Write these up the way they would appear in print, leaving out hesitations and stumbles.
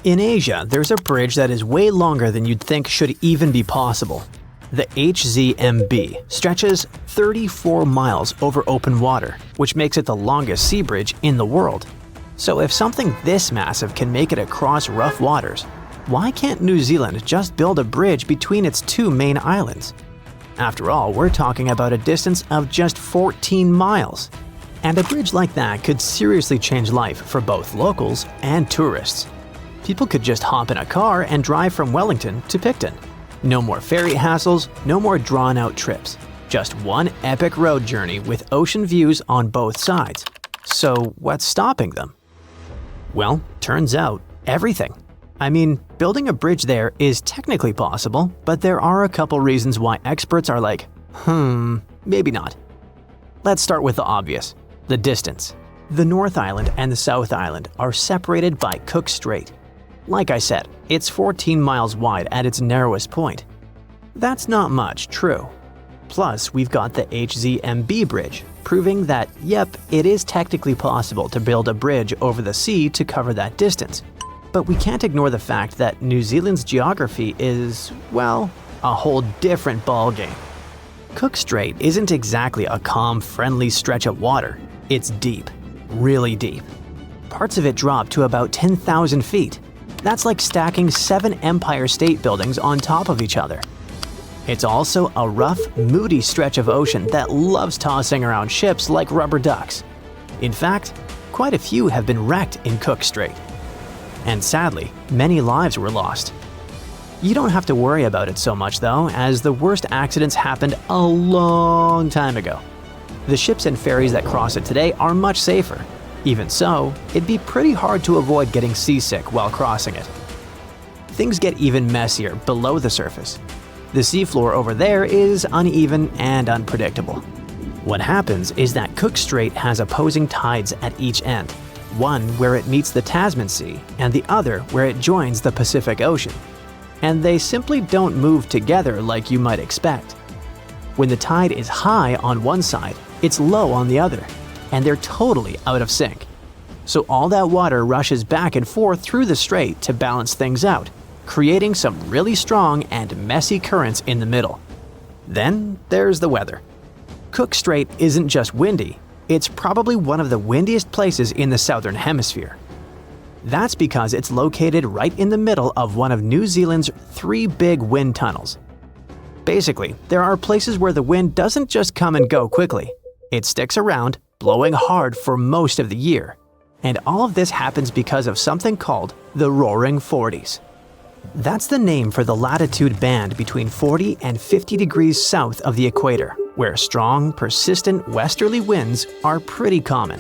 In Asia, there's a bridge that is way longer than you'd think should even be possible. The HZMB stretches 34 miles over open water, which makes it the longest sea bridge in the world. So if something this massive can make it across rough waters, why can't New Zealand just build a bridge between its two main islands? After all, we're talking about a distance of just 14 miles. And a bridge like that could seriously change life for both locals and tourists. People could just hop in a car and drive from Wellington to Picton. No more ferry hassles, no more drawn-out trips. Just one epic road journey with ocean views on both sides. So what's stopping them? Well, turns out, everything. I mean, building a bridge there is technically possible, but there are a couple reasons why experts are like, maybe not. Let's start with the obvious, the distance. The North Island and the South Island are separated by Cook Strait. Like I said, it's 14 miles wide at its narrowest point. That's not much, true. Plus, we've got the HZMB bridge, proving that, yep, it is technically possible to build a bridge over the sea to cover that distance. But we can't ignore the fact that New Zealand's geography is, well, a whole different ballgame. Cook Strait isn't exactly a calm, friendly stretch of water. It's deep, really deep. Parts of it drop to about 10,000 feet. That's like stacking 7 Empire State Buildings on top of each other. It's also a rough, moody stretch of ocean that loves tossing around ships like rubber ducks. In fact, quite a few have been wrecked in Cook Strait. And sadly, many lives were lost. You don't have to worry about it so much though, as the worst accidents happened a long time ago. The ships and ferries that cross it today are much safer. Even so, it'd be pretty hard to avoid getting seasick while crossing it. Things get even messier below the surface. The seafloor over there is uneven and unpredictable. What happens is that Cook Strait has opposing tides at each end, one where it meets the Tasman Sea and the other where it joins the Pacific Ocean. And they simply don't move together like you might expect. When the tide is high on one side, it's low on the other, and they're totally out of sync. So all that water rushes back and forth through the strait to balance things out, creating some really strong and messy currents in the middle. Then there's the weather. Cook Strait isn't just windy, it's probably one of the windiest places in the southern hemisphere. That's because it's located right in the middle of one of New Zealand's 3 big wind tunnels. Basically, there are places where the wind doesn't just come and go quickly. It sticks around, blowing hard for most of the year. And all of this happens because of something called the Roaring Forties. That's the name for the latitude band between 40 and 50 degrees south of the equator, where strong, persistent westerly winds are pretty common.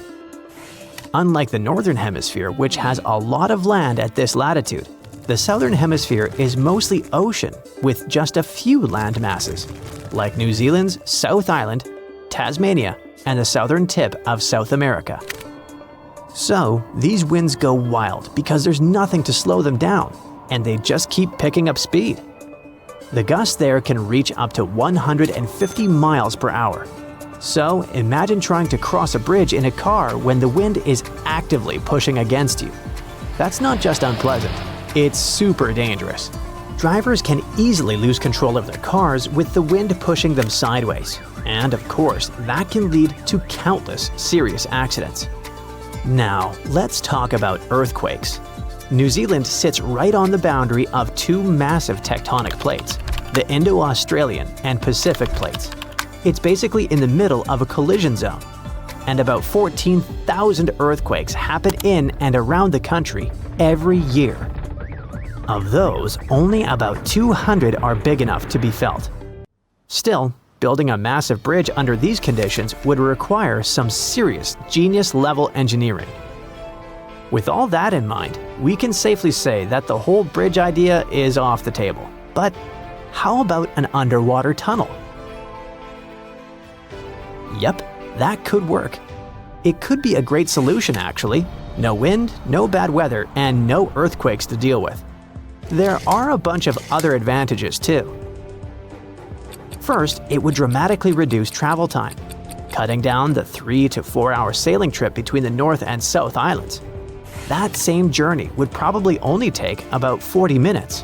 Unlike the northern hemisphere, which has a lot of land at this latitude, the southern hemisphere is mostly ocean with just a few land masses, like New Zealand's South Island, Tasmania, and the southern tip of South America. So, these winds go wild because there's nothing to slow them down, and they just keep picking up speed. The gusts there can reach up to 150 miles per hour. So, imagine trying to cross a bridge in a car when the wind is actively pushing against you. That's not just unpleasant, it's super dangerous. Drivers can easily lose control of their cars with the wind pushing them sideways. And of course, that can lead to countless serious accidents. Now, let's talk about earthquakes. New Zealand sits right on the boundary of 2 massive tectonic plates, the Indo-Australian and Pacific plates. It's basically in the middle of a collision zone. And about 14,000 earthquakes happen in and around the country every year. Of those, only about 200 are big enough to be felt. Still, building a massive bridge under these conditions would require some serious genius-level engineering. With all that in mind, we can safely say that the whole bridge idea is off the table. But how about an underwater tunnel? Yep, that could work. It could be a great solution actually. No wind, no bad weather, and no earthquakes to deal with. There are a bunch of other advantages too. First, it would dramatically reduce travel time, cutting down the 3 to 4 hour sailing trip between the North and South Islands. that same journey would probably only take about 40 minutes.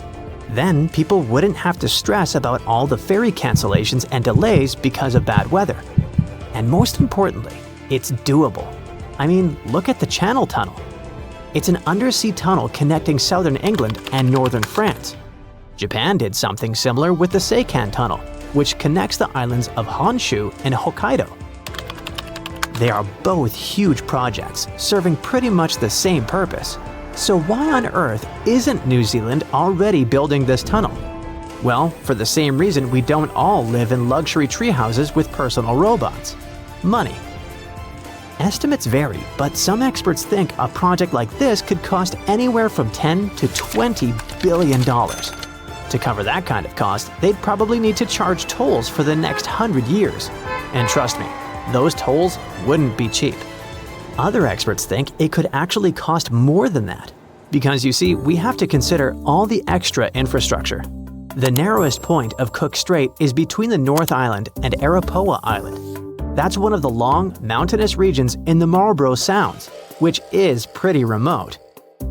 Then people wouldn't have to stress about all the ferry cancellations and delays because of bad weather. And most importantly, it's doable. I mean, look at the Channel Tunnel. It's an undersea tunnel connecting southern England and northern France. Japan did something similar with the Seikan Tunnel, which connects the islands of Honshu and Hokkaido. They are both huge projects, serving pretty much the same purpose. So why on earth isn't New Zealand already building this tunnel? Well, for the same reason we don't all live in luxury treehouses with personal robots: money. Estimates vary, but some experts think a project like this could cost anywhere from $10 to $20 billion. To cover that kind of cost, they'd probably need to charge tolls for the next 100 years. And trust me, those tolls wouldn't be cheap. Other experts think it could actually cost more than that. Because you see, we have to consider all the extra infrastructure. The narrowest point of Cook Strait is between the North Island and Arapawa Island. That's one of the long, mountainous regions in the Marlborough Sounds, which is pretty remote.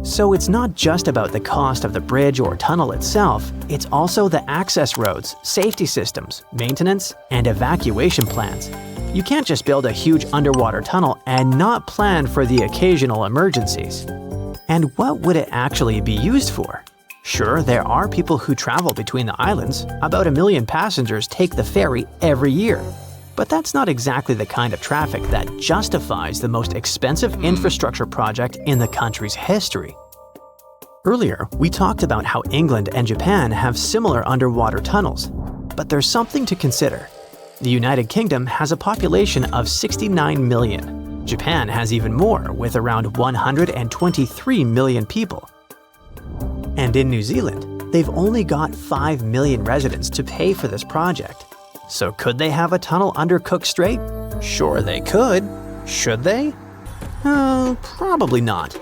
So it's not just about the cost of the bridge or tunnel itself, it's also the access roads, safety systems, maintenance, and evacuation plans. You can't just build a huge underwater tunnel and not plan for the occasional emergencies. And what would it actually be used for? Sure, there are people who travel between the islands. About 1 million passengers take the ferry every year. But that's not exactly the kind of traffic that justifies the most expensive infrastructure project in the country's history. Earlier, we talked about how England and Japan have similar underwater tunnels. But there's something to consider. The United Kingdom has a population of 69 million. Japan has even more, with around 123 million people. And in New Zealand, they've only got 5 million residents to pay for this project. So could they have a tunnel under Cook Strait? Sure they could. Should they? Probably not.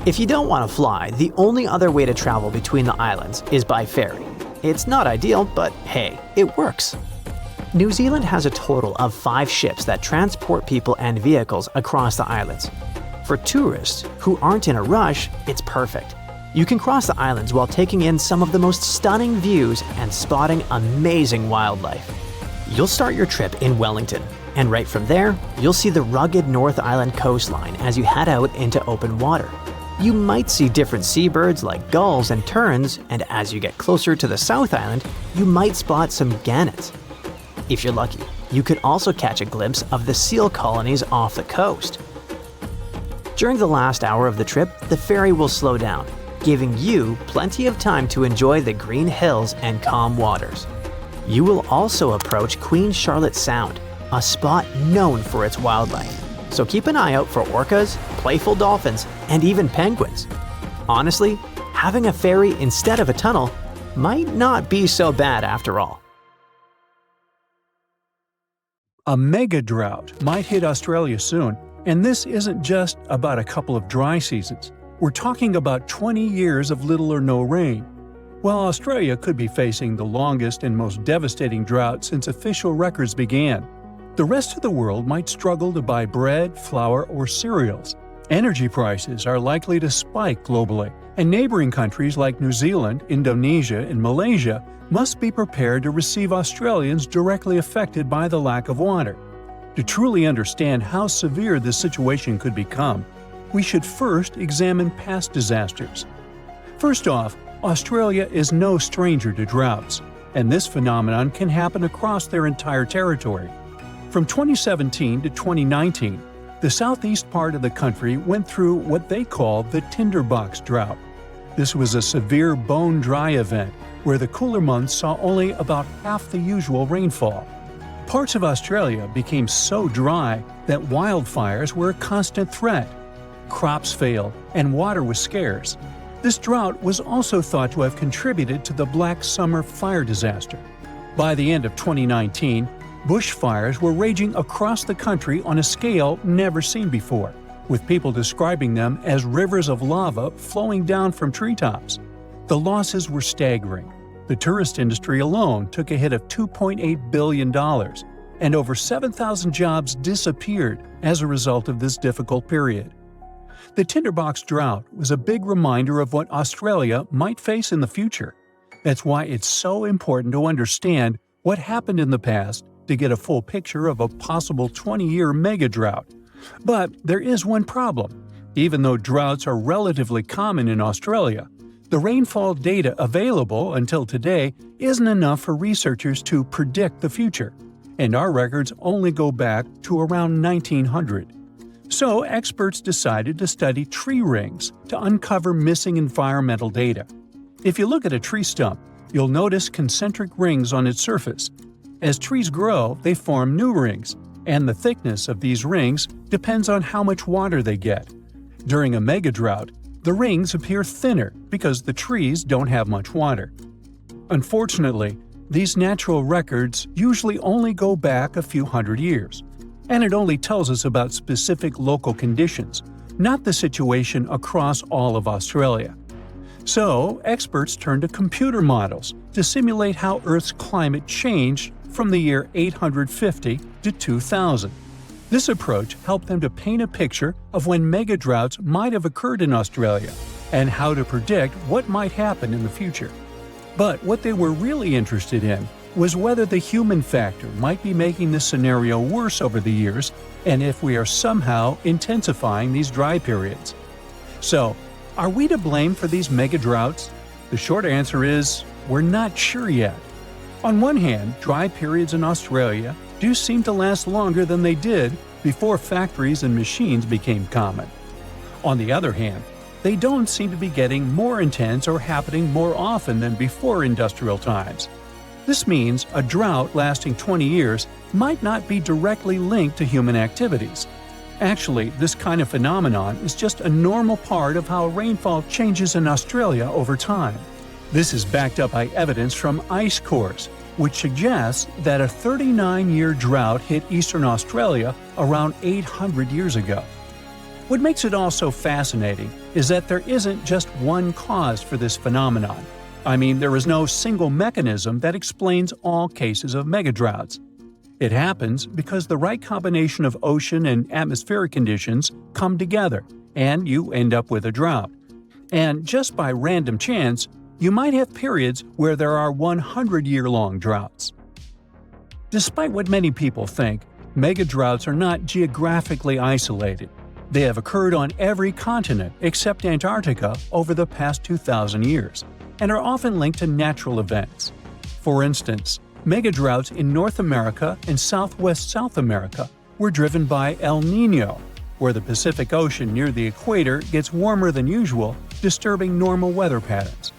If you don't want to fly, the only other way to travel between the islands is by ferry. It's not ideal, but hey, it works. New Zealand has a total of 5 ships that transport people and vehicles across the islands. For tourists who aren't in a rush, it's perfect. You can cross the islands while taking in some of the most stunning views and spotting amazing wildlife. You'll start your trip in Wellington, and right from there, you'll see the rugged North Island coastline as you head out into open water. You might see different seabirds like gulls and terns, and as you get closer to the South Island, you might spot some gannets. If you're lucky, you could also catch a glimpse of the seal colonies off the coast. During the last hour of the trip, the ferry will slow down, giving you plenty of time to enjoy the green hills and calm waters. You will also approach Queen Charlotte Sound, a spot known for its wildlife. So keep an eye out for orcas, playful dolphins, and even penguins. Honestly, having a ferry instead of a tunnel might not be so bad after all. A mega drought might hit Australia soon, and this isn't just about a couple of dry seasons. We're talking about 20 years of little or no rain. While Australia could be facing the longest and most devastating drought since official records began, the rest of the world might struggle to buy bread, flour, or cereals. Energy prices are likely to spike globally, and neighboring countries like New Zealand, Indonesia, and Malaysia must be prepared to receive Australians directly affected by the lack of water. To truly understand how severe this situation could become, we should first examine past disasters. First off, Australia is no stranger to droughts, and this phenomenon can happen across their entire territory. From 2017 to 2019, the southeast part of the country went through what they call the tinderbox drought. This was a severe bone-dry event where the cooler months saw only about half the usual rainfall. Parts of Australia became so dry that wildfires were a constant threat. Crops failed, and water was scarce. This drought was also thought to have contributed to the Black Summer fire disaster. By the end of 2019, bushfires were raging across the country on a scale never seen before, with people describing them as rivers of lava flowing down from treetops. The losses were staggering. The tourist industry alone took a hit of $2.8 billion, and over 7,000 jobs disappeared as a result of this difficult period. The tinderbox drought was a big reminder of what Australia might face in the future. That's why it's so important to understand what happened in the past to get a full picture of a possible 20-year mega drought. But there is one problem. Even though droughts are relatively common in Australia, the rainfall data available until today isn't enough for researchers to predict the future, and our records only go back to around 1900. So experts decided to study tree rings to uncover missing environmental data. If you look at a tree stump, you'll notice concentric rings on its surface. As trees grow, they form new rings, and the thickness of these rings depends on how much water they get. During a megadrought, the rings appear thinner because the trees don't have much water. Unfortunately, these natural records usually only go back a few hundred years, and it only tells us about specific local conditions, not the situation across all of Australia. So, experts turn to computer models to simulate how Earth's climate changed from the year 850 to 2000. This approach helped them to paint a picture of when megadroughts might have occurred in Australia and how to predict what might happen in the future. But what they were really interested in was whether the human factor might be making this scenario worse over the years and if we are somehow intensifying these dry periods. So, are we to blame for these megadroughts? The short answer is, we're not sure yet. On one hand, dry periods in Australia do seem to last longer than they did before factories and machines became common. On the other hand, they don't seem to be getting more intense or happening more often than before industrial times. This means a drought lasting 20 years might not be directly linked to human activities. Actually, this kind of phenomenon is just a normal part of how rainfall changes in Australia over time. This is backed up by evidence from ice cores, which suggests that a 39-year drought hit eastern Australia around 800 years ago. What makes it all so fascinating is that there isn't just one cause for this phenomenon. I mean, there is no single mechanism that explains all cases of megadroughts. It happens because the right combination of ocean and atmospheric conditions come together, and you end up with a drought. And just by random chance, you might have periods where there are 100-year-long droughts. Despite what many people think, megadroughts are not geographically isolated. They have occurred on every continent except Antarctica over the past 2,000 years, and are often linked to natural events. For instance, megadroughts in North America and Southwest South America were driven by El Niño, where the Pacific Ocean near the equator gets warmer than usual, disturbing normal weather patterns.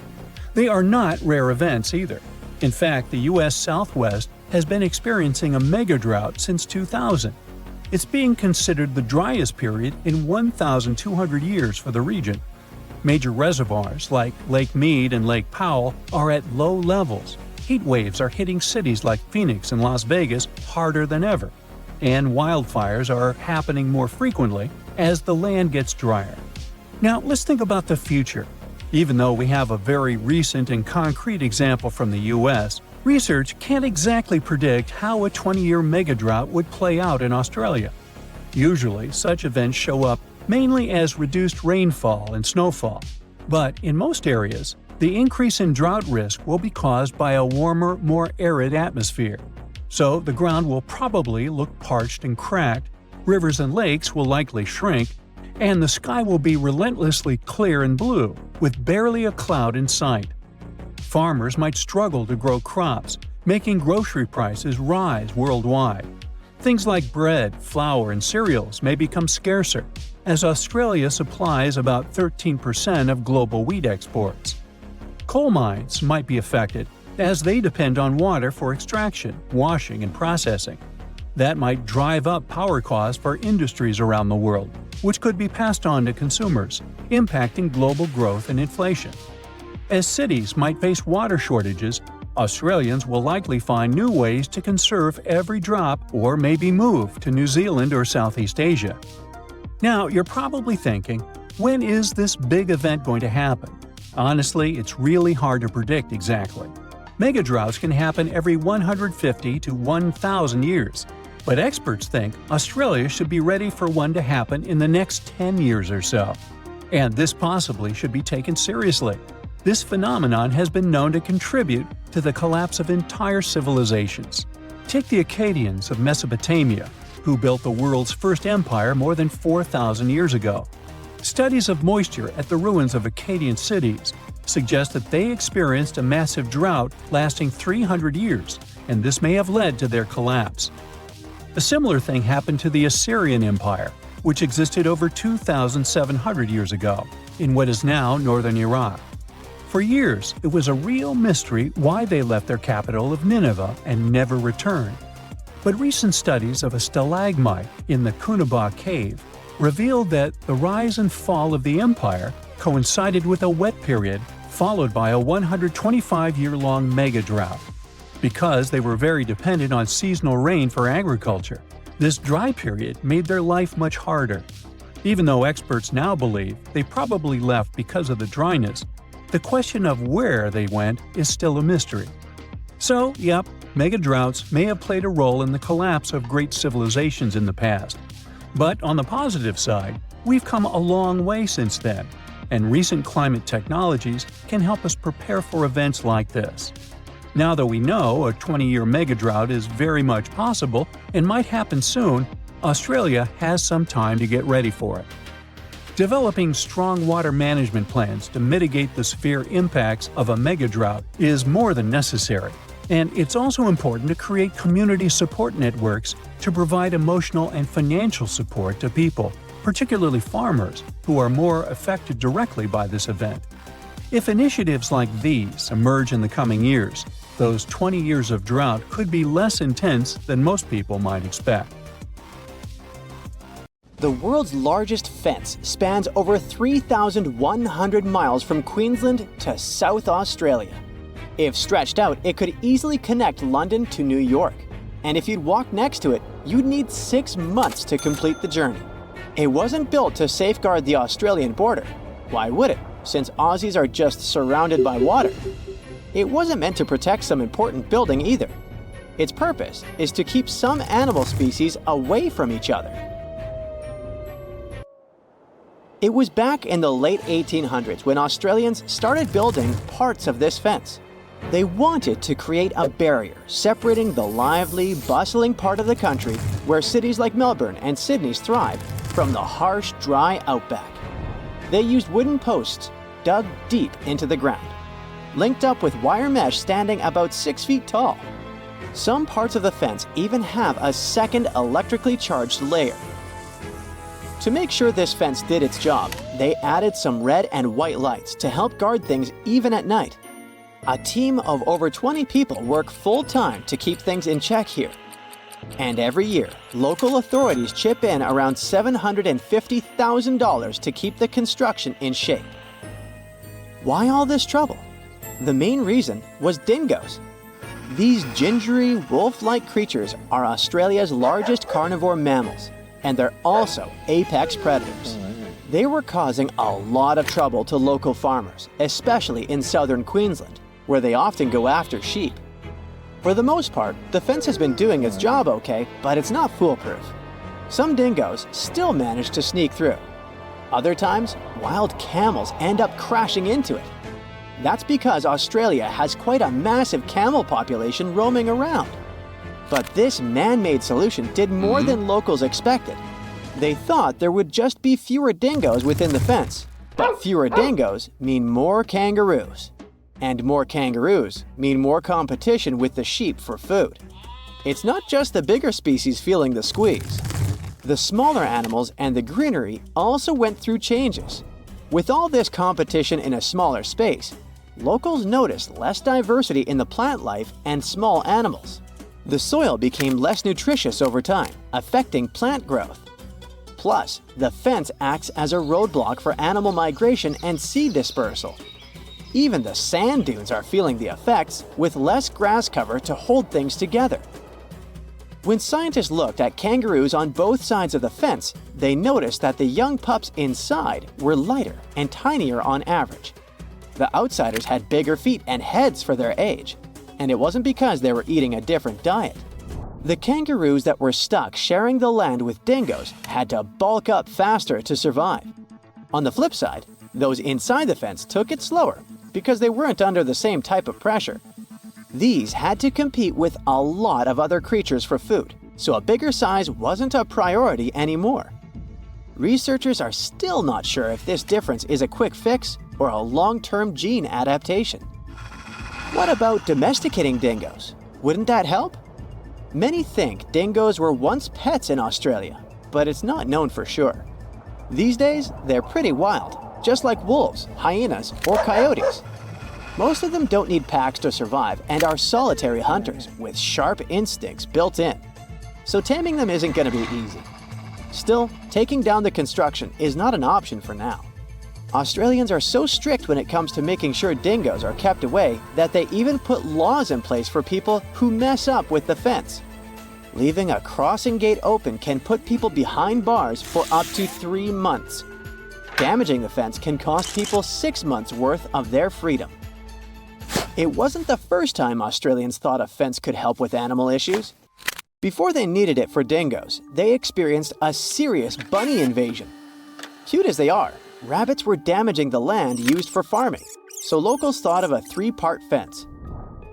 They are not rare events either. In fact, the U.S. Southwest has been experiencing a megadrought since 2000. It's being considered the driest period in 1,200 years for the region. Major reservoirs like Lake Mead and Lake Powell are at low levels. Heat waves are hitting cities like Phoenix and Las Vegas harder than ever, and wildfires are happening more frequently as the land gets drier. Now, let's think about the future. Even though we have a very recent and concrete example from the U.S., research can't exactly predict how a 20-year megadrought would play out in Australia. Usually, such events show up mainly as reduced rainfall and snowfall. But in most areas, the increase in drought risk will be caused by a warmer, more arid atmosphere. So the ground will probably look parched and cracked, rivers and lakes will likely shrink, and the sky will be relentlessly clear and blue, with barely a cloud in sight. Farmers might struggle to grow crops, making grocery prices rise worldwide. Things like bread, flour, and cereals may become scarcer, as Australia supplies about 13% of global wheat exports. Coal mines might be affected, as they depend on water for extraction, washing, and processing. That might drive up power costs for industries around the world, which could be passed on to consumers, impacting global growth and inflation. As cities might face water shortages, Australians will likely find new ways to conserve every drop or maybe move to New Zealand or Southeast Asia. Now, you're probably thinking, when is this big event going to happen? Honestly, it's really hard to predict exactly. Megadroughts can happen every 150 to 1,000 years. But experts think Australia should be ready for one to happen in the next 10 years or so. And this possibly should be taken seriously. This phenomenon has been known to contribute to the collapse of entire civilizations. Take the Akkadians of Mesopotamia, who built the world's first empire more than 4,000 years ago. Studies of moisture at the ruins of Akkadian cities suggest that they experienced a massive drought lasting 300 years, and this may have led to their collapse. A similar thing happened to the Assyrian Empire, which existed over 2,700 years ago, in what is now northern Iraq. For years, it was a real mystery why they left their capital of Nineveh and never returned. But recent studies of a stalagmite in the Kunaba cave revealed that the rise and fall of the empire coincided with a wet period followed by a 125-year-long mega-drought. Because they were very dependent on seasonal rain for agriculture, this dry period made their life much harder. Even though experts now believe they probably left because of the dryness, the question of where they went is still a mystery. So, yep, mega-droughts may have played a role in the collapse of great civilizations in the past. But on the positive side, we've come a long way since then, and recent climate technologies can help us prepare for events like this. Now that we know a 20-year mega-drought is very much possible and might happen soon, Australia has some time to get ready for it. Developing strong water management plans to mitigate the severe impacts of a mega-drought is more than necessary, and it's also important to create community support networks to provide emotional and financial support to people, particularly farmers, who are more affected directly by this event. If initiatives like these emerge in the coming years, those 20 years of drought could be less intense than most people might expect. The world's largest fence spans over 3,100 miles from Queensland to South Australia. If stretched out, it could easily connect London to New York. And if you'd walk next to it, you'd need 6 months to complete the journey. It wasn't built to safeguard the Australian border. Why would it, since Aussies are just surrounded by water? It wasn't meant to protect some important building either. Its purpose is to keep some animal species away from each other. It was back in the late 1800s when Australians started building parts of this fence. They wanted to create a barrier separating the lively, bustling part of the country where cities like Melbourne and Sydney thrive from the harsh, dry outback. They used wooden posts dug deep into the ground, linked up with wire mesh standing about 6 feet tall. Some parts of the fence even have a second electrically charged layer. To make sure this fence did its job, they added some red and white lights to help guard things even at night. A team of over 20 people work full-time to keep things in check here. And every year, local authorities chip in around $750,000 to keep the construction in shape. Why all this trouble? The main reason was dingoes. These gingery, wolf-like creatures are Australia's largest carnivore mammals, and they're also apex predators. They were causing a lot of trouble to local farmers, especially in southern Queensland, where they often go after sheep. For the most part, the fence has been doing its job okay, but it's not foolproof. Some dingoes still manage to sneak through. Other times, wild camels end up crashing into it. That's because Australia has quite a massive camel population roaming around. But this man-made solution did more than locals expected. They thought there would just be fewer dingoes within the fence. But fewer dingoes mean more kangaroos. And more kangaroos mean more competition with the sheep for food. It's not just the bigger species feeling the squeeze. The smaller animals and the greenery also went through changes. With all this competition in a smaller space, locals noticed less diversity in the plant life and small animals. The soil became less nutritious over time, affecting plant growth. Plus, the fence acts as a roadblock for animal migration and seed dispersal. Even the sand dunes are feeling the effects, with less grass cover to hold things together. When scientists looked at kangaroos on both sides of the fence, they noticed that the young pups inside were lighter and tinier on average. The outsiders had bigger feet and heads for their age. And it wasn't because they were eating a different diet. The kangaroos that were stuck sharing the land with dingoes had to bulk up faster to survive. On the flip side, those inside the fence took it slower because they weren't under the same type of pressure. These had to compete with a lot of other creatures for food, so a bigger size wasn't a priority anymore. Researchers are still not sure if this difference is a quick fix or a long-term gene adaptation. What about domesticating dingoes? Wouldn't that help? Many think dingoes were once pets in Australia, but it's not known for sure. These days, they're pretty wild, just like wolves, hyenas, or coyotes. Most of them don't need packs to survive and are solitary hunters with sharp instincts built in. So taming them isn't going to be easy. Still, taking down the construction is not an option for now. Australians are so strict when it comes to making sure dingoes are kept away that they even put laws in place for people who mess up with the fence. Leaving a crossing gate open can put people behind bars for up to 3 months. Damaging the fence can cost people 6 months' worth of their freedom. It wasn't the first time Australians thought a fence could help with animal issues. Before they needed it for dingoes, they experienced a serious bunny invasion. Cute as they are, rabbits were damaging the land used for farming, so locals thought of a 3-part fence.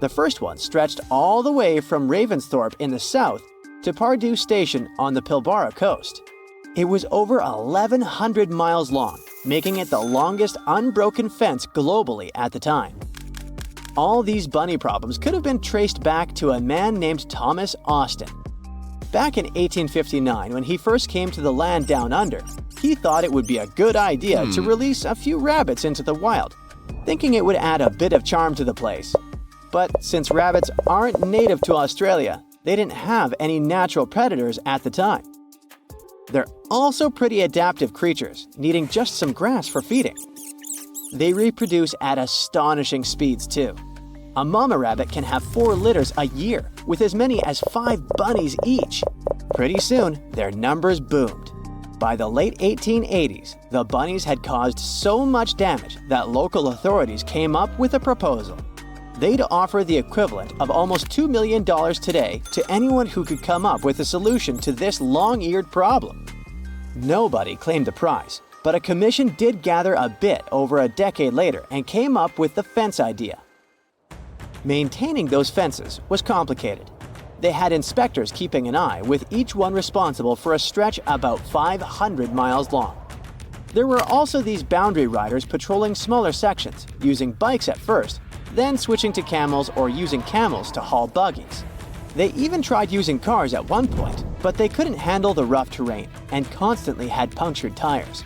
The first one stretched all the way from Ravensthorpe in the south to Pardue Station on the Pilbara coast. It was over 1,100 miles long, making it the longest unbroken fence globally at the time. All these bunny problems could have been traced back to a man named Thomas Austin. Back in 1859, when he first came to the land down under, he thought it would be a good idea to release a few rabbits into the wild, thinking it would add a bit of charm to the place. But since rabbits aren't native to Australia, they didn't have any natural predators at the time. They're also pretty adaptive creatures, needing just some grass for feeding. They reproduce at astonishing speeds too. A mama rabbit can have 4 litters a year, with as many as 5 bunnies each. Pretty soon, their numbers boomed. By the late 1880s, the bunnies had caused so much damage that local authorities came up with a proposal. They'd offer the equivalent of almost $2 million today to anyone who could come up with a solution to this long-eared problem. Nobody claimed the prize, but a commission did gather a bit over a decade later and came up with the fence idea. Maintaining those fences was complicated. They had inspectors keeping an eye, with each one responsible for a stretch about 500 miles long. There were also these boundary riders patrolling smaller sections, using bikes at first, then switching to camels or using camels to haul buggies. They even tried using cars at one point, but they couldn't handle the rough terrain and constantly had punctured tires.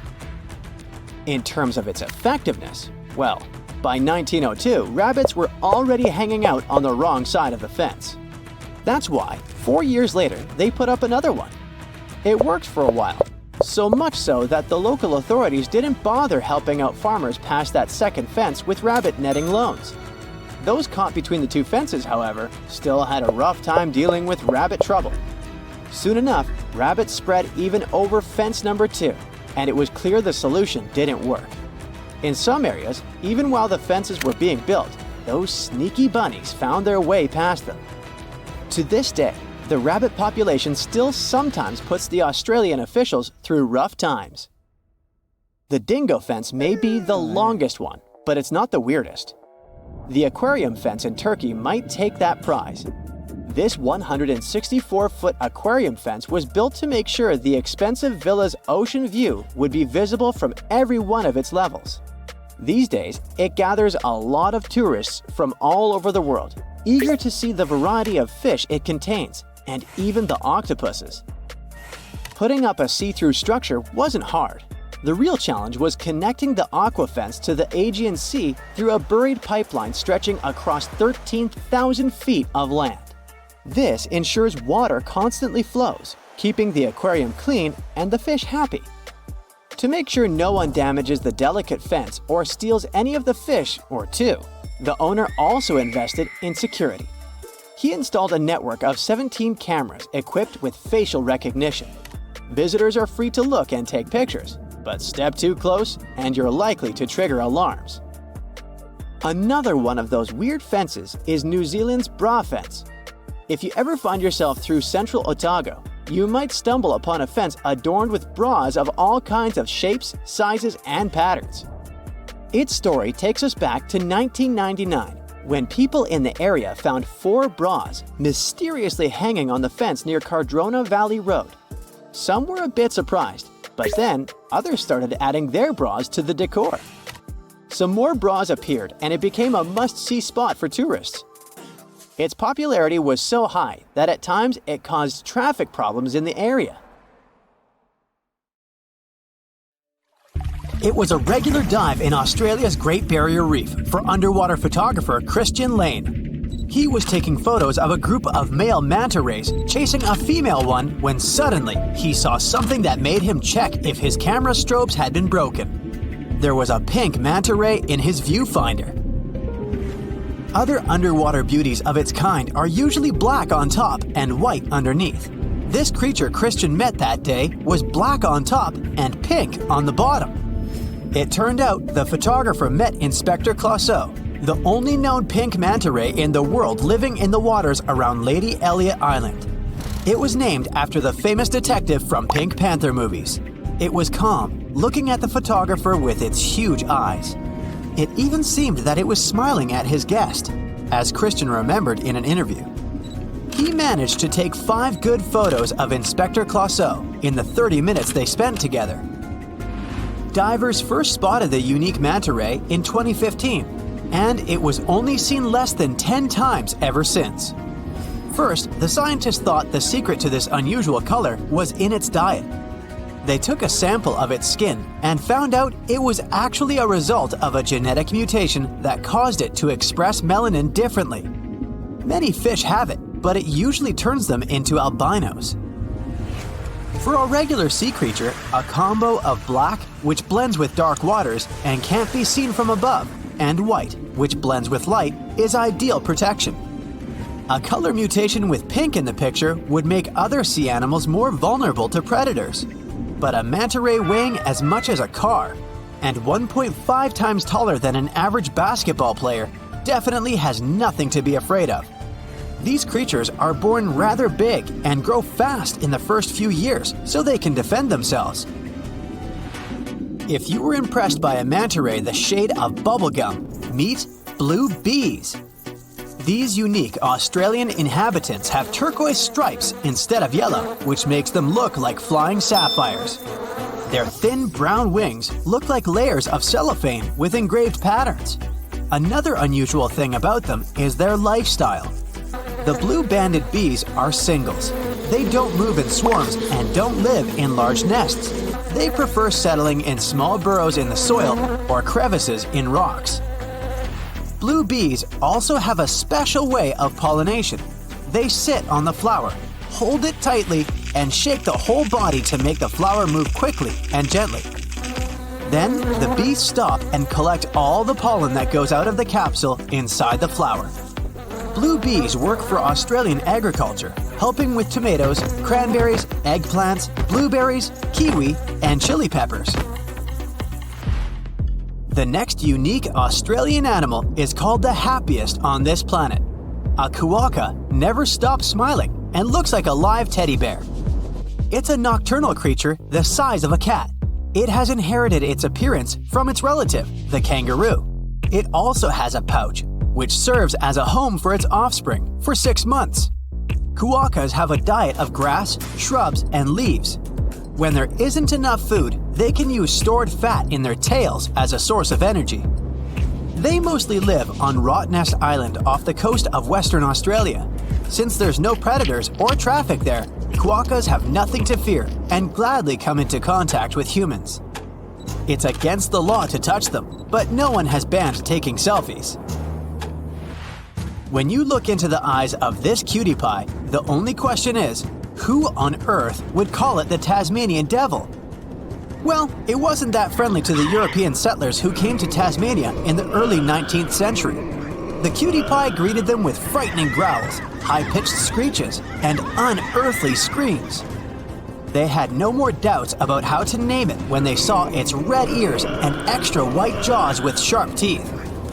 In terms of its effectiveness, well, by 1902, rabbits were already hanging out on the wrong side of the fence. That's why, 4 years later, they put up another one. It worked for a while, so much so that the local authorities didn't bother helping out farmers past that second fence with rabbit netting loans. Those caught between the 2 fences, however, still had a rough time dealing with rabbit trouble. Soon enough, rabbits spread even over fence number 2, and it was clear the solution didn't work. In some areas, even while the fences were being built, those sneaky bunnies found their way past them. To this day, the rabbit population still sometimes puts the Australian officials through rough times. The dingo fence may be the longest one, but it's not the weirdest. The aquarium fence in Turkey might take that prize. This 164-foot aquarium fence was built to make sure the expensive villa's ocean view would be visible from every one of its levels. These days, it gathers a lot of tourists from all over the world, eager to see the variety of fish it contains, and even the octopuses. Putting up a see-through structure wasn't hard. The real challenge was connecting the aqua fence to the Aegean Sea through a buried pipeline stretching across 13,000 feet of land. This ensures water constantly flows, keeping the aquarium clean and the fish happy. To make sure no one damages the delicate fence or steals any of the fish or 2, the owner also invested in security. He installed a network of 17 cameras equipped with facial recognition. Visitors are free to look and take pictures, but step too close and you're likely to trigger alarms. Another one of those weird fences is New Zealand's bra fence. If you ever find yourself through central Otago, you might stumble upon a fence adorned with bras of all kinds of shapes, sizes, and patterns. Its story takes us back to 1999, when people in the area found 4 bras mysteriously hanging on the fence near Cardrona Valley Road. Some were a bit surprised, but then others started adding their bras to the decor. Some more bras appeared, and it became a must-see spot for tourists. Its popularity was so high that at times it caused traffic problems in the area. It was a regular dive in Australia's Great Barrier Reef for underwater photographer Christian Lane. He was taking photos of a group of male manta rays chasing a female one when suddenly he saw something that made him check if his camera strobes had been broken. There was a pink manta ray in his viewfinder. Other underwater beauties of its kind are usually black on top and white underneath. This creature Christian met that day was black on top and pink on the bottom. It turned out the photographer met Inspector Clouseau, the only known pink manta ray in the world living in the waters around Lady Elliot Island. It was named after the famous detective from Pink Panther movies. It was calm, looking at the photographer with its huge eyes. It even seemed that it was smiling at his guest, as Christian remembered in an interview. He managed to take 5 good photos of Inspector Clouseau in the 30 minutes they spent together. Divers first spotted the unique manta ray in 2015, and it was only seen less than 10 times ever since. First, the scientists thought the secret to this unusual color was in its diet. They took a sample of its skin and found out it was actually a result of a genetic mutation that caused it to express melanin differently. Many fish have it, but it usually turns them into albinos. For a regular sea creature, a combo of black, which blends with dark waters and can't be seen from above, and white, which blends with light, is ideal protection. A color mutation with pink in the picture would make other sea animals more vulnerable to predators. But a manta ray weighing as much as a car and 1.5 times taller than an average basketball player definitely has nothing to be afraid of. These creatures are born rather big and grow fast in the first few years so they can defend themselves. If you were impressed by a manta ray the shade of bubblegum, meet blue bees. These unique Australian inhabitants have turquoise stripes instead of yellow, which makes them look like flying sapphires. Their thin brown wings look like layers of cellophane with engraved patterns. Another unusual thing about them is their lifestyle. The blue-banded bees are singles. They don't move in swarms and don't live in large nests. They prefer settling in small burrows in the soil or crevices in rocks. Blue bees also have a special way of pollination. They sit on the flower, hold it tightly, and shake the whole body to make the flower move quickly and gently. Then the bees stop and collect all the pollen that goes out of the capsule inside the flower. Blue bees work for Australian agriculture, helping with tomatoes, cranberries, eggplants, blueberries, kiwi, and chili peppers. The next unique Australian animal is called the happiest on this planet. A Kuaka never stops smiling and looks like a live teddy bear. It's a nocturnal creature the size of a cat. It has inherited its appearance from its relative, the kangaroo. It also has a pouch, which serves as a home for its offspring for 6 months. Kuakas have a diet of grass, shrubs, and leaves. When there isn't enough food, they can use stored fat in their tails as a source of energy. They mostly live on Rottnest Island off the coast of Western Australia. Since there's no predators or traffic there, Kuakas have nothing to fear and gladly come into contact with humans. It's against the law to touch them, but no one has banned taking selfies. When you look into the eyes of this cutie pie, the only question is, who on earth would call it the Tasmanian Devil? Well, it wasn't that friendly to the European settlers who came to Tasmania in the early 19th century. The cutie pie greeted them with frightening growls, high-pitched screeches, and unearthly screams. They had no more doubts about how to name it when they saw its red ears and extra white jaws with sharp teeth.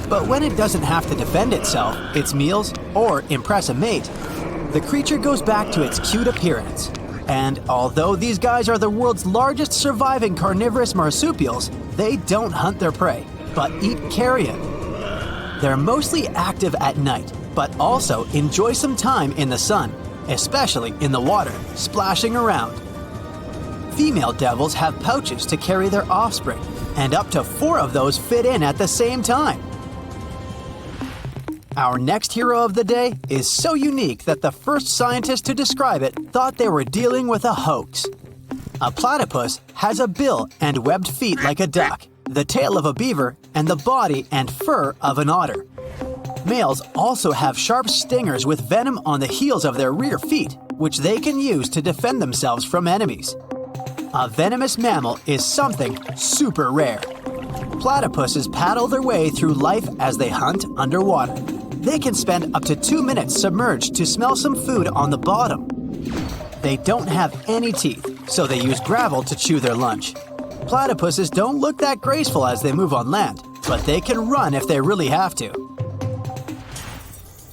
But when it doesn't have to defend itself, its meals, or impress a mate, the creature goes back to its cute appearance. And although these guys are the world's largest surviving carnivorous marsupials, they don't hunt their prey, but eat carrion. They're mostly active at night, but also enjoy some time in the sun, especially in the water, splashing around. Female devils have pouches to carry their offspring, and up to 4 of those fit in at the same time. Our next hero of the day is so unique that the first scientist to describe it thought they were dealing with a hoax. A platypus has a bill and webbed feet like a duck, the tail of a beaver, and the body and fur of an otter. Males also have sharp stingers with venom on the heels of their rear feet, which they can use to defend themselves from enemies. A venomous mammal is something super rare. Platypuses paddle their way through life as they hunt underwater. They can spend up to 2 minutes submerged to smell some food on the bottom. They don't have any teeth, so they use gravel to chew their lunch. Platypuses don't look that graceful as they move on land, but they can run if they really have to.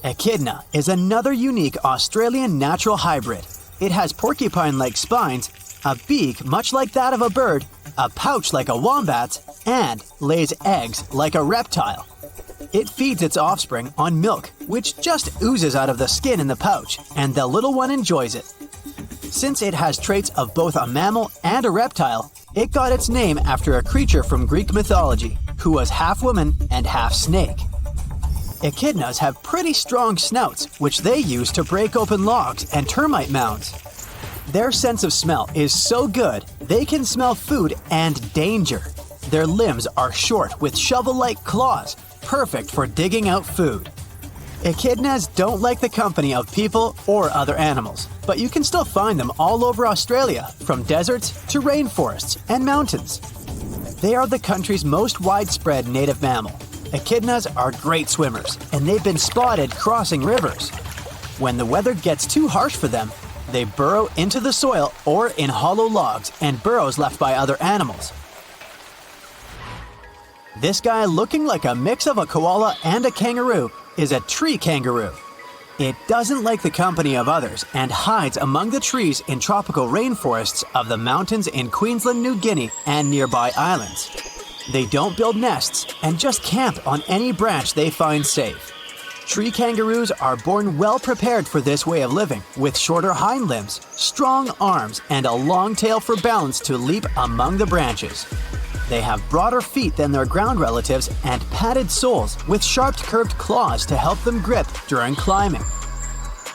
Echidna is another unique Australian natural hybrid. It has porcupine-like spines, a beak much like that of a bird, a pouch like a wombat's, and lays eggs like a reptile. It feeds its offspring on milk, which just oozes out of the skin in the pouch, and the little one enjoys it. Since it has traits of both a mammal and a reptile, it got its name after a creature from Greek mythology, who was half woman and half snake. Echidnas have pretty strong snouts, which they use to break open logs and termite mounds. Their sense of smell is so good, they can smell food and danger. Their limbs are short with shovel-like claws, perfect for digging out food. Echidnas don't like the company of people or other animals, but you can still find them all over Australia, from deserts to rainforests and mountains. They are the country's most widespread native mammal. Echidnas are great swimmers, and they've been spotted crossing rivers. When the weather gets too harsh for them, they burrow into the soil or in hollow logs and burrows left by other animals. This guy, looking like a mix of a koala and a kangaroo, is a tree kangaroo. It doesn't like the company of others and hides among the trees in tropical rainforests of the mountains in Queensland, New Guinea, and nearby islands. They don't build nests and just camp on any branch they find safe. Tree kangaroos are born well prepared for this way of living, with shorter hind limbs, strong arms, and a long tail for balance to leap among the branches. They have broader feet than their ground relatives and padded soles with sharp curved claws to help them grip during climbing.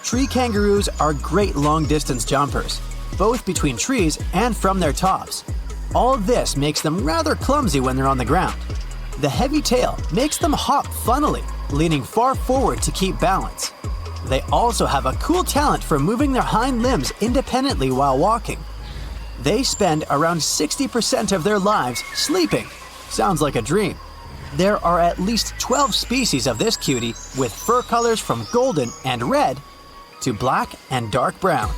Tree kangaroos are great long-distance jumpers, both between trees and from their tops. All this makes them rather clumsy when they're on the ground. The heavy tail makes them hop funnily, leaning far forward to keep balance. They also have a cool talent for moving their hind limbs independently while walking. They spend around 60% of their lives sleeping. Sounds like a dream. There are at least 12 species of this cutie, with fur colors from golden and red to black and dark brown.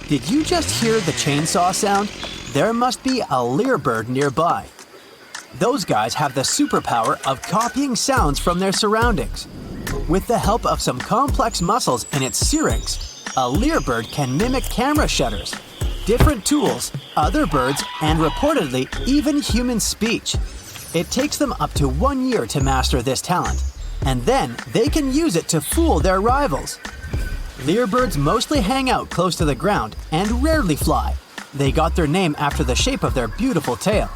Did you just hear the chainsaw sound? There must be a lear bird nearby. Those guys have the superpower of copying sounds from their surroundings. With the help of some complex muscles in its syrinx, a lear bird can mimic camera shutters, different tools, other birds, and reportedly even human speech. It takes them up to 1 year to master this talent, and then they can use it to fool their rivals. Lear birds mostly hang out close to the ground and rarely fly. They got their name after the shape of their beautiful tail.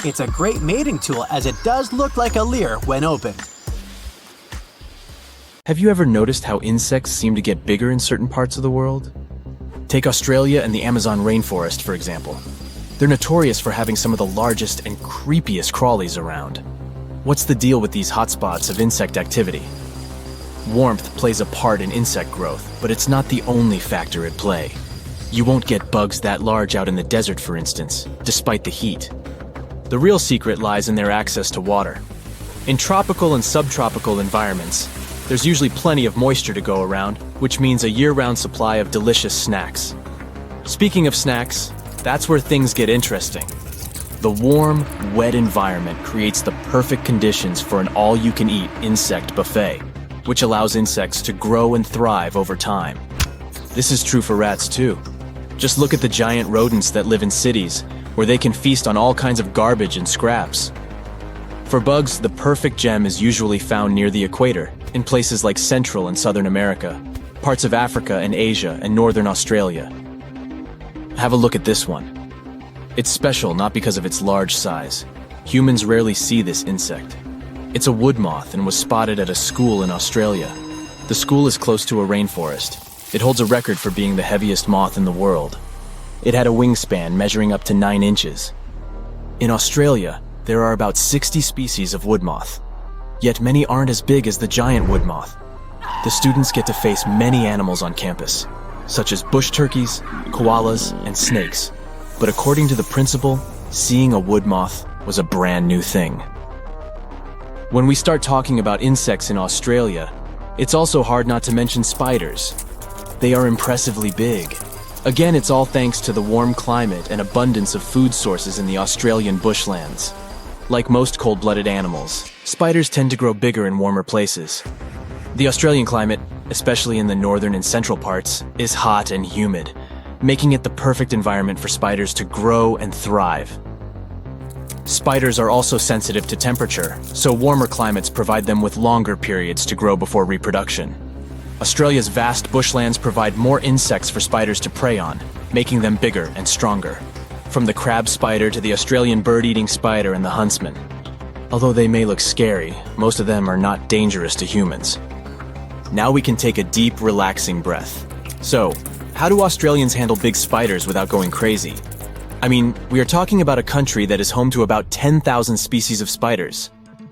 It's a great mating tool as it does look like a lear when opened. Have you ever noticed how insects seem to get bigger in certain parts of the world? Take Australia and the Amazon rainforest, for example. They're notorious for having some of the largest and creepiest crawlies around. What's the deal with these hotspots of insect activity? Warmth plays a part in insect growth, but it's not the only factor at play. You won't get bugs that large out in the desert, for instance, despite the heat. The real secret lies in their access to water. In tropical and subtropical environments, there's usually plenty of moisture to go around, which means a year-round supply of delicious snacks. Speaking of snacks, that's where things get interesting. The warm, wet environment creates the perfect conditions for an all-you-can-eat insect buffet. which allows insects to grow and thrive over time. This is true for rats too. Just look at the giant rodents that live in cities, where they can feast on all kinds of garbage and scraps. For bugs, the perfect gem is usually found near the equator, in places like Central and Southern America, parts of Africa and Asia and Northern Australia. Have a look at this one. It's special not because of its large size. Humans rarely see this insect. It's a wood moth and was spotted at a school in Australia. The school is close to a rainforest. It holds a record for being the heaviest moth in the world. It had a wingspan measuring up to 9 inches. In Australia, there are about 60 species of wood moth. Yet many aren't as big as the giant wood moth. The students get to face many animals on campus, such as bush turkeys, koalas, and snakes. But according to the principal, seeing a wood moth was a brand new thing. When we start talking about insects in Australia, it's also hard not to mention spiders. They are impressively big. Again, it's all thanks to the warm climate and abundance of food sources in the Australian bushlands. Like most cold-blooded animals, spiders tend to grow bigger in warmer places. The Australian climate, especially in the northern and central parts, is hot and humid, making it the perfect environment for spiders to grow and thrive. Spiders are also sensitive to temperature, so warmer climates provide them with longer periods to grow before reproduction. Australia's vast bushlands provide more insects for spiders to prey on, making them bigger and stronger. From the crab spider to the Australian bird-eating spider and the huntsman. Although they may look scary, most of them are not dangerous to humans. Now we can take a deep, relaxing breath. So, how do Australians handle big spiders without going crazy? I mean, we are talking about a country that is home to about 10,000 species of spiders.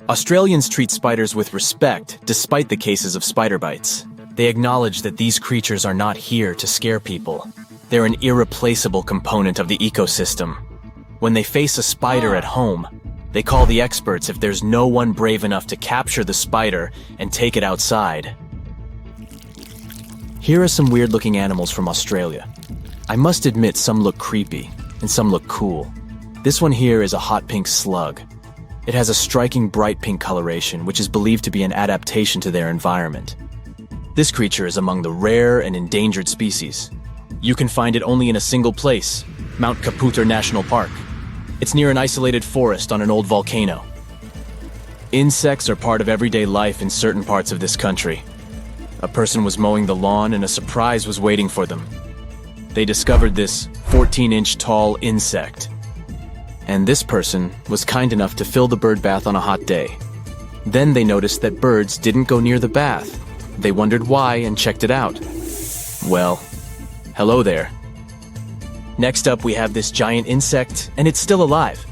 Australians treat spiders with respect despite the cases of spider bites. They acknowledge that these creatures are not here to scare people. They're an irreplaceable component of the ecosystem. When they face a spider at home, they call the experts if there's no one brave enough to capture the spider and take it outside. Here are some weird-looking animals from Australia. I must admit some look creepy, and some look cool. This one here is a hot pink slug. It has a striking bright pink coloration, which is believed to be an adaptation to their environment. This creature is among the rare and endangered species. You can find it only in a single place, Mount Kapooter National Park. It's near an isolated forest on an old volcano. Insects are part of everyday life in certain parts of this country. A person was mowing the lawn and a surprise was waiting for them. They discovered this 14-inch tall insect. And this person was kind enough to fill the bird bath on a hot day. Then they noticed that birds didn't go near the bath. They wondered why and checked it out. Well, hello there. Next up, we have this giant insect, and it's still alive.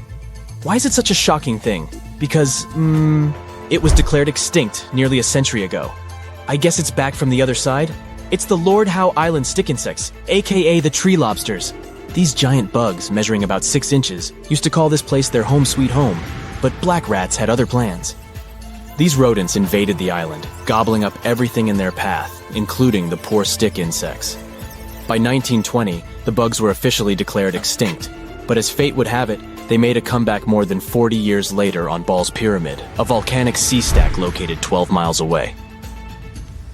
Why is it such a shocking thing? Because, it was declared extinct nearly a century ago. I guess it's back from the other side? It's the Lord Howe Island stick insects, aka the tree lobsters. These giant bugs, measuring about 6 inches, used to call this place their home sweet home, but black rats had other plans. These rodents invaded the island, gobbling up everything in their path, including the poor stick insects. By 1920, the bugs were officially declared extinct, but as fate would have it, they made a comeback more than 40 years later on Ball's Pyramid, a volcanic sea stack located 12 miles away.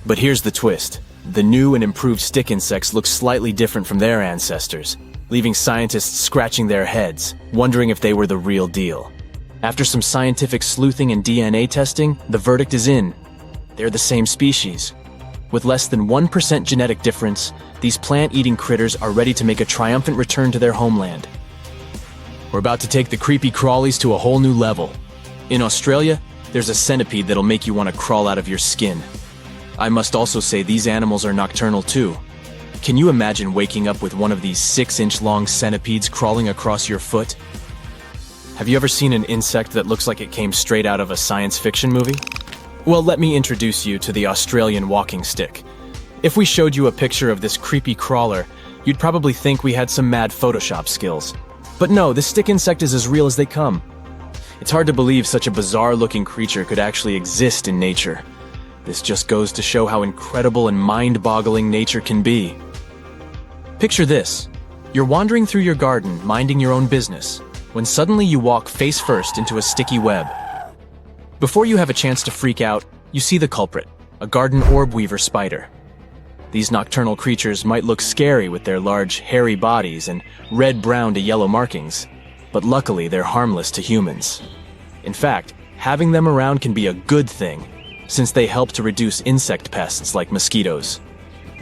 But here's the twist. The new and improved stick insects look slightly different from their ancestors, leaving scientists scratching their heads, wondering if they were the real deal. After some scientific sleuthing and DNA testing, the verdict is in. They're the same species. With less than 1% genetic difference, these plant-eating critters are ready to make a triumphant return to their homeland. We're about to take the creepy crawlies to a whole new level. In Australia, there's a centipede that'll make you want to crawl out of your skin. I must also say these animals are nocturnal too. Can you imagine waking up with one of these 6-inch long centipedes crawling across your foot? Have you ever seen an insect that looks like it came straight out of a science fiction movie? Well, let me introduce you to the Australian walking stick. If we showed you a picture of this creepy crawler, you'd probably think we had some mad Photoshop skills. But no, this stick insect is as real as they come. It's hard to believe such a bizarre-looking creature could actually exist in nature. This just goes to show how incredible and mind-boggling nature can be. Picture this. You're wandering through your garden, minding your own business, when suddenly you walk face first into a sticky web. Before you have a chance to freak out, you see the culprit, a garden orb weaver spider. These nocturnal creatures might look scary with their large, hairy bodies and red-brown to yellow markings, but luckily they're harmless to humans. In fact, having them around can be a good thing, since they help to reduce insect pests like mosquitoes.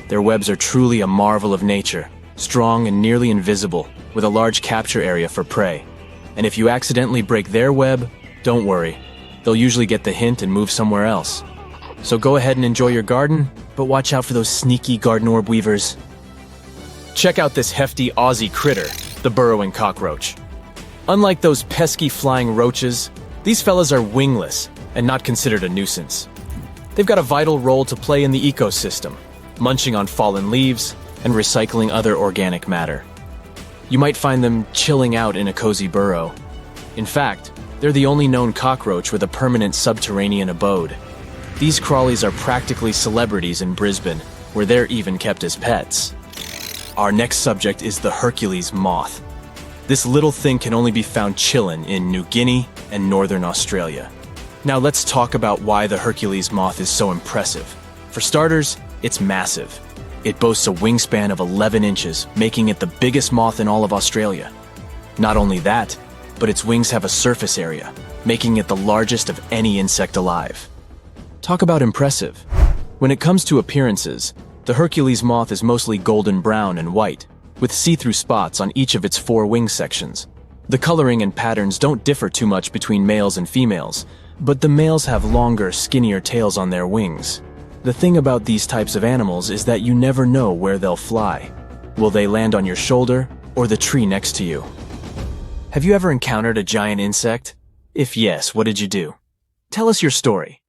Their webs are truly a marvel of nature, strong and nearly invisible, with a large capture area for prey. And if you accidentally break their web, don't worry. They'll usually get the hint and move somewhere else. So go ahead and enjoy your garden, but watch out for those sneaky garden orb weavers. Check out this hefty Aussie critter, the burrowing cockroach. Unlike those pesky flying roaches, these fellas are wingless and not considered a nuisance. They've got a vital role to play in the ecosystem, munching on fallen leaves and recycling other organic matter. You might find them chilling out in a cozy burrow. In fact, they're the only known cockroach with a permanent subterranean abode. These crawlies are practically celebrities in Brisbane, where they're even kept as pets. Our next subject is the Hercules moth. This little thing can only be found chillin' in New Guinea and northern Australia. Now let's talk about why the Hercules moth is so impressive. For starters, it's massive. It boasts a wingspan of 11 inches, making it the biggest moth in all of Australia. Not only that, but its wings have a surface area, making it the largest of any insect alive. Talk about impressive. When it comes to appearances, the Hercules moth is mostly golden brown and white, with see-through spots on each of its 4 wing sections. The coloring and patterns don't differ too much between males and females, but the males have longer, skinnier tails on their wings. The thing about these types of animals is that you never know where they'll fly. Will they land on your shoulder or the tree next to you? Have you ever encountered a giant insect? If yes, what did you do? Tell us your story.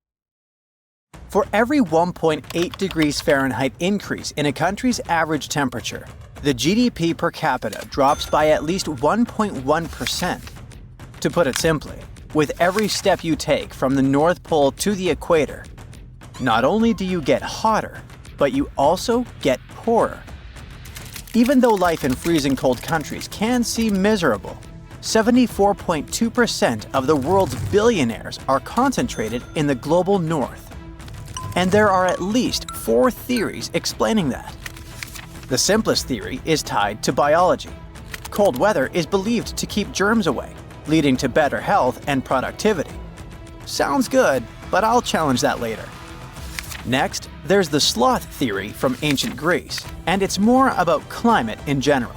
For every 1.8 degrees Fahrenheit increase in a country's average temperature, the GDP per capita drops by at least 1.1%. To put it simply, with every step you take from the North Pole to the equator, not only do you get hotter, but you also get poorer. Even though life in freezing cold countries can seem miserable, 74.2% of the world's billionaires are concentrated in the global north. And there are at least 4 theories explaining that. The simplest theory is tied to biology. Cold weather is believed to keep germs away, leading to better health and productivity. Sounds good, but I'll challenge that later. Next, there's the sloth theory from ancient Greece, and it's more about climate in general.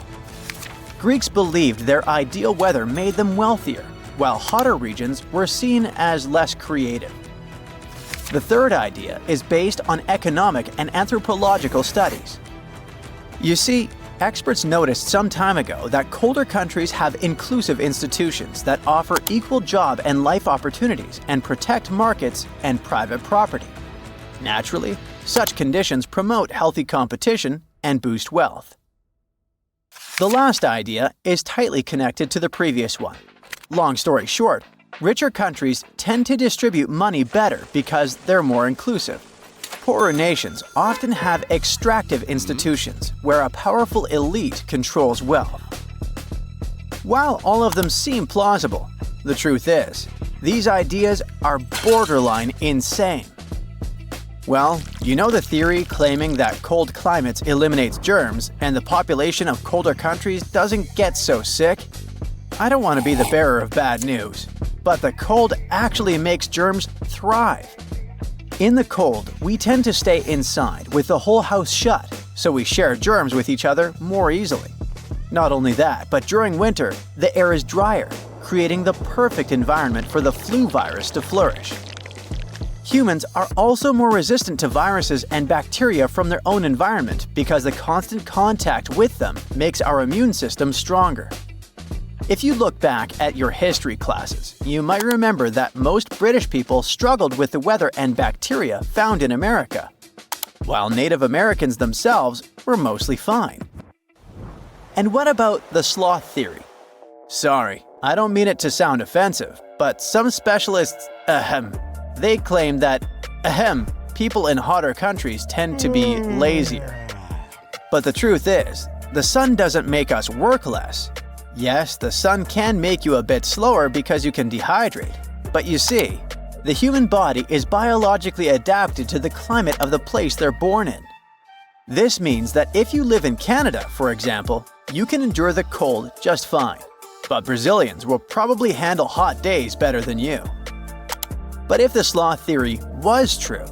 Greeks believed their ideal weather made them wealthier, while hotter regions were seen as less creative. The third idea is based on economic and anthropological studies. You see, experts noticed some time ago that colder countries have inclusive institutions that offer equal job and life opportunities and protect markets and private property. Naturally, such conditions promote healthy competition and boost wealth. The last idea is tightly connected to the previous one. Long story short, richer countries tend to distribute money better because they're more inclusive. Poorer nations often have extractive institutions where a powerful elite controls wealth. While all of them seem plausible, the truth is, these ideas are borderline insane. Well, you know the theory claiming that cold climates eliminates germs and the population of colder countries doesn't get so sick? I don't want to be the bearer of bad news, but the cold actually makes germs thrive. In the cold, we tend to stay inside with the whole house shut, so we share germs with each other more easily. Not only that, but during winter, the air is drier, creating the perfect environment for the flu virus to flourish. Humans are also more resistant to viruses and bacteria from their own environment because the constant contact with them makes our immune system stronger. If you look back at your history classes, you might remember that most British people struggled with the weather and bacteria found in America, while Native Americans themselves were mostly fine. And what about the sloth theory? Sorry, I don't mean it to sound offensive, but some specialists, they claim that, people in hotter countries tend to be lazier. But the truth is, the sun doesn't make us work less. Yes, the sun can make you a bit slower because you can dehydrate. But you see, The human body is biologically adapted to the climate of the place they're born in. This means that if you live in Canada, for example, you can endure the cold just fine. But Brazilians will probably handle hot days better than you. But if the sloth theory was true,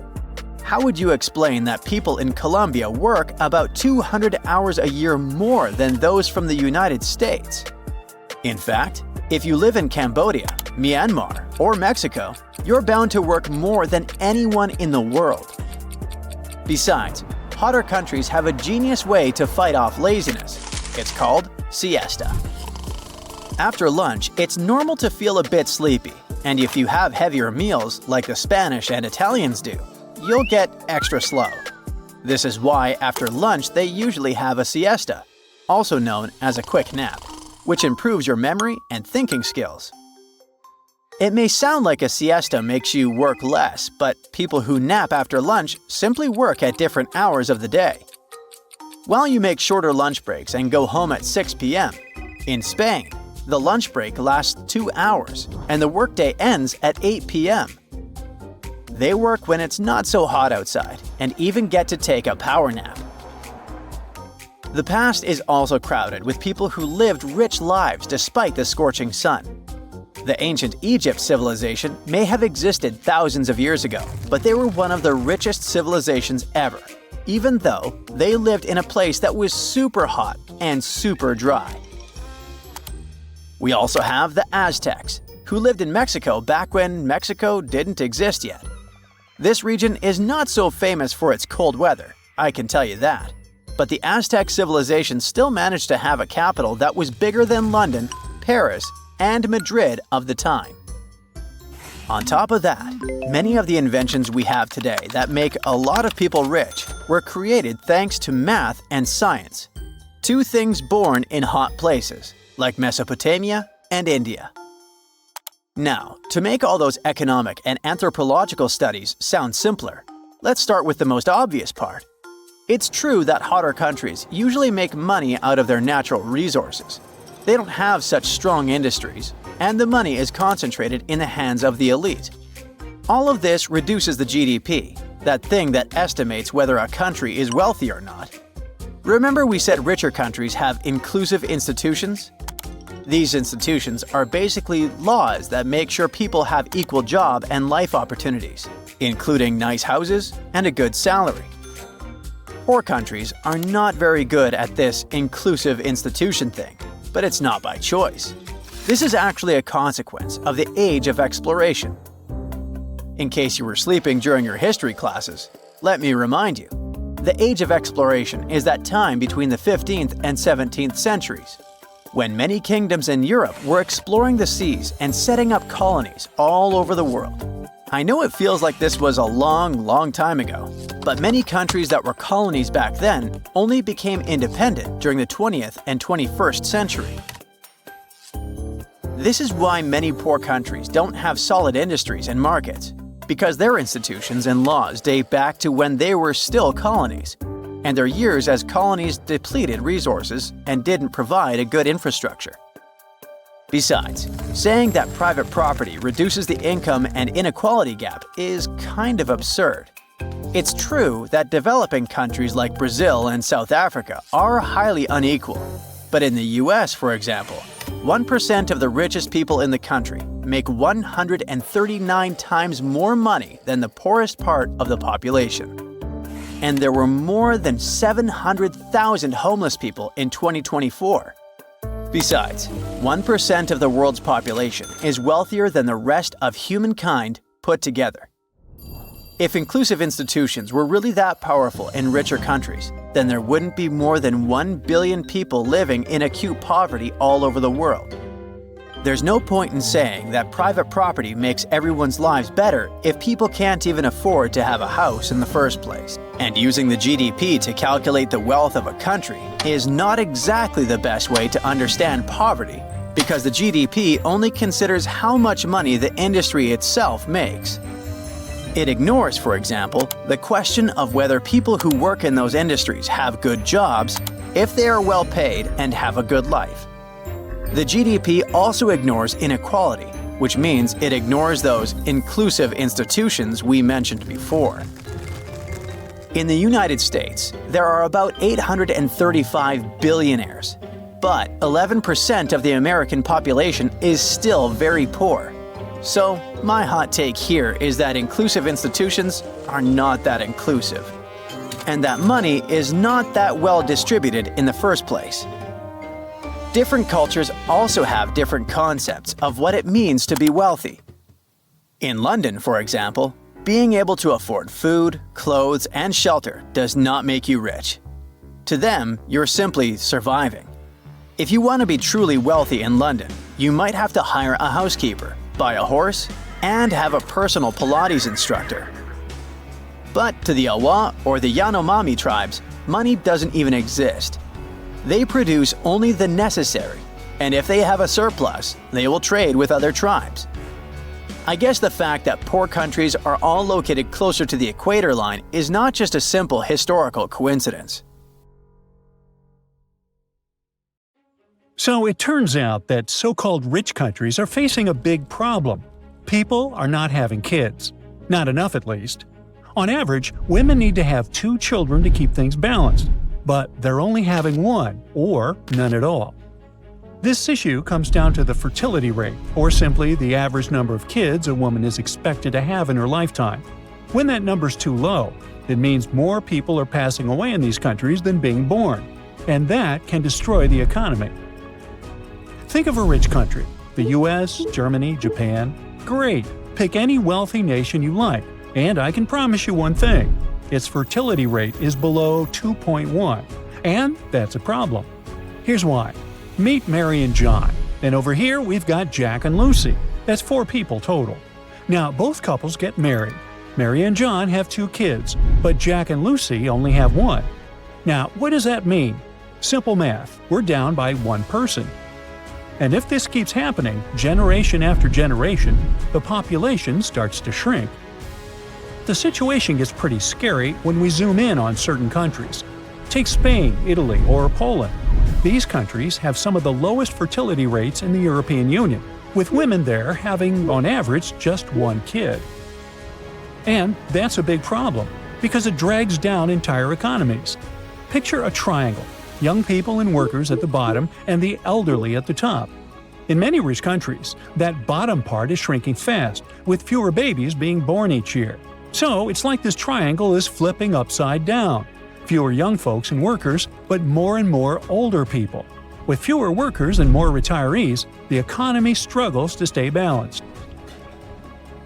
how would you explain that people in Colombia work about 200 hours a year more than those from the United States? In fact, if you live in Cambodia, Myanmar, or Mexico, you're bound to work more than anyone in the world. Besides, hotter countries have a genius way to fight off laziness. It's called siesta. After lunch, it's normal to feel a bit sleepy, and if you have heavier meals like the Spanish and Italians do, you'll get extra slow. This is why after lunch they usually have a siesta, also known as a quick nap, which improves your memory and thinking skills. It may sound like a siesta makes you work less, but people who nap after lunch simply work at different hours of the day. While you make shorter lunch breaks and go home at 6 p.m., in Spain, the lunch break lasts 2 hours and the workday ends at 8 p.m. They work when it's not so hot outside and even get to take a power nap. The past is also crowded with people who lived rich lives despite the scorching sun. The ancient Egypt civilization may have existed thousands of years ago, but they were one of the richest civilizations ever, even though they lived in a place that was super hot and super dry. We also have the Aztecs, who lived in Mexico back when Mexico didn't exist yet. This region is not so famous for its cold weather, I can tell you that. But the Aztec civilization still managed to have a capital that was bigger than London, Paris, and Madrid of the time. On top of that, many of the inventions we have today that make a lot of people rich were created thanks to math and science, two things born in hot places, like Mesopotamia and India. Now, to make all those economic and anthropological studies sound simpler, let's start with the most obvious part. It's true that hotter countries usually make money out of their natural resources. They don't have such strong industries, and the money is concentrated in the hands of the elite. All of this reduces the GDP, that thing that estimates whether a country is wealthy or not. Remember we said richer countries have inclusive institutions? These institutions are basically laws that make sure people have equal job and life opportunities, including nice houses and a good salary. Poor countries are not very good at this inclusive institution thing, but it's not by choice. This is actually a consequence of the age of exploration. In case you were sleeping during your history classes, let me remind you. The age of exploration is that time between the 15th and 17th centuries, when many kingdoms in Europe were exploring the seas and setting up colonies all over the world. I know it feels like this was a long time ago, but many countries that were colonies back then only became independent during the 20th and 21st century. This is why many poor countries don't have solid industries and markets, because their institutions and laws date back to when they were still colonies, and their years as colonies depleted resources and didn't provide a good infrastructure. Besides, saying that private property reduces the income and inequality gap is kind of absurd. It's true that developing countries like Brazil and South Africa are highly unequal, but in the US, for example, 1% of the richest people in the country make 139 times more money than the poorest part of the population. And there were more than 700,000 homeless people in 2024. Besides, 1% of the world's population is wealthier than the rest of humankind put together. If inclusive institutions were really that powerful in richer countries, then there wouldn't be more than 1 billion people living in acute poverty all over the world. There's no point in saying that private property makes everyone's lives better if people can't even afford to have a house in the first place. And using the GDP to calculate the wealth of a country is not exactly the best way to understand poverty, because the GDP only considers how much money the industry itself makes. It ignores, for example, the question of whether people who work in those industries have good jobs, if they are well paid and have a good life. The GDP also ignores inequality, which means it ignores those inclusive institutions we mentioned before. In the United States, there are about 835 billionaires, but 11% of the American population is still very poor. So, my hot take here is that inclusive institutions are not that inclusive, and that money is not that well distributed in the first place. Different cultures also have different concepts of what it means to be wealthy. In London, for example, being able to afford food, clothes, and shelter does not make you rich. To them, you're simply surviving. If you want to be truly wealthy in London, you might have to hire a housekeeper, buy a horse, and have a personal Pilates instructor. But to the Awa or the Yanomami tribes, money doesn't even exist. They produce only the necessary, and if they have a surplus, they will trade with other tribes. I guess the fact that poor countries are all located closer to the equator line is not just a simple historical coincidence. So it turns out that so-called rich countries are facing a big problem. People are not having kids. Not enough, at least. On average, women need to have 2 children to keep things balanced, but they're only having 1, or none at all. This issue comes down to the fertility rate, or simply the average number of kids a woman is expected to have in her lifetime. When that number's too low, it means more people are passing away in these countries than being born, and that can destroy the economy. Think of a rich country – the US, Germany, Japan. Great! Pick any wealthy nation you like, and I can promise you one thing – its fertility rate is below 2.1, and that's a problem. Here's why. Meet Mary and John, and over here we've got Jack and Lucy. That's 4 people total. Now, both couples get married. Mary and John have 2 kids, but Jack and Lucy only have 1. Now, what does that mean? Simple math. We're down by 1 person. And if this keeps happening, generation after generation, the population starts to shrink. The situation gets pretty scary when we zoom in on certain countries. Take Spain, Italy, or Poland. These countries have some of the lowest fertility rates in the European Union, with women there having, on average, just 1 kid. And that's a big problem, because it drags down entire economies. Picture a triangle, young people and workers at the bottom and the elderly at the top. In many rich countries, that bottom part is shrinking fast, with fewer babies being born each year. So it's like this triangle is flipping upside down. Fewer young folks and workers, but more and more older people. With fewer workers and more retirees, the economy struggles to stay balanced.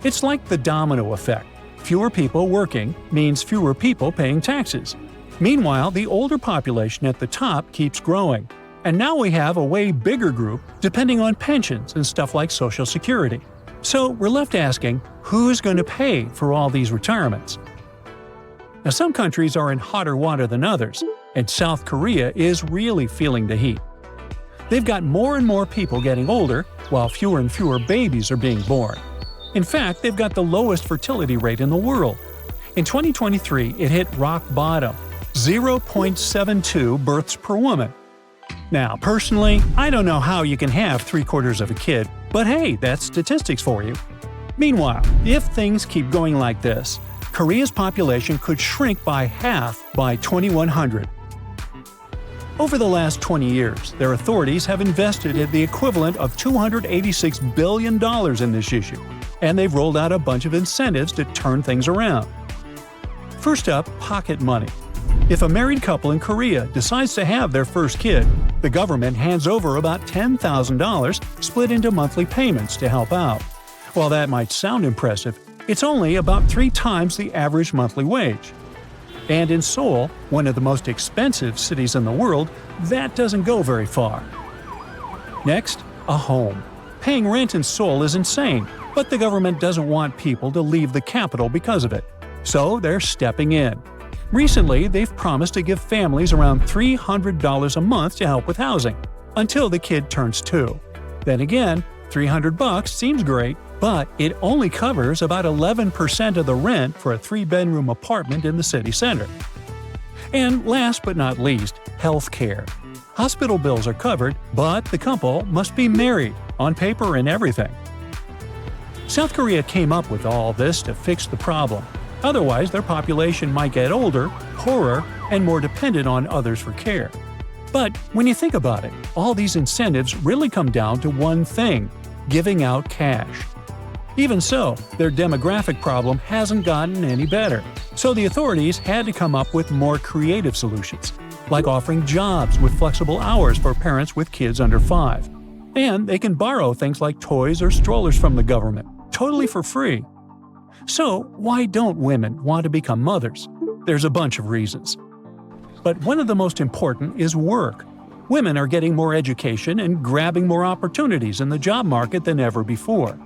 It's like the domino effect. Fewer people working means fewer people paying taxes. Meanwhile, the older population at the top keeps growing. And now we have a way bigger group depending on pensions and stuff like Social Security. So we're left asking, who's going to pay for all these retirements? Now, some countries are in hotter water than others, and South Korea is really feeling the heat. They've got more and more people getting older, while fewer and fewer babies are being born. In fact, they've got the lowest fertility rate in the world. In 2023, it hit rock bottom, 0.72 births per woman. Now, personally, I don't know how you can have 3/4 of a kid, but hey, that's statistics for you. Meanwhile, if things keep going like this, Korea's population could shrink by half by 2100. Over the last 20 years, their authorities have invested at the equivalent of $286 billion in this issue, and they've rolled out a bunch of incentives to turn things around. First up, pocket money. If a married couple in Korea decides to have their first kid, the government hands over about $10,000 split into monthly payments to help out. While that might sound impressive, it's only about 3 times the average monthly wage. And in Seoul, one of the most expensive cities in the world, that doesn't go very far. Next, a home. Paying rent in Seoul is insane, but the government doesn't want people to leave the capital because of it. So they're stepping in. Recently, they've promised to give families around $300 a month to help with housing, until the kid turns 2. Then again, $300 seems great, but it only covers about 11% of the rent for a 3-bedroom apartment in the city center. And last but not least, health care. Hospital bills are covered, but the couple must be married, on paper and everything. South Korea came up with all this to fix the problem. Otherwise, their population might get older, poorer, and more dependent on others for care. But when you think about it, all these incentives really come down to one thing: giving out cash. Even so, their demographic problem hasn't gotten any better. So the authorities had to come up with more creative solutions, like offering jobs with flexible hours for parents with kids under 5. And they can borrow things like toys or strollers from the government, totally for free. So why don't women want to become mothers? There's a bunch of reasons. But one of the most important is work. Women are getting more education and grabbing more opportunities in the job market than ever before.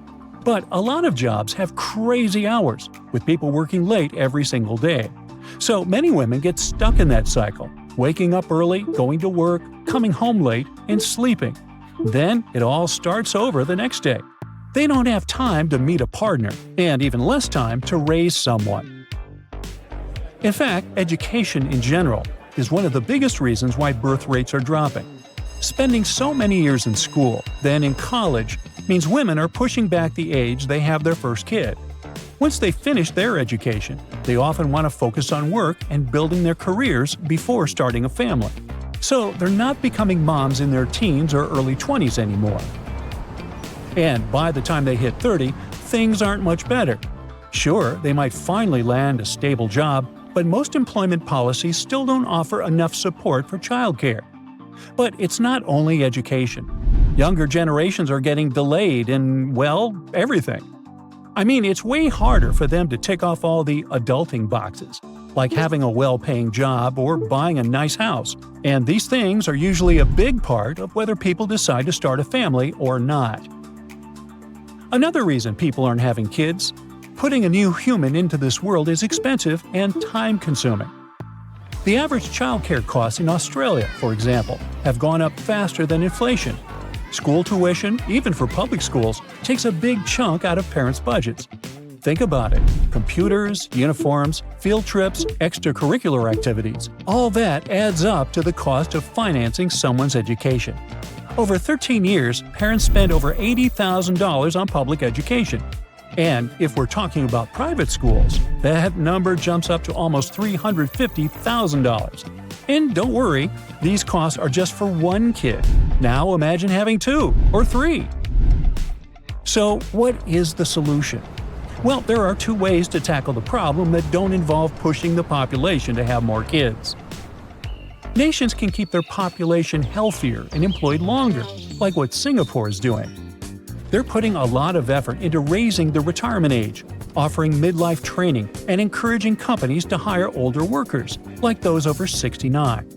But a lot of jobs have crazy hours, with people working late every single day. So many women get stuck in that cycle, waking up early, going to work, coming home late, and sleeping. Then it all starts over the next day. They don't have time to meet a partner, and even less time to raise someone. In fact, education in general is one of the biggest reasons why birth rates are dropping. Spending so many years in school, then in college, means women are pushing back the age they have their first kid. Once they finish their education, they often want to focus on work and building their careers before starting a family. So they're not becoming moms in their teens or early 20s anymore. And by the time they hit 30, things aren't much better. Sure, they might finally land a stable job, but most employment policies still don't offer enough support for childcare. But it's not only education. Younger generations are getting delayed in, well, everything. I mean, it's way harder for them to tick off all the adulting boxes, like having a well-paying job or buying a nice house. And these things are usually a big part of whether people decide to start a family or not. Another reason people aren't having kids: putting a new human into this world is expensive and time-consuming. The average childcare costs in Australia, for example, have gone up faster than inflation. School tuition, even for public schools, takes a big chunk out of parents' budgets. Think about it: computers, uniforms, field trips, extracurricular activities – all that adds up to the cost of financing someone's education. Over 13 years, parents spend over $80,000 on public education. And if we're talking about private schools, that number jumps up to almost $350,000. And don't worry, these costs are just for one kid. Now imagine having 2 or 3. So what is the solution? Well, there are 2 ways to tackle the problem that don't involve pushing the population to have more kids. Nations can keep their population healthier and employed longer, like what Singapore is doing. They're putting a lot of effort into raising the retirement age, offering midlife training, and encouraging companies to hire older workers, like those over 69.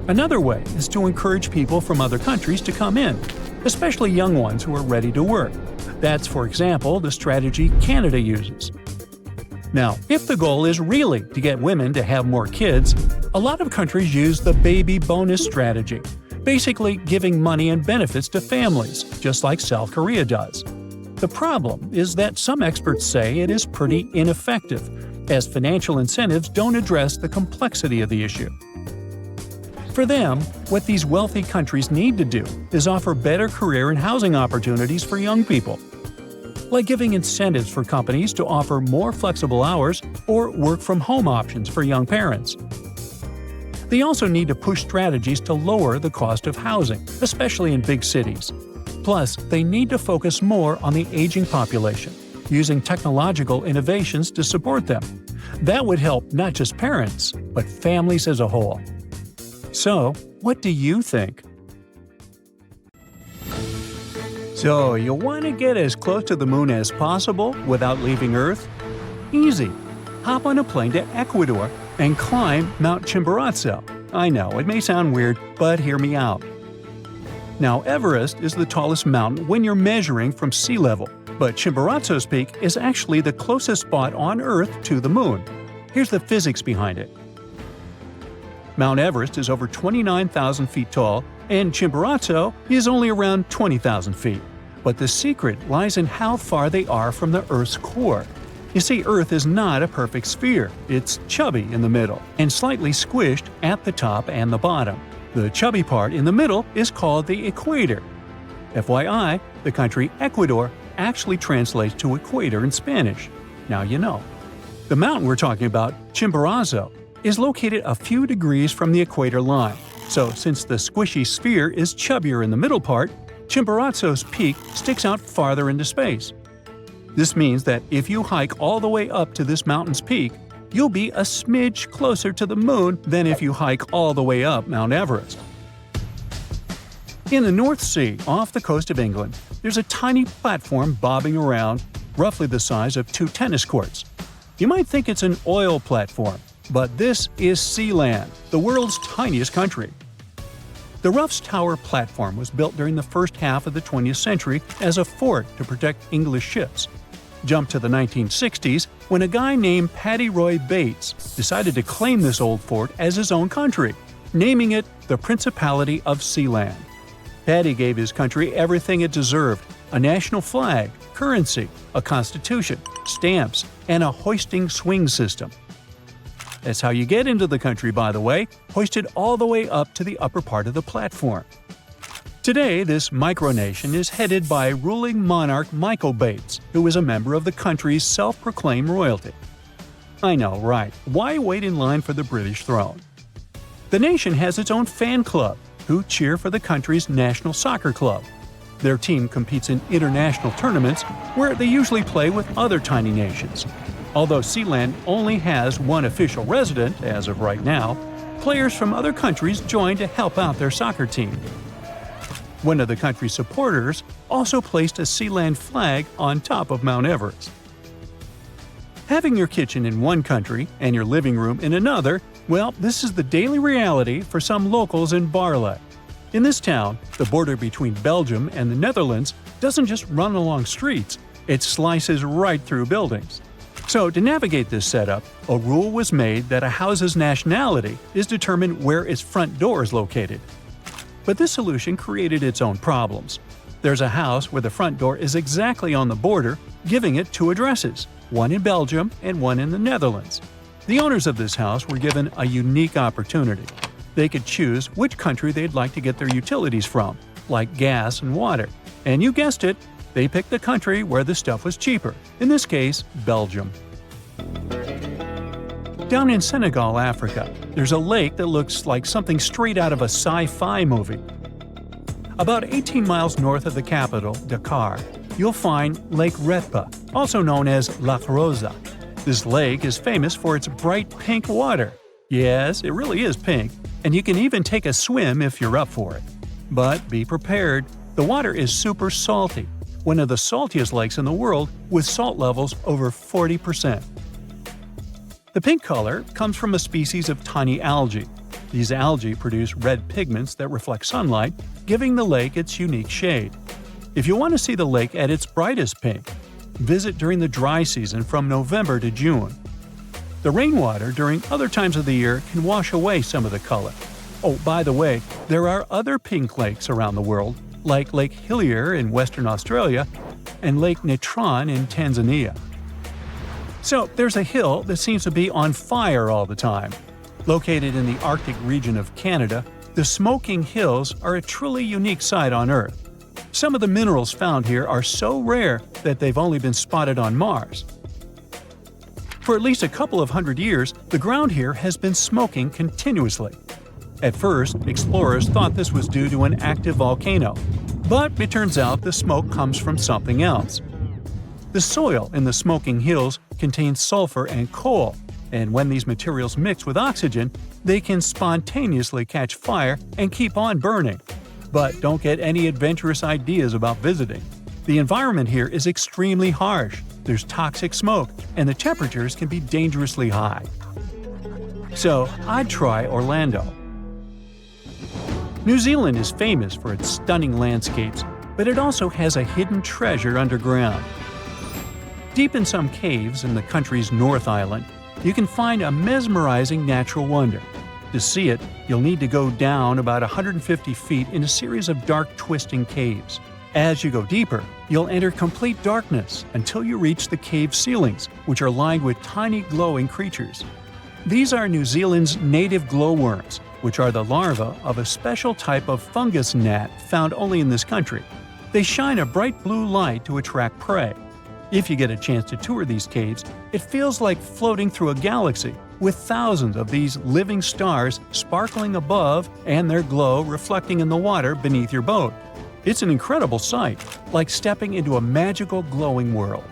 Another way is to encourage people from other countries to come in, especially young ones who are ready to work. That's, for example, the strategy Canada uses. Now, if the goal is really to get women to have more kids, a lot of countries use the baby bonus strategy, basically giving money and benefits to families, just like South Korea does. The problem is that some experts say it is pretty ineffective, as financial incentives don't address the complexity of the issue. For them, what these wealthy countries need to do is offer better career and housing opportunities for young people, like giving incentives for companies to offer more flexible hours or work-from-home options for young parents. They also need to push strategies to lower the cost of housing, especially in big cities. Plus, they need to focus more on the aging population, using technological innovations to support them. That would help not just parents, but families as a whole. So, what do you think? So, you want to get as close to the moon as possible without leaving Earth? Easy. Hop on a plane to Ecuador and climb Mount Chimborazo. I know, it may sound weird, but hear me out. Now, Everest is the tallest mountain when you're measuring from sea level, but Chimborazo's peak is actually the closest spot on Earth to the moon. Here's the physics behind it. Mount Everest is over 29,000 feet tall, and Chimborazo is only around 20,000 feet. But the secret lies in how far they are from the Earth's core. You see, Earth is not a perfect sphere. It's chubby in the middle and slightly squished at the top and the bottom. The chubby part in the middle is called the equator. FYI, the country Ecuador actually translates to equator in Spanish. Now you know. The mountain we're talking about, Chimborazo, is located a few degrees from the equator line. So since the squishy sphere is chubbier in the middle part, Chimborazo's peak sticks out farther into space. This means that if you hike all the way up to this mountain's peak, you'll be a smidge closer to the moon than if you hike all the way up Mount Everest. In the North Sea, off the coast of England, there's a tiny platform bobbing around, roughly the size of 2 tennis courts. You might think it's an oil platform, but this is Sealand, the world's tiniest country. The Ruff's Tower platform was built during the first half of the 20th century as a fort to protect English ships. Jump to the 1960s when a guy named Paddy Roy Bates decided to claim this old fort as his own country, naming it the Principality of Sealand. Paddy gave his country everything it deserved: a national flag, currency, a constitution, stamps, and a hoisting swing system. That's how you get into the country, by the way, hoisted all the way up to the upper part of the platform. Today, this micronation is headed by ruling monarch Michael Bates, who is a member of the country's self-proclaimed royalty. I know, right? Why wait in line for the British throne? The nation has its own fan club, who cheer for the country's national soccer club. Their team competes in international tournaments where they usually play with other tiny nations. Although Sealand only has one official resident as of right now, players from other countries join to help out their soccer team. One of the country's supporters also placed a Sealand flag on top of Mount Everest. Having your kitchen in one country and your living room in another, well, this is the daily reality for some locals in Barle. In this town, the border between Belgium and the Netherlands doesn't just run along streets, it slices right through buildings. So, to navigate this setup, a rule was made that a house's nationality is determined where its front door is located. But this solution created its own problems. There's a house where the front door is exactly on the border, giving it 2 addresses, one in Belgium and one in the Netherlands. The owners of this house were given a unique opportunity. They could choose which country they'd like to get their utilities from, like gas and water. And you guessed it, they picked the country where the stuff was cheaper, in this case, Belgium. Down in Senegal, Africa, there's a lake that looks like something straight out of a sci-fi movie. About 18 miles north of the capital, Dakar, you'll find Lake Retba, also known as La Rosa. This lake is famous for its bright pink water. Yes, it really is pink, and you can even take a swim if you're up for it. But be prepared, the water is super salty, one of the saltiest lakes in the world with salt levels over 40%. The pink color comes from a species of tiny algae. These algae produce red pigments that reflect sunlight, giving the lake its unique shade. If you want to see the lake at its brightest pink, visit during the dry season from November to June. The rainwater during other times of the year can wash away some of the color. Oh, by the way, there are other pink lakes around the world, like Lake Hillier in Western Australia and Lake Natron in Tanzania. So there's a hill that seems to be on fire all the time. Located in the Arctic region of Canada, the Smoking Hills are a truly unique sight on Earth. Some of the minerals found here are so rare that they've only been spotted on Mars. For at least a couple of hundred years, the ground here has been smoking continuously. At first, explorers thought this was due to an active volcano, but it turns out the smoke comes from something else. The soil in the Smoking Hills contains sulfur and coal, and when these materials mix with oxygen, they can spontaneously catch fire and keep on burning. But don't get any adventurous ideas about visiting. The environment here is extremely harsh, there's toxic smoke, and the temperatures can be dangerously high. So, I'd try Orlando. New Zealand is famous for its stunning landscapes, but it also has a hidden treasure underground. Deep in some caves in the country's North Island, you can find a mesmerizing natural wonder. To see it, you'll need to go down about 150 feet in a series of dark, twisting caves. As you go deeper, you'll enter complete darkness until you reach the cave ceilings, which are lined with tiny glowing creatures. These are New Zealand's native glowworms, which are the larvae of a special type of fungus gnat found only in this country. They shine a bright blue light to attract prey. If you get a chance to tour these caves, it feels like floating through a galaxy, with thousands of these living stars sparkling above and their glow reflecting in the water beneath your boat. It's an incredible sight, like stepping into a magical glowing world.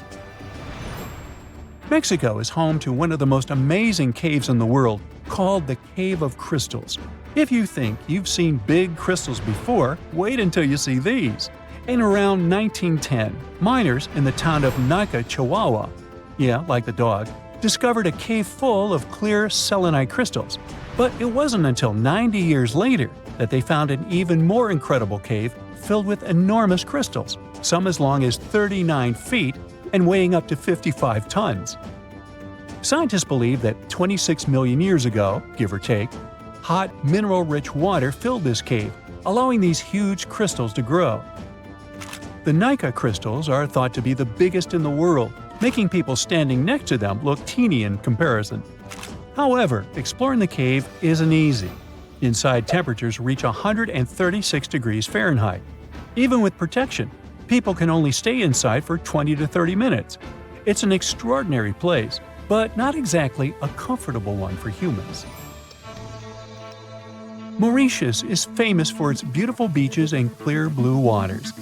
Mexico is home to one of the most amazing caves in the world, called the Cave of Crystals. If you think you've seen big crystals before, wait until you see these. In around 1910, miners in the town of Nica, Chihuahua, like the dog, discovered a cave full of clear selenite crystals. But it wasn't until 90 years later that they found an even more incredible cave filled with enormous crystals, some as long as 39 feet and weighing up to 55 tons. Scientists believe that 26 million years ago, give or take, hot, mineral-rich water filled this cave, allowing these huge crystals to grow. The Nica crystals are thought to be the biggest in the world, making people standing next to them look teeny in comparison. However, exploring the cave isn't easy. Inside, temperatures reach 136 degrees Fahrenheit. Even with protection, people can only stay inside for 20 to 30 minutes. It's an extraordinary place, but not exactly a comfortable one for humans. Mauritius is famous for its beautiful beaches and clear blue waters.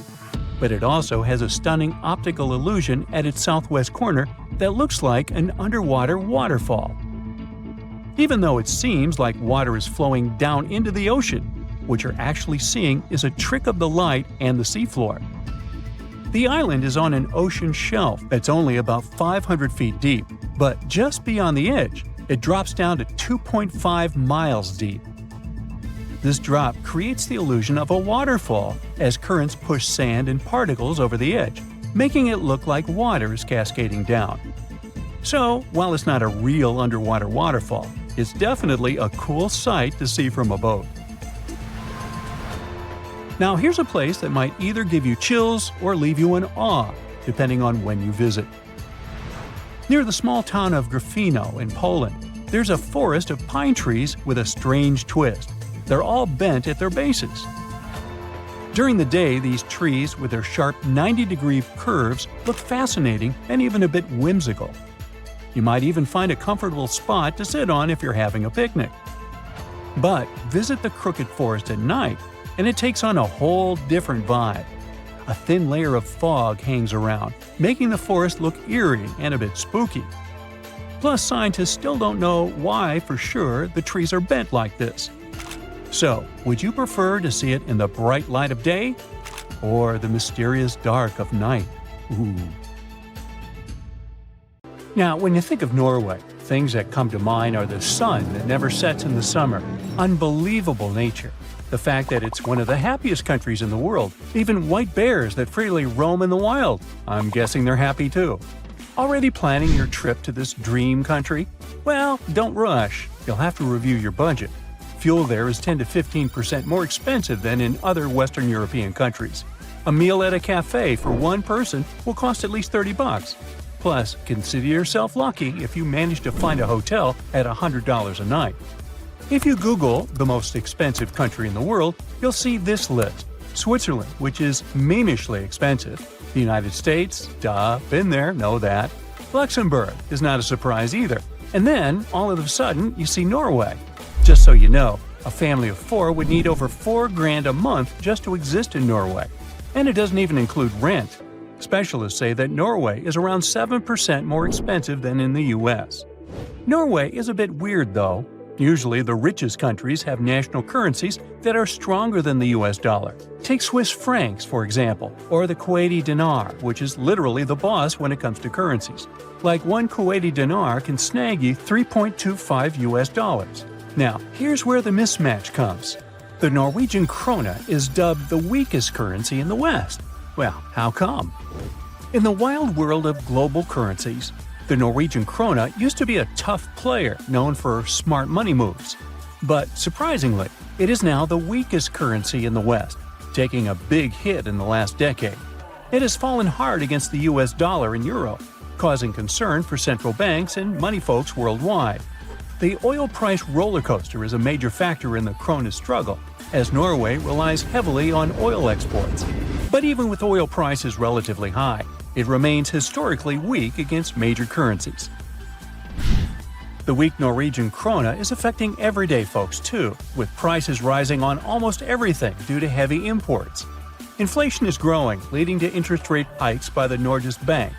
But it also has a stunning optical illusion at its southwest corner that looks like an underwater waterfall. Even though it seems like water is flowing down into the ocean, what you're actually seeing is a trick of the light and the seafloor. The island is on an ocean shelf that's only about 500 feet deep, but just beyond the edge, it drops down to 2.5 miles deep. This drop creates the illusion of a waterfall as currents push sand and particles over the edge, making it look like water is cascading down. So, while it's not a real underwater waterfall, it's definitely a cool sight to see from a boat. Now here's a place that might either give you chills or leave you in awe, depending on when you visit. Near the small town of Gryfino in Poland, there's a forest of pine trees with a strange twist. They're all bent at their bases. During the day, these trees, with their sharp 90-degree curves, look fascinating and even a bit whimsical. You might even find a comfortable spot to sit on if you're having a picnic. But visit the crooked forest at night, and it takes on a whole different vibe. A thin layer of fog hangs around, making the forest look eerie and a bit spooky. Plus, scientists still don't know why for sure the trees are bent like this. So, would you prefer to see it in the bright light of day or the mysterious dark of night? Ooh. Now, when you think of Norway, things that come to mind are the sun that never sets in the summer, unbelievable nature, the fact that it's one of the happiest countries in the world, even white bears that freely roam in the wild. I'm guessing they're happy too. Already planning your trip to this dream country? Well, don't rush. You'll have to review your budget. Fuel there is 10 to 15% more expensive than in other Western European countries. A meal at a cafe for one person will cost at least $30. Plus, consider yourself lucky if you manage to find a hotel at $100 a night. If you Google the most expensive country in the world, you'll see this list. Switzerland, which is meanishly expensive. The United States, duh, been there, know that. Luxembourg is not a surprise either. And then, all of a sudden, you see Norway. Just so you know, a family of 4 would need over $4,000 a month just to exist in Norway. And it doesn't even include rent. Specialists say that Norway is around 7% more expensive than in the US. Norway is a bit weird though. Usually the richest countries have national currencies that are stronger than the US dollar. Take Swiss francs, for example, or the Kuwaiti dinar, which is literally the boss when it comes to currencies. Like one Kuwaiti dinar can snag you $3.25 US. Now, here's where the mismatch comes. The Norwegian krona is dubbed the weakest currency in the West. Well, how come? In the wild world of global currencies, the Norwegian krona used to be a tough player known for smart money moves. But surprisingly, it is now the weakest currency in the West, taking a big hit in the last decade. It has fallen hard against the US dollar and euro, causing concern for central banks and money folks worldwide. The oil price roller coaster is a major factor in the krona's struggle, as Norway relies heavily on oil exports. But But even with oil prices relatively high, it remains historically weak against major currencies. The weak Norwegian krona is affecting everyday folks too, with prices rising on almost everything due to heavy imports. Inflation is growing, leading to interest rate hikes by the Norges Bank.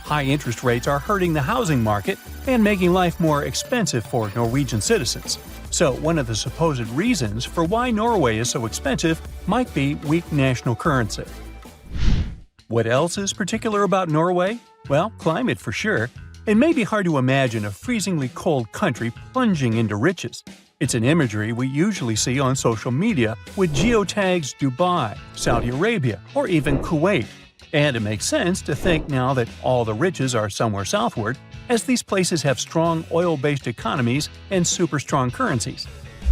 High interest rates are hurting the housing market and making life more expensive for Norwegian citizens. So, one of the supposed reasons for why Norway is so expensive might be weak national currency. What else is particular about Norway? Well, climate for sure. It may be hard to imagine a freezingly cold country plunging into riches. It's an imagery we usually see on social media with geotags Dubai, Saudi Arabia, or even Kuwait. And it makes sense to think now that all the riches are somewhere southward, as these places have strong oil-based economies and super strong currencies.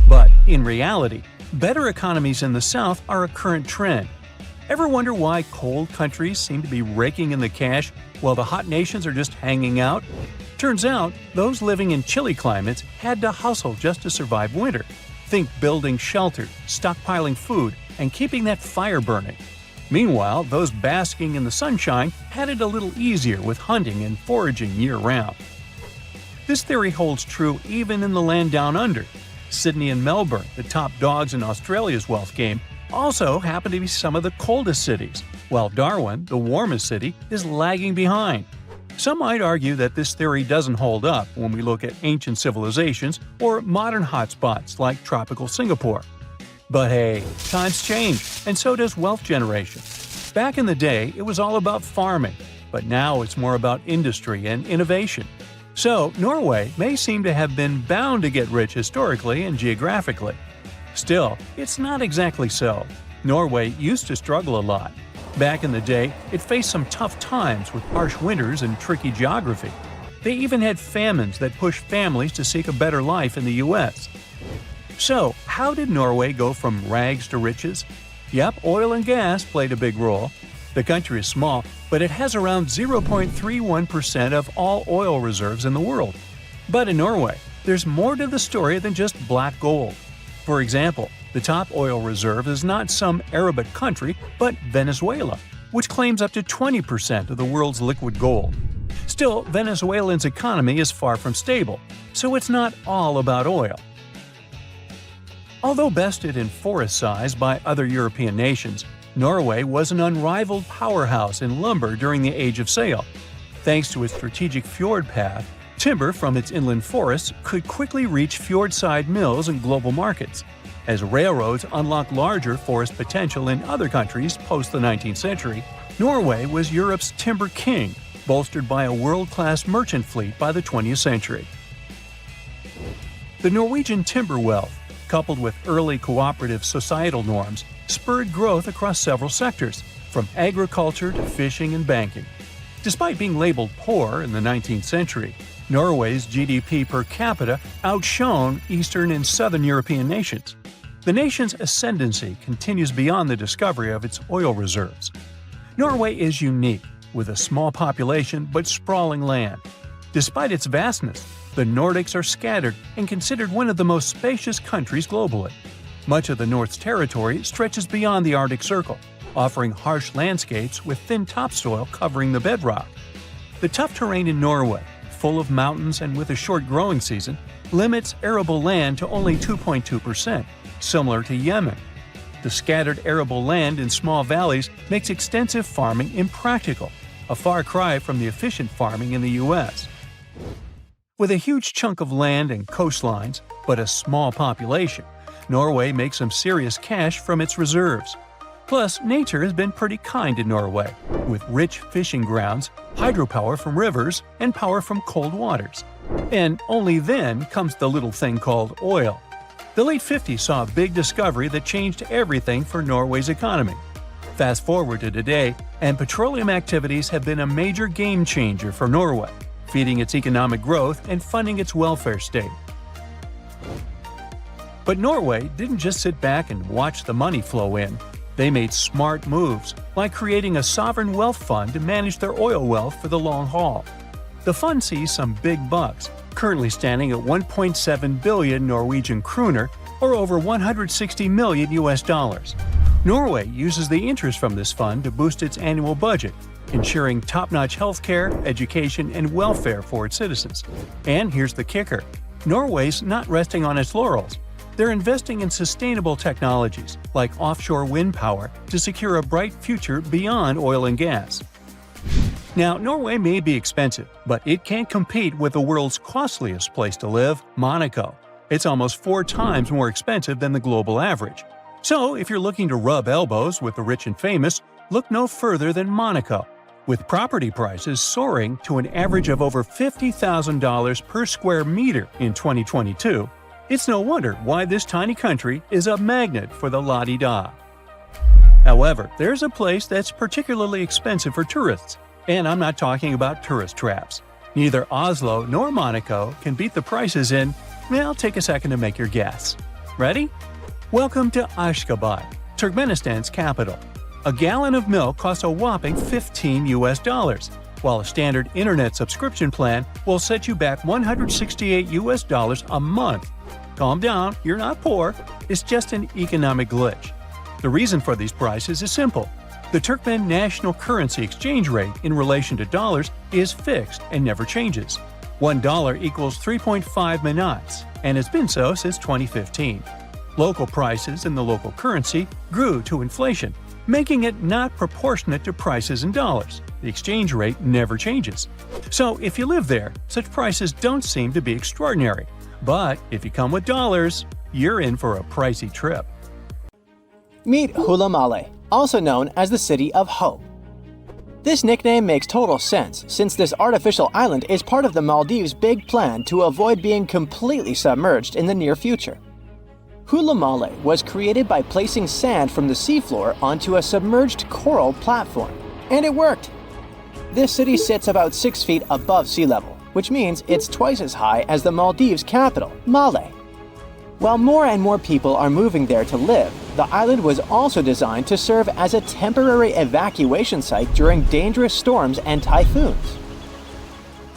But in reality, better economies in the south are a current trend. Ever wonder why cold countries seem to be raking in the cash while the hot nations are just hanging out? Turns out, those living in chilly climates had to hustle just to survive winter. Think building shelter, stockpiling food, and keeping that fire burning. Meanwhile, those basking in the sunshine had it a little easier with hunting and foraging year-round. This theory holds true even in the land down under. Sydney and Melbourne, the top dogs in Australia's wealth game, also happen to be some of the coldest cities, while Darwin, the warmest city, is lagging behind. Some might argue that this theory doesn't hold up when we look at ancient civilizations or modern hotspots like tropical Singapore. But hey, times change, and so does wealth generation. Back in the day, it was all about farming, but now it's more about industry and innovation. So, Norway may seem to have been bound to get rich historically and geographically. Still, it's not exactly so. Norway used to struggle a lot. Back in the day, it faced some tough times with harsh winters and tricky geography. They even had famines that pushed families to seek a better life in the US. So, how did Norway go from rags to riches? Yep, oil and gas played a big role. The country is small, but it has around 0.31% of all oil reserves in the world. But in Norway, there's more to the story than just black gold. For example, the top oil reserve is not some Arabic country, but Venezuela, which claims up to 20% of the world's liquid gold. Still, Venezuelans' economy is far from stable, so it's not all about oil. Although bested in forest size by other European nations, Norway was an unrivaled powerhouse in lumber during the Age of Sail. Thanks to its strategic fjord path, timber from its inland forests could quickly reach fjordside mills and global markets. As railroads unlocked larger forest potential in other countries post the 19th century, Norway was Europe's timber king, bolstered by a world-class merchant fleet by the 20th century. The Norwegian timber wealth, coupled with early cooperative societal norms, spurred growth across several sectors, from agriculture to fishing and banking. Despite being labeled poor in the 19th century, Norway's GDP per capita outshone Eastern and Southern European nations. The nation's ascendancy continues beyond the discovery of its oil reserves. Norway is unique, with a small population but sprawling land. Despite its vastness, the Nordics are scattered and considered one of the most spacious countries globally. Much of the North's territory stretches beyond the Arctic Circle, offering harsh landscapes with thin topsoil covering the bedrock. The tough terrain in Norway, full of mountains and with a short growing season, limits arable land to only 2.2%, similar to Yemen. The scattered arable land in small valleys makes extensive farming impractical, a far cry from the efficient farming in the US. With a huge chunk of land and coastlines, but a small population, Norway makes some serious cash from its reserves. Plus, nature has been pretty kind to Norway, with rich fishing grounds, hydropower from rivers, and power from cold waters. And only then comes the little thing called oil. The late 50s saw a big discovery that changed everything for Norway's economy. Fast forward to today, and petroleum activities have been a major game changer for Norway, feeding its economic growth and funding its welfare state. But Norway didn't just sit back and watch the money flow in. They made smart moves, like creating a sovereign wealth fund to manage their oil wealth for the long haul. The fund sees some big bucks, currently standing at 1.7 billion Norwegian kroner, or over 160 million US dollars. Norway uses the interest from this fund to boost its annual budget, ensuring top-notch healthcare, education, and welfare for its citizens. And here's the kicker. Norway's not resting on its laurels. They're investing in sustainable technologies, like offshore wind power, to secure a bright future beyond oil and gas. Now, Norway may be expensive, but it can't compete with the world's costliest place to live, Monaco. It's almost 4 times more expensive than the global average. So, if you're looking to rub elbows with the rich and famous, look no further than Monaco. With property prices soaring to an average of over $50,000 per square meter in 2022, it's no wonder why this tiny country is a magnet for the la-di-da. However, there's a place that's particularly expensive for tourists, and I'm not talking about tourist traps. Neither Oslo nor Monaco can beat the prices in, well, take a second to make your guess. Ready? Welcome to Ashgabat, Turkmenistan's capital. A gallon of milk costs a whopping $15 while a standard internet subscription plan will set you back $168 a month. Calm down, you're not poor, it's just an economic glitch. The reason for these prices is simple. The Turkmen national currency exchange rate in relation to dollars is fixed and never changes. $1 equals 3.5 manats, and it's been so since 2015. Local prices in the local currency grew to inflation, making it not proportionate to prices in dollars. The exchange rate never changes. So if you live there, such prices don't seem to be extraordinary. But if you come with dollars, you're in for a pricey trip. Meet Hula Male, also known as the City of Hope. This nickname makes total sense since this artificial island is part of the Maldives' big plan to avoid being completely submerged in the near future. Hula Male was created by placing sand from the seafloor onto a submerged coral platform, and it worked. This city sits about 6 feet above sea level, which means it's twice as high as the Maldives' capital, Male. While more and more people are moving there to live, the island was also designed to serve as a temporary evacuation site during dangerous storms and typhoons.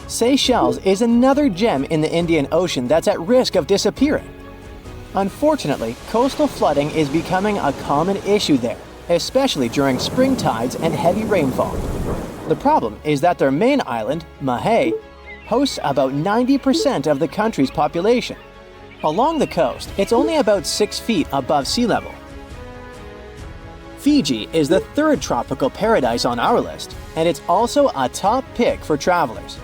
Seychelles is another gem in the Indian Ocean that's at risk of disappearing. Unfortunately, coastal flooding is becoming a common issue there, especially during spring tides and heavy rainfall. The problem is that their main island, Mahé, hosts about 90% of the country's population. Along the coast, it's only about 6 feet above sea level. Fiji is the third tropical paradise on our list, and it's also a top pick for travelers.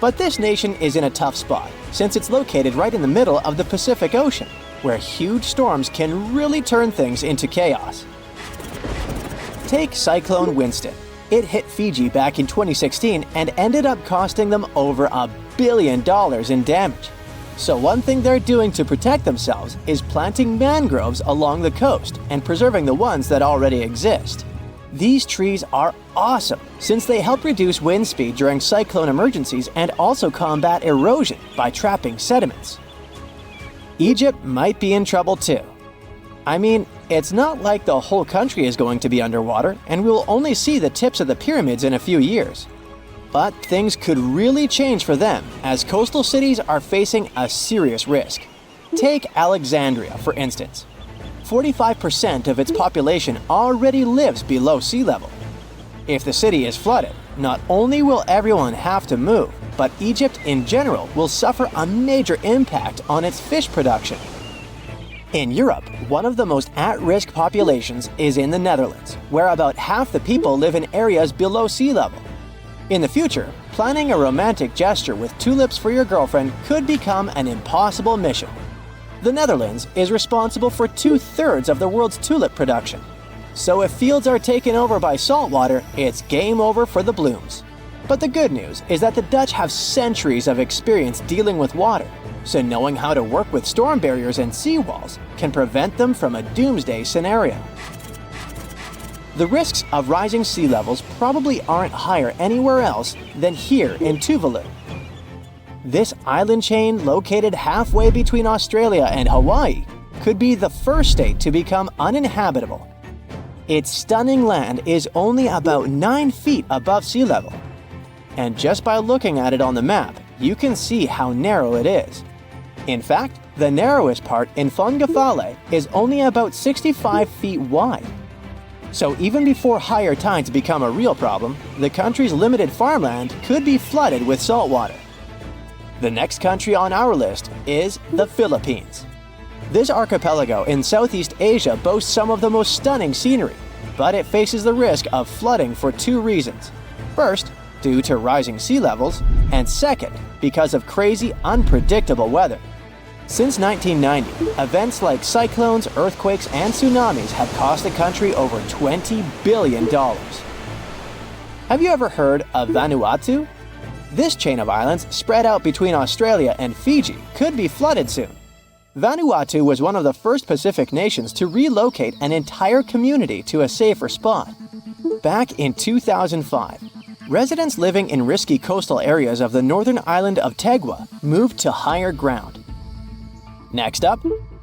But this nation is in a tough spot, since it's located right in the middle of the Pacific Ocean, where huge storms can really turn things into chaos. Take Cyclone Winston. It hit Fiji back in 2016 and ended up costing them over $1 billion in damage. So one thing they're doing to protect themselves is planting mangroves along the coast and preserving the ones that already exist. These trees are awesome since they help reduce wind speed during cyclone emergencies and also combat erosion by trapping sediments. Egypt might be in trouble too. I mean, it's not like the whole country is going to be underwater and we'll only see the tips of the pyramids in a few years. But things could really change for them as coastal cities are facing a serious risk. Take Alexandria, for instance. 45% of its population already lives below sea level. If the city is flooded, not only will everyone have to move, but Egypt in general will suffer a major impact on its fish production. In Europe, one of the most at-risk populations is in the Netherlands, where about half the people live in areas below sea level. In the future, planning a romantic gesture with tulips for your girlfriend could become an impossible mission. The Netherlands is responsible for 2/3 of the world's tulip production. So if fields are taken over by saltwater, it's game over for the blooms. But the good news is that the Dutch have centuries of experience dealing with water, so knowing how to work with storm barriers and seawalls can prevent them from a doomsday scenario. The risks of rising sea levels probably aren't higher anywhere else than here in Tuvalu. This island chain, located halfway between Australia and Hawaii, could be the first state to become uninhabitable. Its stunning land is only about 9 feet above sea level. And just by looking at it on the map, you can see how narrow it is. In fact, the narrowest part in Fongafale is only about 65 feet wide. So even before higher tides become a real problem, the country's limited farmland could be flooded with saltwater. The next country on our list is the Philippines. This archipelago in Southeast Asia boasts some of the most stunning scenery, but it faces the risk of flooding for two reasons. First, due to rising sea levels, and second, because of crazy, unpredictable weather. Since 1990, events like cyclones, earthquakes, and tsunamis have cost the country over $20 billion. Have you ever heard of Vanuatu? This chain of islands, spread out between Australia and Fiji, could be flooded soon. Vanuatu was one of the first Pacific nations to relocate an entire community to a safer spot. Back in 2005, residents living in risky coastal areas of the northern island of Tegua moved to higher ground. Next up,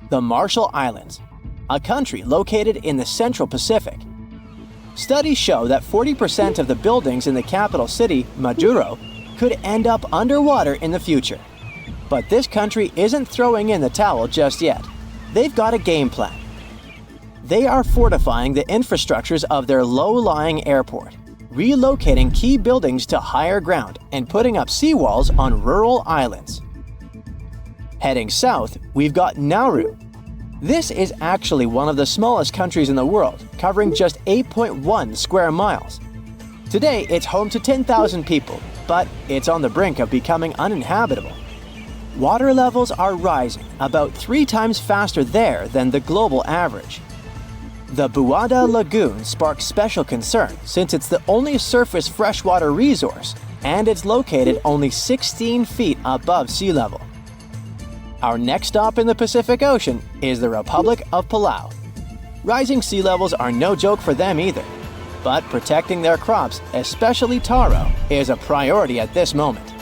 the Marshall Islands, a country located in the Central Pacific. Studies show that 40% of the buildings in the capital city, Majuro, could end up underwater in the future. But this country isn't throwing in the towel just yet. They've got a game plan. They are fortifying the infrastructures of their low-lying airport, relocating key buildings to higher ground, and putting up seawalls on rural islands. Heading south, we've got Nauru. This is actually one of the smallest countries in the world, covering just 8.1 square miles. Today, it's home to 10,000 people, but it's on the brink of becoming uninhabitable. Water levels are rising about 3 times faster there than the global average. The Buada Lagoon sparks special concern since it's the only surface freshwater resource, and it's located only 16 feet above sea level. Our next stop in the Pacific Ocean is the Republic of Palau. Rising sea levels are no joke for them either, but protecting their crops, especially taro, is a priority at this moment.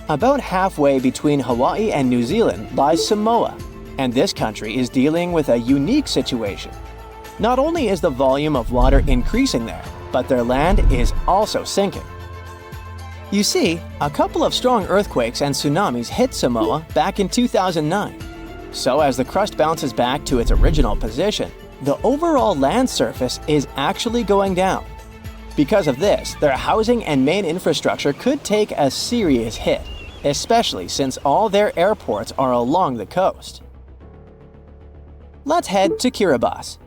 About halfway between Hawaii and New Zealand lies Samoa, and this country is dealing with a unique situation. Not only is the volume of water increasing there, but their land is also sinking. You see, a couple of strong earthquakes and tsunamis hit Samoa back in 2009. So as the crust bounces back to its original position, the overall land surface is actually going down. Because of this, their housing and main infrastructure could take a serious hit, especially since all their airports are along the coast. Let's head to Kiribati.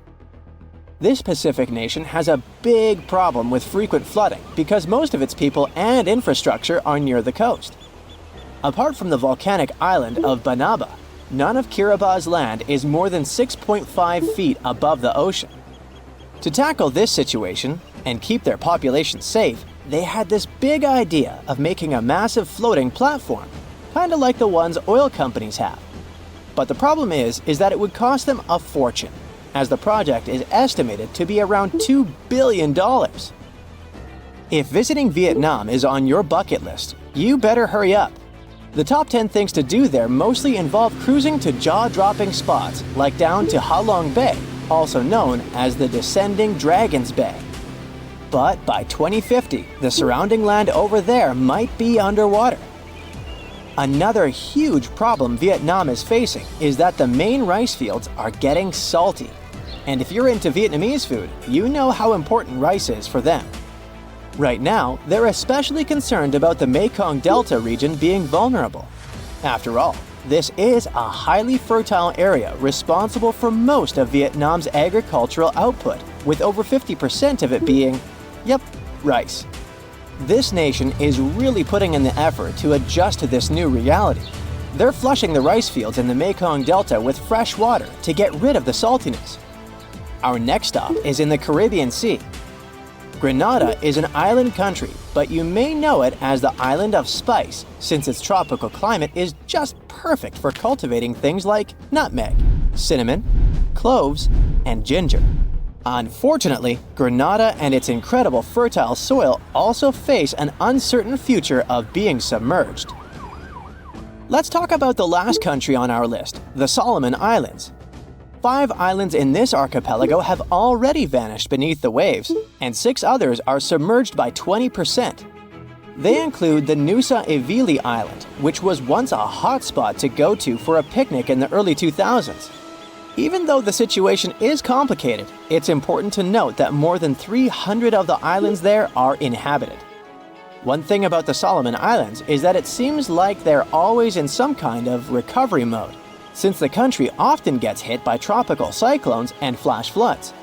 This Pacific nation has a big problem with frequent flooding because most of its people and infrastructure are near the coast. Apart from the volcanic island of Banaba, none of Kiribati's land is more than 6.5 feet above the ocean. To tackle this situation and keep their population safe, they had this big idea of making a massive floating platform, kind of like the ones oil companies have. But the problem is that it would cost them a fortune, as the project is estimated to be around $2 billion. If visiting Vietnam is on your bucket list, you better hurry up. The top 10 things to do there mostly involve cruising to jaw-dropping spots like down to Ha Long Bay, also known as the Descending Dragons Bay. But by 2050, the surrounding land over there might be underwater. Another huge problem Vietnam is facing is that the main rice fields are getting salty. And if you're into Vietnamese food, you know how important rice is for them. Right now, they're especially concerned about the Mekong Delta region being vulnerable. After all, this is a highly fertile area responsible for most of Vietnam's agricultural output, with over 50% of it being, rice. This nation is really putting in the effort to adjust to this new reality. They're flushing the rice fields in the Mekong Delta with fresh water to get rid of the saltiness. Our next stop is in the Caribbean Sea. Grenada is an island country, but you may know it as the Island of Spice since its tropical climate is just perfect for cultivating things like nutmeg, cinnamon, cloves, and ginger. Unfortunately, Grenada and its incredible fertile soil also face an uncertain future of being submerged. Let's talk about the last country on our list, the Solomon Islands. 5 islands in this archipelago have already vanished beneath the waves, and 6 others are submerged by 20%. They include the Nusa Evili Island, which was once a hotspot to go to for a picnic in the early 2000s. Even though the situation is complicated, it's important to note that more than 300 of the islands there are inhabited. One thing about the Solomon Islands is that it seems like they're always in some kind of recovery mode, since the country often gets hit by tropical cyclones and flash floods.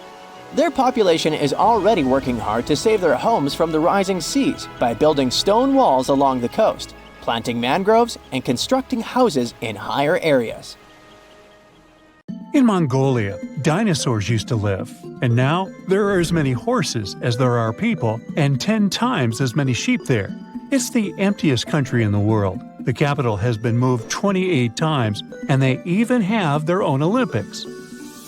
Their population is already working hard to save their homes from the rising seas by building stone walls along the coast, planting mangroves, and constructing houses in higher areas. In Mongolia, dinosaurs used to live, and now there are as many horses as there are people and 10 times as many sheep there. It's the emptiest country in the world. The capital has been moved 28 times, and they even have their own Olympics.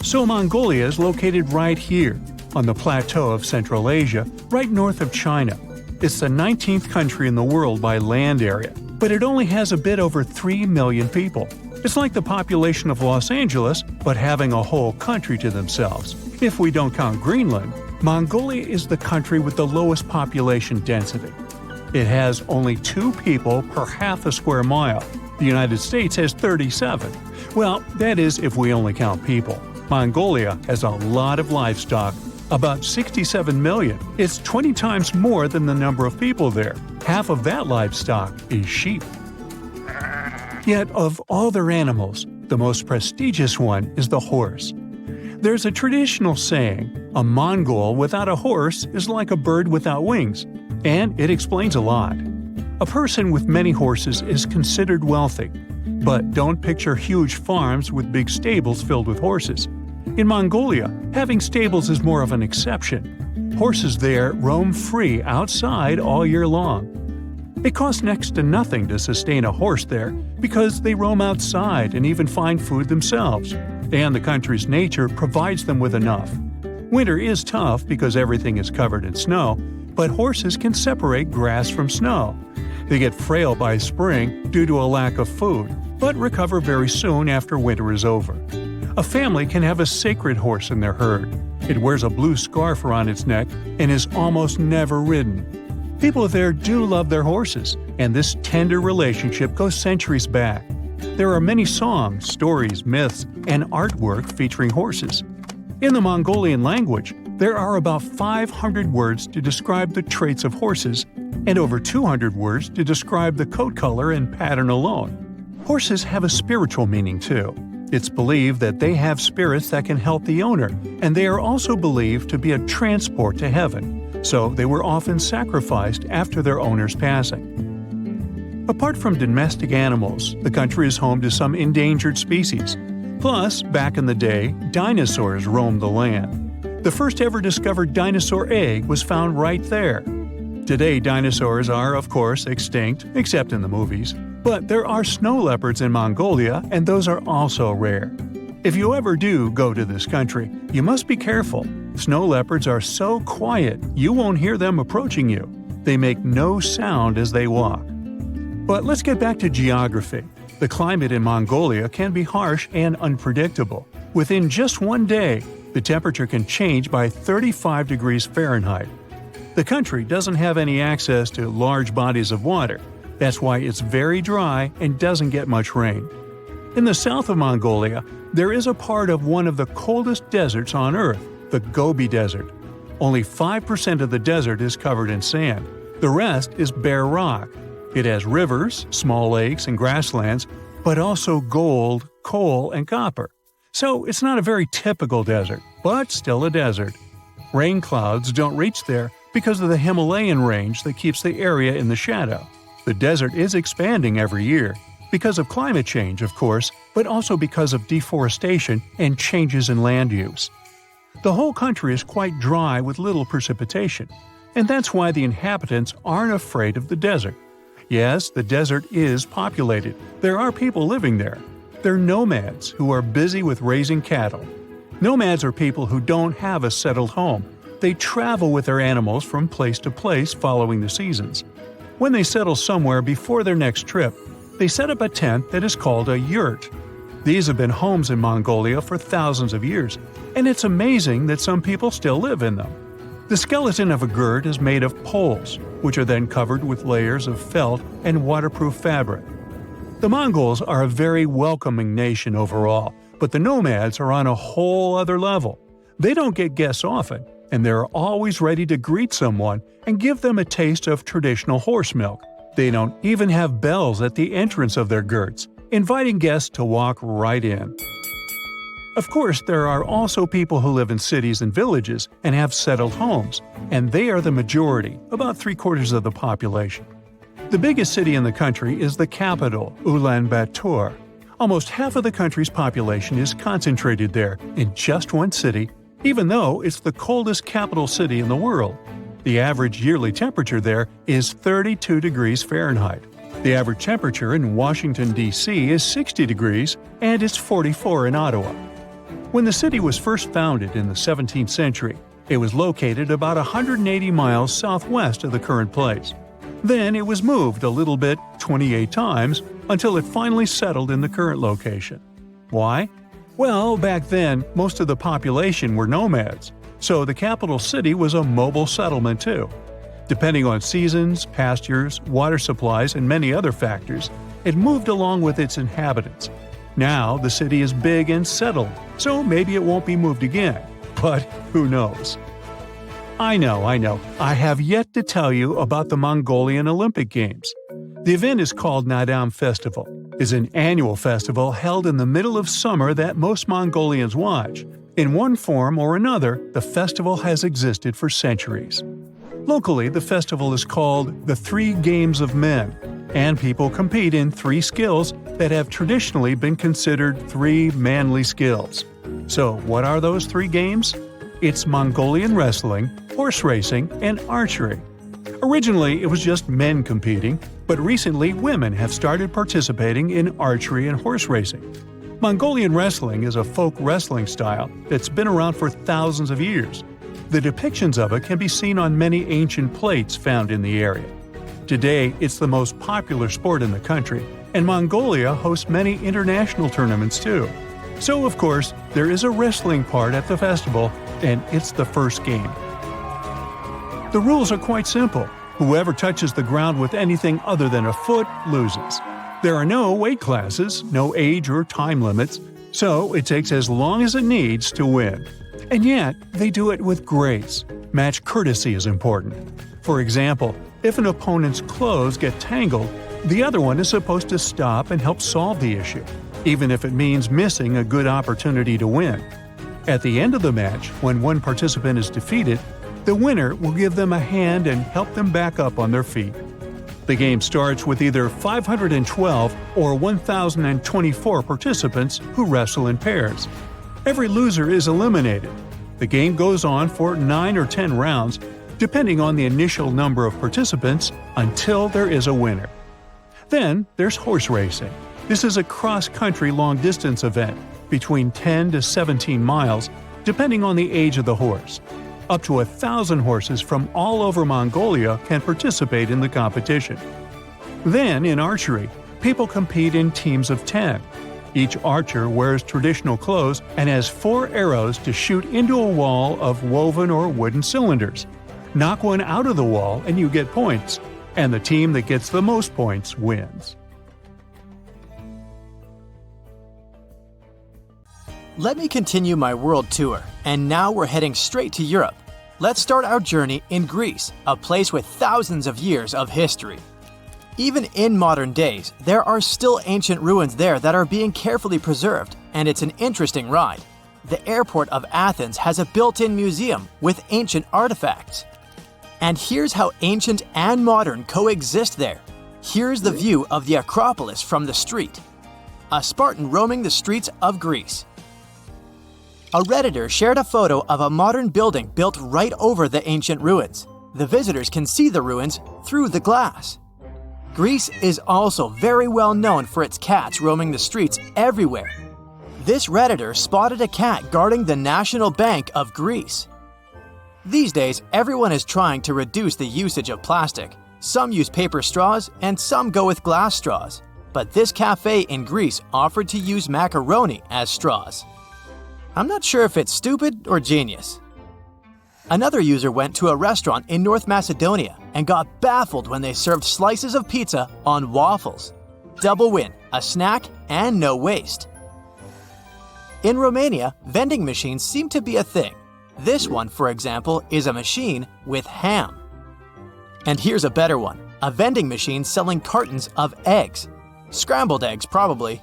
So Mongolia is located right here, on the plateau of Central Asia, right north of China. It's the 19th country in the world by land area, but it only has a bit over 3 million people. It's like the population of Los Angeles, but having a whole country to themselves. If we don't count Greenland, Mongolia is the country with the lowest population density. It has only 2 people per half a square mile. The United States has 37. Well, that is if we only count people. Mongolia has a lot of livestock, about 67 million. It's 20 times more than the number of people there. Half of that livestock is sheep. Yet of all their animals, the most prestigious one is the horse. There's a traditional saying, a Mongol without a horse is like a bird without wings, and it explains a lot. A person with many horses is considered wealthy, but don't picture huge farms with big stables filled with horses. In Mongolia, having stables is more of an exception. Horses there roam free outside all year long. It costs next to nothing to sustain a horse there because they roam outside and even find food themselves, and the country's nature provides them with enough. Winter is tough because everything is covered in snow, but horses can separate grass from snow. They get frail by spring due to a lack of food, but recover very soon after winter is over. A family can have a sacred horse in their herd. It wears a blue scarf around its neck and is almost never ridden. People there do love their horses, and this tender relationship goes centuries back. There are many songs, stories, myths, and artwork featuring horses. In the Mongolian language, there are about 500 words to describe the traits of horses, and over 200 words to describe the coat color and pattern alone. Horses have a spiritual meaning too. It's believed that they have spirits that can help the owner, and they are also believed to be a transport to heaven. So they were often sacrificed after their owner's passing. Apart from domestic animals, the country is home to some endangered species. Plus, back in the day, dinosaurs roamed the land. The first ever discovered dinosaur egg was found right there. Today, dinosaurs are, of course, extinct, except in the movies. But there are snow leopards in Mongolia, and those are also rare. If you ever do go to this country, you must be careful. Snow leopards are so quiet, you won't hear them approaching you. They make no sound as they walk. But let's get back to geography. The climate in Mongolia can be harsh and unpredictable. Within just one day, the temperature can change by 35 degrees Fahrenheit. The country doesn't have any access to large bodies of water. That's why it's very dry and doesn't get much rain. In the south of Mongolia, there is a part of one of the coldest deserts on Earth, the Gobi Desert. Only 5% of the desert is covered in sand. The rest is bare rock. It has rivers, small lakes, and grasslands, but also gold, coal, and copper. So it's not a very typical desert, but still a desert. Rain clouds don't reach there because of the Himalayan range that keeps the area in the shadow. The desert is expanding every year, because of climate change, of course, but also because of deforestation and changes in land use. The whole country is quite dry with little precipitation, and that's why the inhabitants aren't afraid of the desert. Yes, the desert is populated. There are people living there. They're nomads who are busy with raising cattle. Nomads are people who don't have a settled home. They travel with their animals from place to place following the seasons. When they settle somewhere before their next trip, they set up a tent that is called a yurt. These have been homes in Mongolia for thousands of years, and it's amazing that some people still live in them. The skeleton of a gourd is made of poles, which are then covered with layers of felt and waterproof fabric. The Mongols are a very welcoming nation overall, but the nomads are on a whole other level. They don't get guests often, and they're always ready to greet someone and give them a taste of traditional horse milk. They don't even have bells at the entrance of their yurts, inviting guests to walk right in. Of course, there are also people who live in cities and villages and have settled homes, and they are the majority, about 3/4 of the population. The biggest city in the country is the capital, Ulaanbaatar. Almost half of the country's population is concentrated there, in just one city, even though it's the coldest capital city in the world. The average yearly temperature there is 32 degrees Fahrenheit. The average temperature in Washington, D.C. is 60 degrees, and it's 44 in Ottawa. When the city was first founded in the 17th century, it was located about 180 miles southwest of the current place. Then it was moved a little bit 28 times until it finally settled in the current location. Why? Well, back then, most of the population were nomads, so the capital city was a mobile settlement too. Depending on seasons, pastures, water supplies, and many other factors, it moved along with its inhabitants. Now the city is big and settled, so maybe it won't be moved again. But who knows? I know, I have yet to tell you about the Mongolian Olympic Games. The event is called Nadam Festival. It's an annual festival held in the middle of summer that most Mongolians watch. In one form or another, the festival has existed for centuries. Locally, the festival is called the Three Games of Men, and people compete in 3 skills that have traditionally been considered 3 manly skills. So, what are those 3 games? It's Mongolian wrestling, horse racing, and archery. Originally, it was just men competing, but recently women have started participating in archery and horse racing. Mongolian wrestling is a folk wrestling style that's been around for thousands of years. The depictions of it can be seen on many ancient plates found in the area. Today, it's the most popular sport in the country, and Mongolia hosts many international tournaments too. So, of course, there is a wrestling part at the festival, and it's the first game. The rules are quite simple. Whoever touches the ground with anything other than a foot loses. There are no weight classes, no age or time limits, so it takes as long as it needs to win. And yet, they do it with grace. Match courtesy is important. For example, if an opponent's clothes get tangled, the other one is supposed to stop and help solve the issue, even if it means missing a good opportunity to win. At the end of the match, when one participant is defeated, the winner will give them a hand and help them back up on their feet. The game starts with either 512 or 1,024 participants who wrestle in pairs. Every loser is eliminated. The game goes on for 9 or 10 rounds, depending on the initial number of participants, until there is a winner. Then there's horse racing. This is a cross-country long-distance event, between 10 to 17 miles, depending on the age of the horse. Up to 1,000 horses from all over Mongolia can participate in the competition. Then, in archery, people compete in teams of 10. Each archer wears traditional clothes and has 4 arrows to shoot into a wall of woven or wooden cylinders. Knock one out of the wall and you get points, and the team that gets the most points wins. Let me continue my world tour, and now we're heading straight to Europe. Let's start our journey in Greece, a place with thousands of years of history. Even in modern days, there are still ancient ruins there that are being carefully preserved, and it's an interesting ride. The airport of Athens has a built-in museum with ancient artifacts. And here's how ancient and modern coexist there. Here's the view of the Acropolis from the street. A Spartan roaming the streets of Greece. A Redditor shared a photo of a modern building built right over the ancient ruins. The visitors can see the ruins through the glass. Greece is also very well known for its cats roaming the streets everywhere. This Redditor spotted a cat guarding the National Bank of Greece. These days, everyone is trying to reduce the usage of plastic. Some use paper straws and some go with glass straws. But this cafe in Greece offered to use macaroni as straws. I'm not sure if it's stupid or genius. Another user went to a restaurant in North Macedonia and got baffled when they served slices of pizza on waffles. Double win, a snack and no waste. In Romania, vending machines seem to be a thing. This one, for example, is a machine with ham. And here's a better one, a vending machine selling cartons of eggs. Scrambled eggs, probably.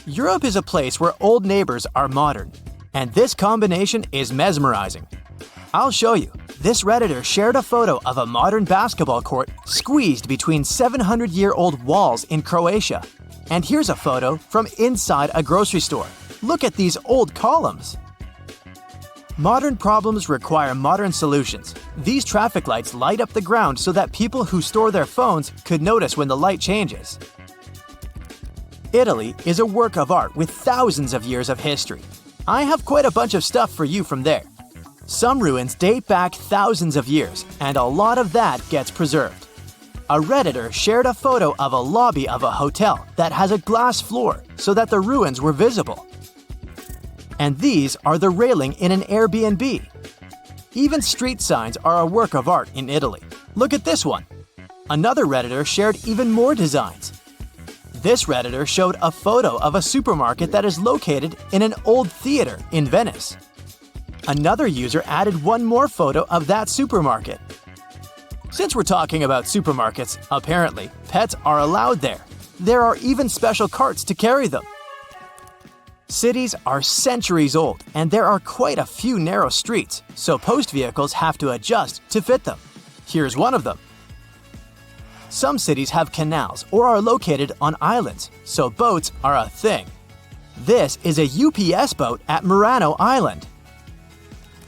Europe is a place where old neighbors are modern, and this combination is mesmerizing. I'll show you. This Redditor shared a photo of a modern basketball court squeezed between 700-year-old walls in Croatia. And here's a photo from inside a grocery store. Look at these old columns. Modern problems require modern solutions. These traffic lights light up the ground so that people who store their phones could notice when the light changes. Italy is a work of art with thousands of years of history. I have quite a bunch of stuff for you from there. Some ruins date back thousands of years, and a lot of that gets preserved. A Redditor shared a photo of a lobby of a hotel that has a glass floor so that the ruins were visible. And these are the railing in an Airbnb. Even street signs are a work of art in Italy. Look at this one. Another Redditor shared even more designs. This Redditor showed a photo of a supermarket that is located in an old theater in Venice. Another user added one more photo of that supermarket. Since we're talking about supermarkets, apparently, pets are allowed there. There are even special carts to carry them. Cities are centuries old, and there are quite a few narrow streets, so post vehicles have to adjust to fit them. Here's one of them. Some cities have canals or are located on islands, so boats are a thing. This is a UPS boat at Murano Island.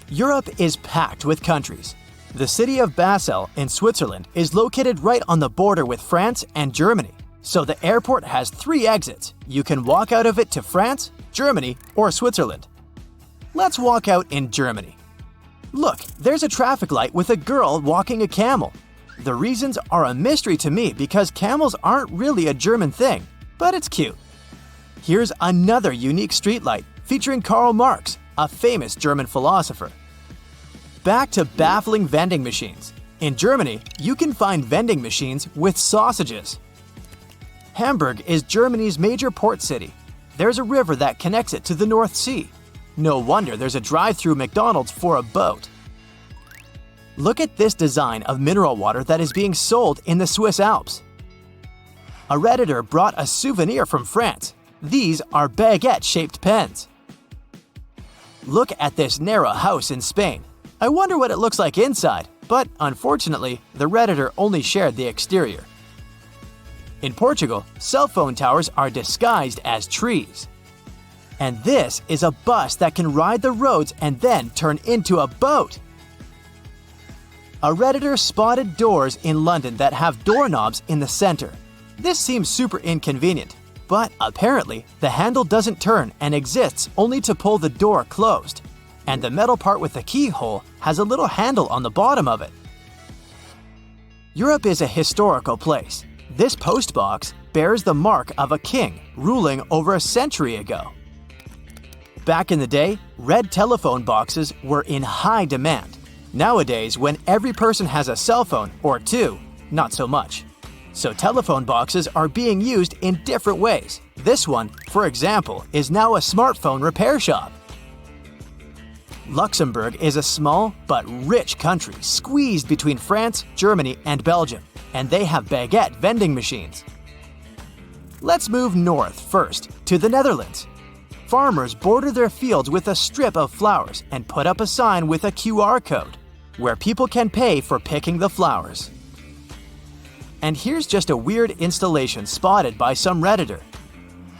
Europe is packed with countries. The city of Basel in Switzerland is located right on the border with France and Germany, so the airport has 3 exits. You can walk out of it to France, Germany, or Switzerland. Let's walk out in Germany. Look, there's a traffic light with a girl walking a camel. The reasons are a mystery to me because camels aren't really a German thing, but it's cute. Here's another unique streetlight featuring Karl Marx, a famous German philosopher. Back to baffling vending machines. In Germany, you can find vending machines with sausages. Hamburg is Germany's major port city. There's a river that connects it to the North Sea. No wonder there's a drive-through McDonald's for a boat. Look at this design of mineral water that is being sold in the Swiss Alps. A Redditor brought a souvenir from France. These are baguette-shaped pens. Look at this narrow house in Spain. I wonder what it looks like inside, but unfortunately, the Redditor only shared the exterior. In Portugal, cell phone towers are disguised as trees. And this is a bus that can ride the roads and then turn into a boat. A Redditor spotted doors in London that have doorknobs in the center. This seems super inconvenient, but apparently the handle doesn't turn and exists only to pull the door closed. And the metal part with the keyhole has a little handle on the bottom of it. Europe is a historical place. This post box bears the mark of a king ruling over a century ago. Back in the day, red telephone boxes were in high demand. Nowadays, when every person has a cell phone or 2, not so much. So telephone boxes are being used in different ways. This one, for example, is now a smartphone repair shop. Luxembourg is a small but rich country squeezed between France, Germany, and Belgium, and they have baguette vending machines. Let's move north first, to the Netherlands. Farmers border their fields with a strip of flowers and put up a sign with a QR code, where people can pay for picking the flowers. And here's just a weird installation spotted by some Redditor.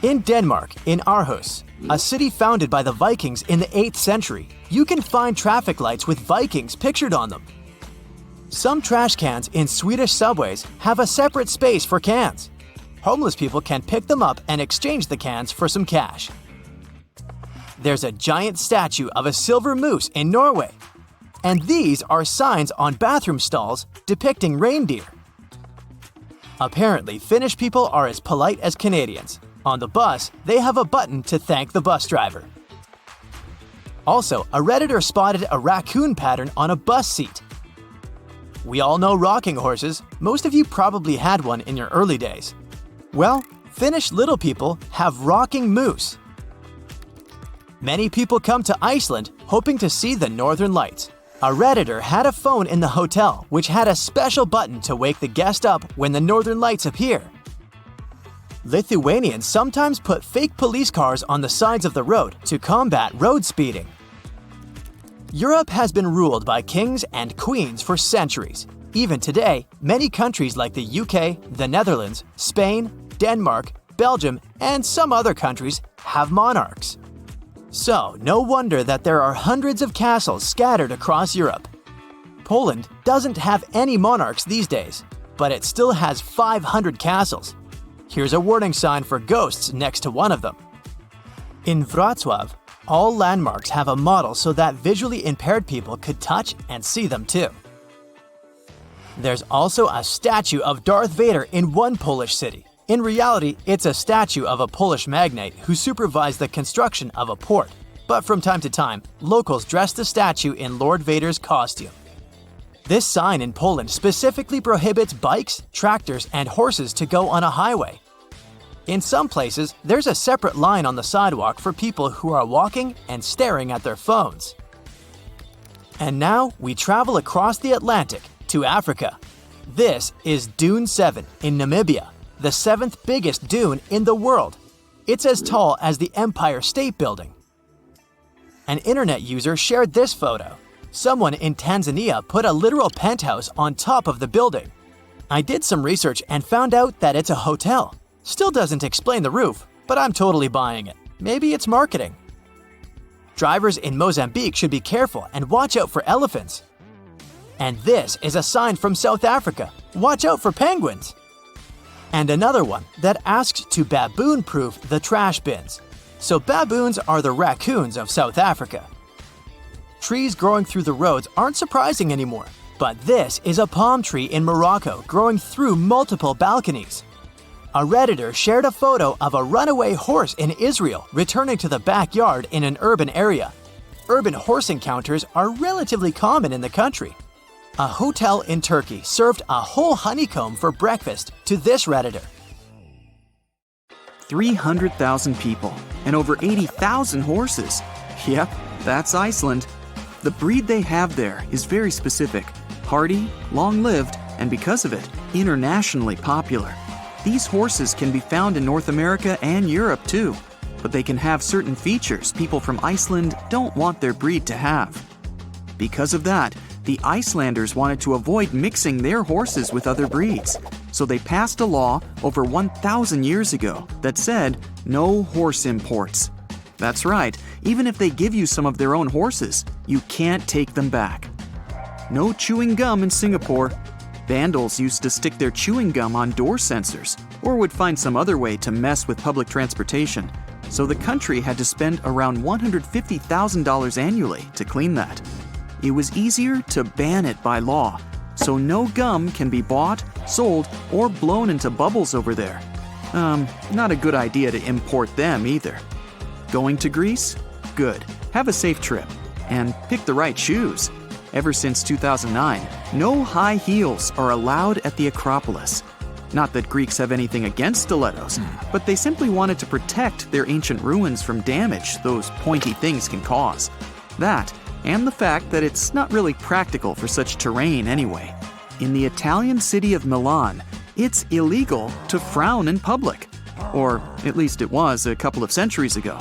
In Denmark, in Aarhus, a city founded by the Vikings in the 8th century, you can find traffic lights with Vikings pictured on them. Some trash cans in Swedish subways have a separate space for cans. Homeless people can pick them up and exchange the cans for some cash. There's a giant statue of a silver moose in Norway. And these are signs on bathroom stalls depicting reindeer. Apparently, Finnish people are as polite as Canadians. On the bus, they have a button to thank the bus driver. Also, a Redditor spotted a raccoon pattern on a bus seat. We all know rocking horses. Most of you probably had one in your early days. Well, Finnish little people have rocking moose. Many people come to Iceland hoping to see the northern lights. A Redditor had a phone in the hotel which had a special button to wake the guest up when the northern lights appear. Lithuanians sometimes put fake police cars on the sides of the road to combat road speeding. Europe has been ruled by kings and queens for centuries. Even today, many countries like the UK, the Netherlands, Spain, Denmark, Belgium, and some other countries have monarchs. So, no wonder that there are hundreds of castles scattered across Europe. Poland doesn't have any monarchs these days, but it still has 500 castles. Here's a warning sign for ghosts next to one of them. In Wrocław, all landmarks have a model so that visually impaired people could touch and see them too. There's also a statue of Darth Vader in one Polish city. In reality, it's a statue of a Polish magnate who supervised the construction of a port. But from time to time, locals dress the statue in Lord Vader's costume. This sign in Poland specifically prohibits bikes, tractors, and horses to go on a highway. In some places, there's a separate line on the sidewalk for people who are walking and staring at their phones. And now we travel across the Atlantic to Africa. This is Dune 7 in Namibia, the 7th biggest dune in the world. It's as tall as the Empire State Building. An internet user shared this photo. Someone in Tanzania put a literal penthouse on top of the building. I did some research and found out that it's a hotel. Still doesn't explain the roof, but I'm totally buying it. Maybe it's marketing. Drivers in Mozambique should be careful and watch out for elephants. And this is a sign from South Africa. Watch out for penguins. And another one that asks to baboon-proof the trash bins. So baboons are the raccoons of South Africa. Trees growing through the roads aren't surprising anymore, but this is a palm tree in Morocco growing through multiple balconies. A Redditor shared a photo of a runaway horse in Israel returning to the backyard in an urban area. Urban horse encounters are relatively common in the country. A hotel in Turkey served a whole honeycomb for breakfast to this Redditor. 300,000 people and over 80,000 horses. Yep, that's Iceland. The breed they have there is very specific, hardy, long-lived, and because of it, internationally popular. These horses can be found in North America and Europe too, but they can have certain features people from Iceland don't want their breed to have. Because of that, the Icelanders wanted to avoid mixing their horses with other breeds, so they passed a law over 1,000 years ago that said no horse imports. That's right, even if they give you some of their own horses, you can't take them back. No chewing gum in Singapore. Vandals used to stick their chewing gum on door sensors or would find some other way to mess with public transportation, so the country had to spend around $150,000 annually to clean that. It was easier to ban it by law, so no gum can be bought, sold, or blown into bubbles over there. Not a good idea to import them either. Going to Greece? Good. Have a safe trip. And pick the right shoes. Ever since 2009, no high heels are allowed at the Acropolis. Not that Greeks have anything against stilettos, but they simply wanted to protect their ancient ruins from damage those pointy things can cause. That, and the fact that it's not really practical for such terrain anyway. In the Italian city of Milan, it's illegal to frown in public. Or at least it was a couple of centuries ago.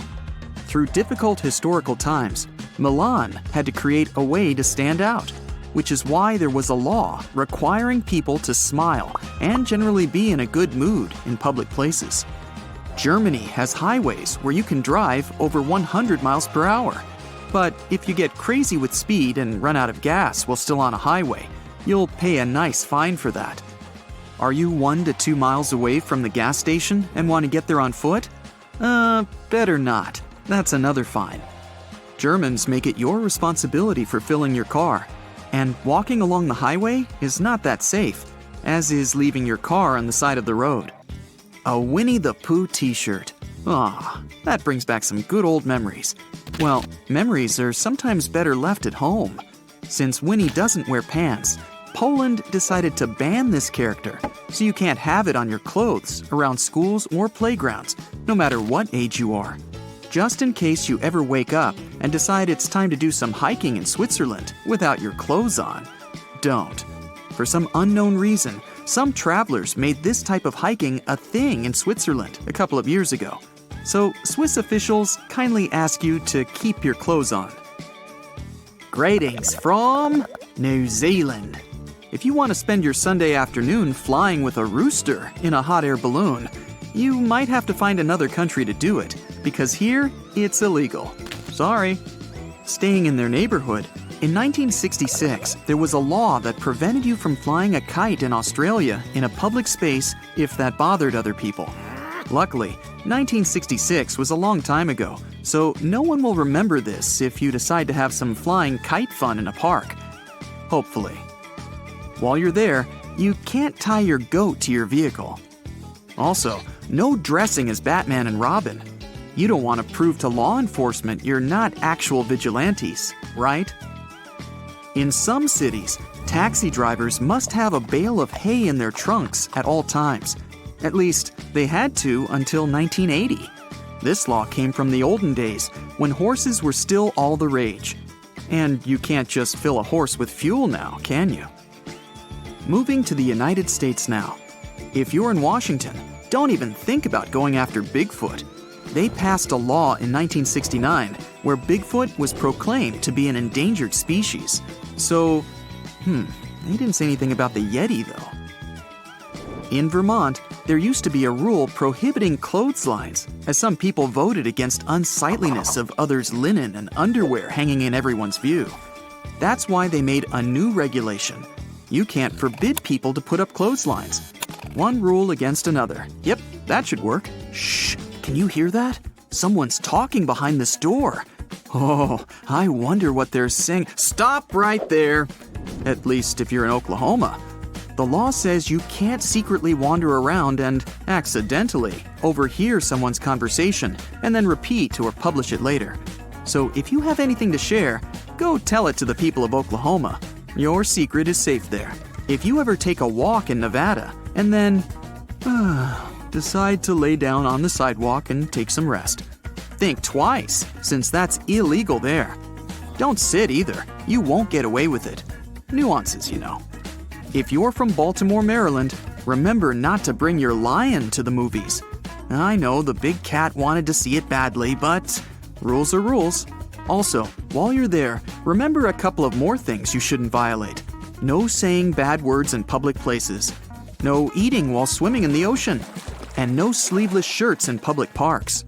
Through difficult historical times, Milan had to create a way to stand out, which is why there was a law requiring people to smile and generally be in a good mood in public places. Germany has highways where you can drive over 100 miles per hour. But if you get crazy with speed and run out of gas while still on a highway, you'll pay a nice fine for that. Are you 1 to 2 miles away from the gas station and want to get there on foot? Better not. That's another fine. Germans make it your responsibility for filling your car, and walking along the highway is not that safe, as is leaving your car on the side of the road. A Winnie the Pooh t-shirt. That brings back some good old memories. Well, memories are sometimes better left at home. Since Winnie doesn't wear pants, Poland decided to ban this character, so you can't have it on your clothes, around schools or playgrounds, no matter what age you are. Just in case you ever wake up and decide it's time to do some hiking in Switzerland without your clothes on, don't. For some unknown reason, some travelers made this type of hiking a thing in Switzerland a couple of years ago. So Swiss officials kindly ask you to keep your clothes on. Greetings from New Zealand. If you want to spend your Sunday afternoon flying with a rooster in a hot air balloon, you might have to find another country to do it, because here, it's illegal. Sorry. Staying in their neighborhood, in 1966, there was a law that prevented you from flying a kite in Australia in a public space if that bothered other people. Luckily, 1966 was a long time ago, so no one will remember this if you decide to have some flying kite fun in a park. Hopefully. While you're there, you can't tie your goat to your vehicle. Also, no dressing as Batman and Robin. You don't want to prove to law enforcement you're not actual vigilantes, right? In some cities, taxi drivers must have a bale of hay in their trunks at all times. At least, they had to until 1980. This law came from the olden days, when horses were still all the rage. And you can't just fill a horse with fuel now, can you? Moving to the United States now. If you're in Washington, don't even think about going after Bigfoot. They passed a law in 1969 where Bigfoot was proclaimed to be an endangered species. So, they didn't say anything about the Yeti though. In Vermont, there used to be a rule prohibiting clotheslines, as some people voted against unsightliness of others' linen and underwear hanging in everyone's view. That's why they made a new regulation. You can't forbid people to put up clotheslines. One rule against another. Yep, that should work. Shh, can you hear that? Someone's talking behind this door. Oh, I wonder what they're saying. Stop right there! At least if you're in Oklahoma. The law says you can't secretly wander around and accidentally overhear someone's conversation and then repeat or publish it later. So if you have anything to share, go tell it to the people of Oklahoma. Your secret is safe there. If you ever take a walk in Nevada and then decide to lay down on the sidewalk and take some rest, think twice, since that's illegal there. Don't sit either. You won't get away with it. Nuances, you know. If you're from Baltimore, Maryland, remember not to bring your lion to the movies. I know the big cat wanted to see it badly, but rules are rules. Also, while you're there, remember a couple of more things you shouldn't violate. No saying bad words in public places. No eating while swimming in the ocean. And no sleeveless shirts in public parks.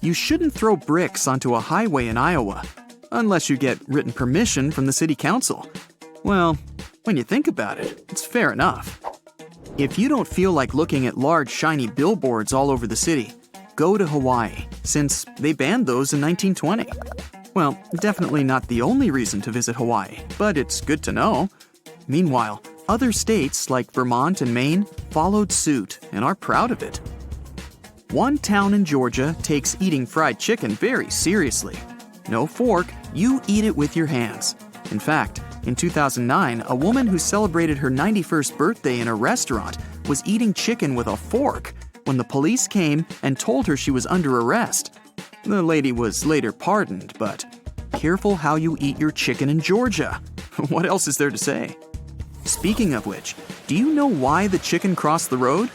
You shouldn't throw bricks onto a highway in Iowa, unless you get written permission from the city council. Well, when you think about it, it's fair enough. If you don't feel like looking at large shiny billboards all over the city, go to Hawaii, since they banned those in 1920. Well, definitely not the only reason to visit Hawaii, but it's good to know. Meanwhile, other states like Vermont and Maine followed suit and are proud of it. One town in Georgia takes eating fried chicken very seriously. No fork, you eat it with your hands. In fact, in 2009, a woman who celebrated her 91st birthday in a restaurant was eating chicken with a fork when the police came and told her she was under arrest. The lady was later pardoned, but careful how you eat your chicken in Georgia. What else is there to say? Speaking of which, do you know why the chicken crossed the road?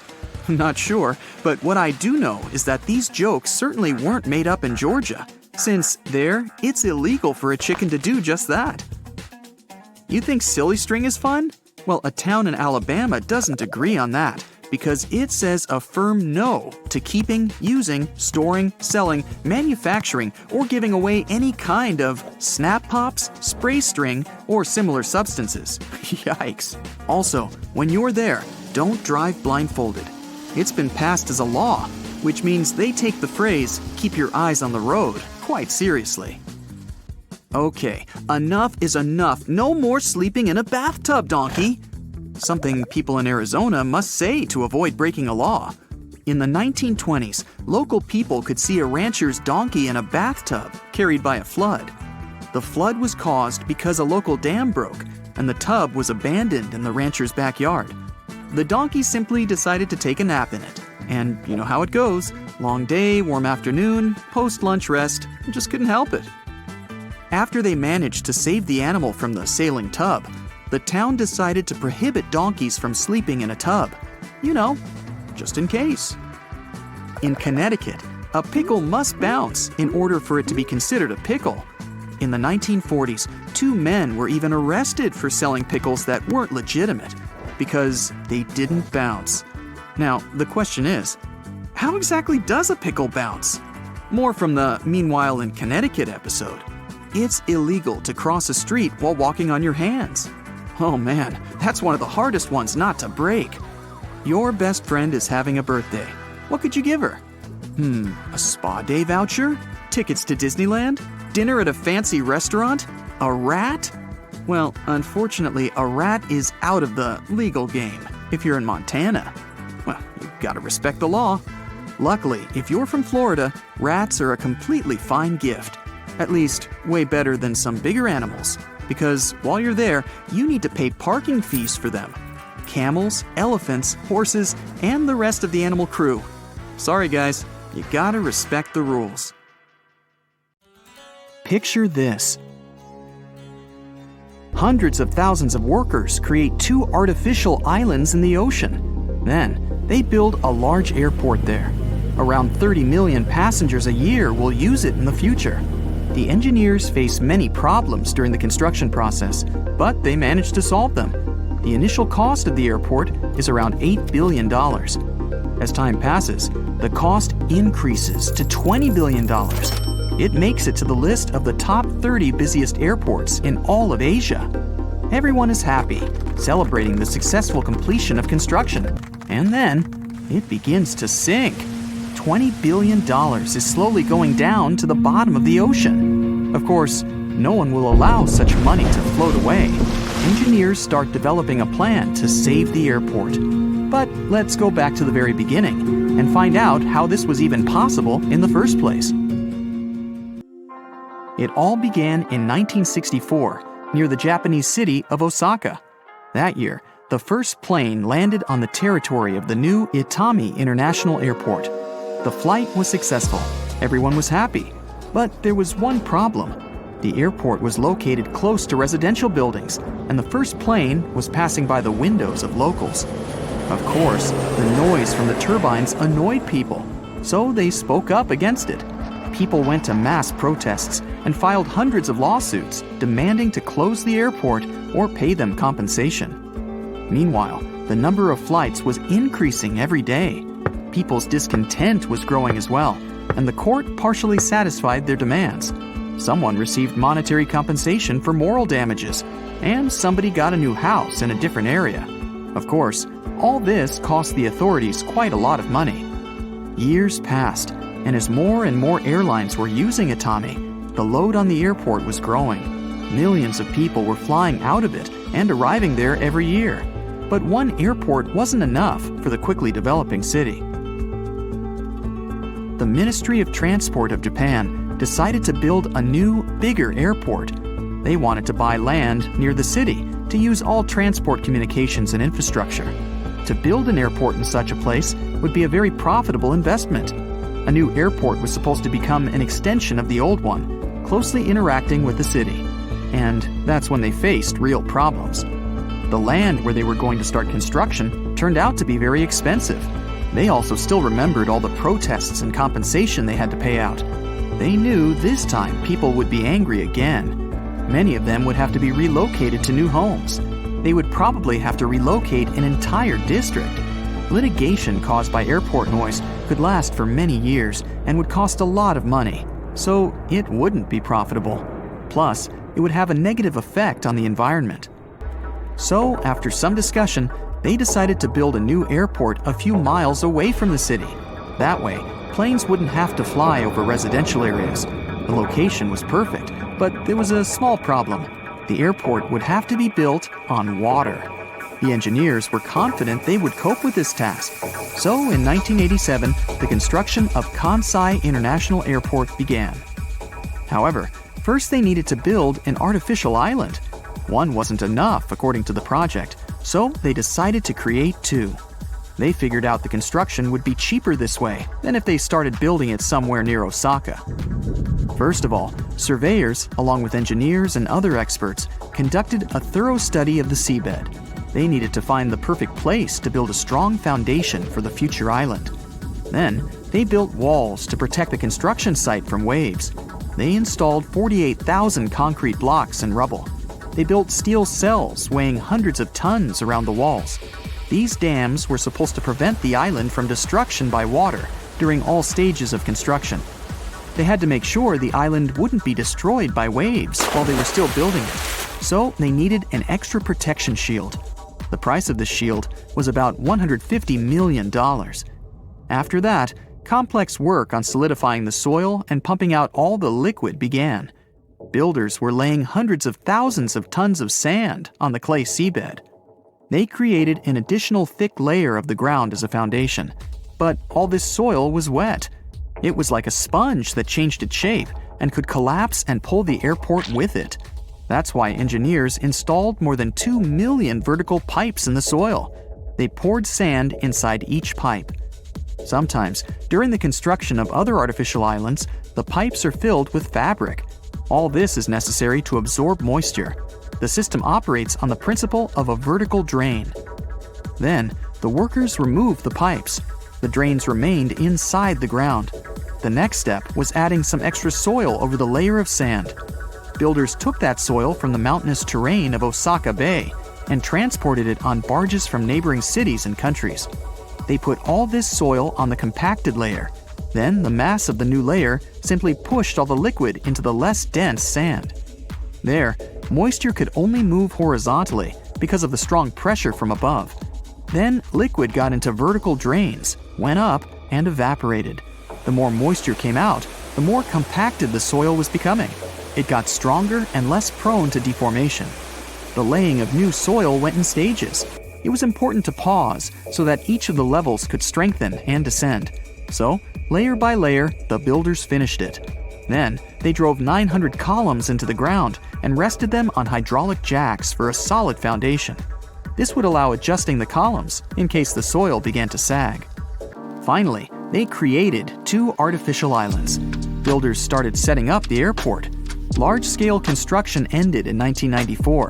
Not sure, but what I do know is that these jokes certainly weren't made up in Georgia, since there, it's illegal for a chicken to do just that. You think silly string is fun? Well, a town in Alabama doesn't agree on that, because it says a firm no to keeping, using, storing, selling, manufacturing, or giving away any kind of snap pops, spray string, or similar substances. Yikes. Also, when you're there, don't drive blindfolded. It's been passed as a law, which means they take the phrase, "keep your eyes on the road," quite seriously. Okay, enough is enough. No more sleeping in a bathtub, donkey. Something people in Arizona must say to avoid breaking a law. In the 1920s, local people could see a rancher's donkey in a bathtub carried by a flood. The flood was caused because a local dam broke and the tub was abandoned in the rancher's backyard. The donkey simply decided to take a nap in it. And you know how it goes. Long day, warm afternoon, post-lunch rest, just couldn't help it. After they managed to save the animal from the sailing tub, the town decided to prohibit donkeys from sleeping in a tub. You know, just in case. In Connecticut, a pickle must bounce in order for it to be considered a pickle. In the 1940s, 2 men were even arrested for selling pickles that weren't legitimate because they didn't bounce. Now, the question is, how exactly does a pickle bounce? More from the Meanwhile in Connecticut episode. It's illegal to cross a street while walking on your hands. Oh man, that's one of the hardest ones not to break. Your best friend is having a birthday. What could you give her? A spa day voucher? Tickets to Disneyland? Dinner at a fancy restaurant? A rat? Well, unfortunately, a rat is out of the legal game if you're in Montana. Well, you've got to respect the law. Luckily, if you're from Florida, rats are a completely fine gift. At least, way better than some bigger animals. Because while you're there, you need to pay parking fees for them. Camels, elephants, horses, and the rest of the animal crew. Sorry guys, you gotta respect the rules. Picture this. Hundreds of thousands of workers create 2 artificial islands in the ocean. Then, they build a large airport there. Around 30 million passengers a year will use it in the future. The engineers face many problems during the construction process, but they managed to solve them. The initial cost of the airport is around $8 billion. As time passes, the cost increases to $20 billion. It makes it to the list of the top 30 busiest airports in all of Asia. Everyone is happy, celebrating the successful completion of construction. And then, it begins to sink. $20 billion is slowly going down to the bottom of the ocean. Of course, no one will allow such money to float away. Engineers start developing a plan to save the airport. But let's go back to the very beginning and find out how this was even possible in the first place. It all began in 1964 near the Japanese city of Osaka. That year, the first plane landed on the territory of the new Itami International Airport. The flight was successful. Everyone was happy. But there was one problem. The airport was located close to residential buildings, and the first plane was passing by the windows of locals. Of course, the noise from the turbines annoyed people, so they spoke up against it. People went to mass protests and filed hundreds of lawsuits demanding to close the airport or pay them compensation. Meanwhile, the number of flights was increasing every day. People's discontent was growing as well, and the court partially satisfied their demands. Someone received monetary compensation for moral damages, and somebody got a new house in a different area. Of course, all this cost the authorities quite a lot of money. Years passed, and as more and more airlines were using Itami, the load on the airport was growing. Millions of people were flying out of it and arriving there every year. But one airport wasn't enough for the quickly developing city. The Ministry of Transport of Japan decided to build a new, bigger airport. They wanted to buy land near the city to use all transport communications and infrastructure. To build an airport in such a place would be a very profitable investment. A new airport was supposed to become an extension of the old one, closely interacting with the city. And that's when they faced real problems. The land where they were going to start construction turned out to be very expensive. They also still remembered all the protests and compensation they had to pay out. They knew this time people would be angry again. Many of them would have to be relocated to new homes. They would probably have to relocate an entire district. Litigation caused by airport noise could last for many years and would cost a lot of money, so it wouldn't be profitable. Plus, it would have a negative effect on the environment. So, after some discussion, they decided to build a new airport a few miles away from the city. That way, planes wouldn't have to fly over residential areas. The location was perfect, but there was a small problem. The airport would have to be built on water. The engineers were confident they would cope with this task. So in 1987, the construction of Kansai International Airport began. However, first they needed to build an artificial island. One wasn't enough, according to the project, so they decided to create two. They figured out the construction would be cheaper this way than if they started building it somewhere near Osaka. First of all, surveyors, along with engineers and other experts, conducted a thorough study of the seabed. They needed to find the perfect place to build a strong foundation for the future island. Then, they built walls to protect the construction site from waves. They installed 48,000 concrete blocks and rubble. They built steel cells weighing hundreds of tons around the walls. These dams were supposed to prevent the island from destruction by water during all stages of construction. They had to make sure the island wouldn't be destroyed by waves while they were still building it, so they needed an extra protection shield. The price of this shield was about $150 million. After that, complex work on solidifying the soil and pumping out all the liquid began. Builders were laying hundreds of thousands of tons of sand on the clay seabed. They created an additional thick layer of the ground as a foundation, but all this soil was wet. It was like a sponge that changed its shape and could collapse and pull the airport with it. That's why engineers installed more than 2 million vertical pipes in the soil. They poured sand inside each pipe. Sometimes, during the construction of other artificial islands, the pipes are filled with fabric. All this is necessary to absorb moisture. The system operates on the principle of a vertical drain. Then, the workers removed the pipes. The drains remained inside the ground. The next step was adding some extra soil over the layer of sand. Builders took that soil from the mountainous terrain of Osaka Bay and transported it on barges from neighboring cities and countries. They put all this soil on the compacted layer. Then the mass of the new layer simply pushed all the liquid into the less dense sand. There, moisture could only move horizontally because of the strong pressure from above. Then liquid got into vertical drains, went up, and evaporated. The more moisture came out, the more compacted the soil was becoming. It got stronger and less prone to deformation. The laying of new soil went in stages. It was important to pause so that each of the levels could strengthen and descend. So, layer by layer, the builders finished it. Then, they drove 900 columns into the ground and rested them on hydraulic jacks for a solid foundation. This would allow adjusting the columns in case the soil began to sag. Finally, they created 2 artificial islands. Builders started setting up the airport. Large-scale construction ended in 1994.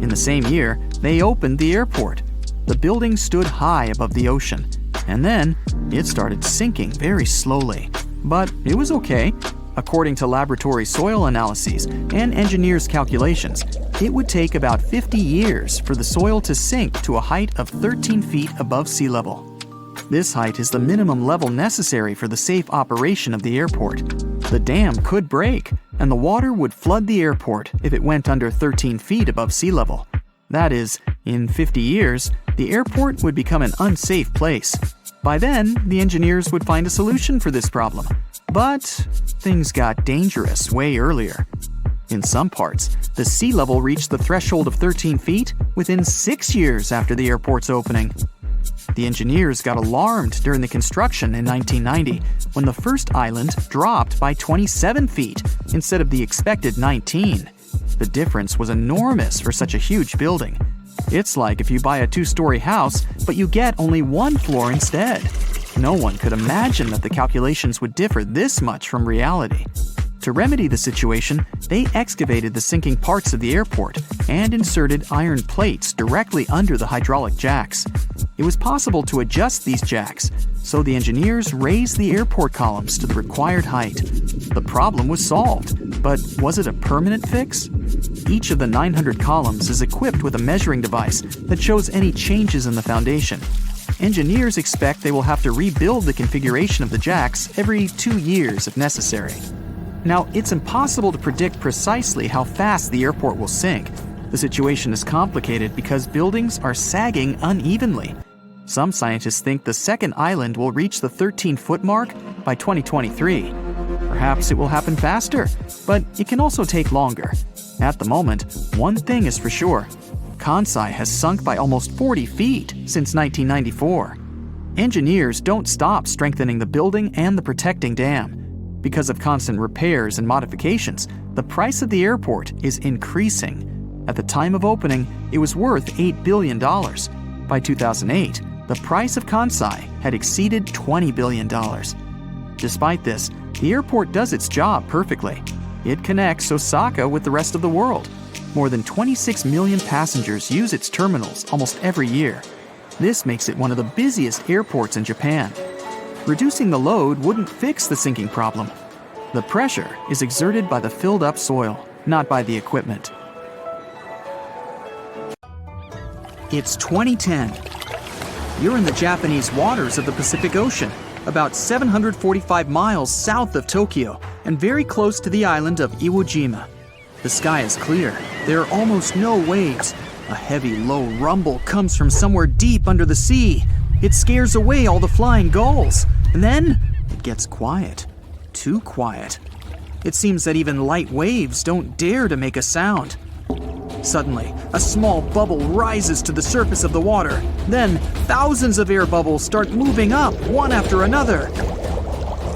In the same year, they opened the airport. The building stood high above the ocean, and then it started sinking very slowly. But it was okay. According to laboratory soil analyses and engineers' calculations, it would take about 50 years for the soil to sink to a height of 13 feet above sea level. This height is the minimum level necessary for the safe operation of the airport. The dam could break, and the water would flood the airport if it went under 13 feet above sea level. That is, in 50 years, the airport would become an unsafe place. By then, the engineers would find a solution for this problem. But things got dangerous way earlier. In some parts, the sea level reached the threshold of 13 feet within 6 years after the airport's opening. The engineers got alarmed during the construction in 1990 when the first island dropped by 27 feet instead of the expected 19. The difference was enormous for such a huge building. It's like if you buy a 2-story house, but you get only 1 floor instead. No one could imagine that the calculations would differ this much from reality. To remedy the situation, they excavated the sinking parts of the airport and inserted iron plates directly under the hydraulic jacks. It was possible to adjust these jacks, so the engineers raised the airport columns to the required height. The problem was solved, but was it a permanent fix? Each of the 900 columns is equipped with a measuring device that shows any changes in the foundation. Engineers expect they will have to rebuild the configuration of the jacks every 2 years if necessary. Now, it's impossible to predict precisely how fast the airport will sink. The situation is complicated because buildings are sagging unevenly. Some scientists think the second island will reach the 13-foot mark by 2023. Perhaps it will happen faster, but it can also take longer. At the moment, one thing is for sure. Kansai has sunk by almost 40 feet since 1994. Engineers don't stop strengthening the building and the protecting dam. Because of constant repairs and modifications, the price of the airport is increasing. At the time of opening, it was worth $8 billion. By 2008, the price of Kansai had exceeded $20 billion. Despite this, the airport does its job perfectly. It connects Osaka with the rest of the world. More than 26 million passengers use its terminals almost every year. This makes it one of the busiest airports in Japan. Reducing the load wouldn't fix the sinking problem. The pressure is exerted by the filled-up soil, not by the equipment. It's 2010. You're in the Japanese waters of the Pacific Ocean, about 745 miles south of Tokyo and very close to the island of Iwo Jima. The sky is clear. There are almost no waves. A heavy, low rumble comes from somewhere deep under the sea. It scares away all the flying gulls. And then it gets quiet. Too quiet. It seems that even light waves don't dare to make a sound. Suddenly, a small bubble rises to the surface of the water. Then, thousands of air bubbles start moving up, one after another.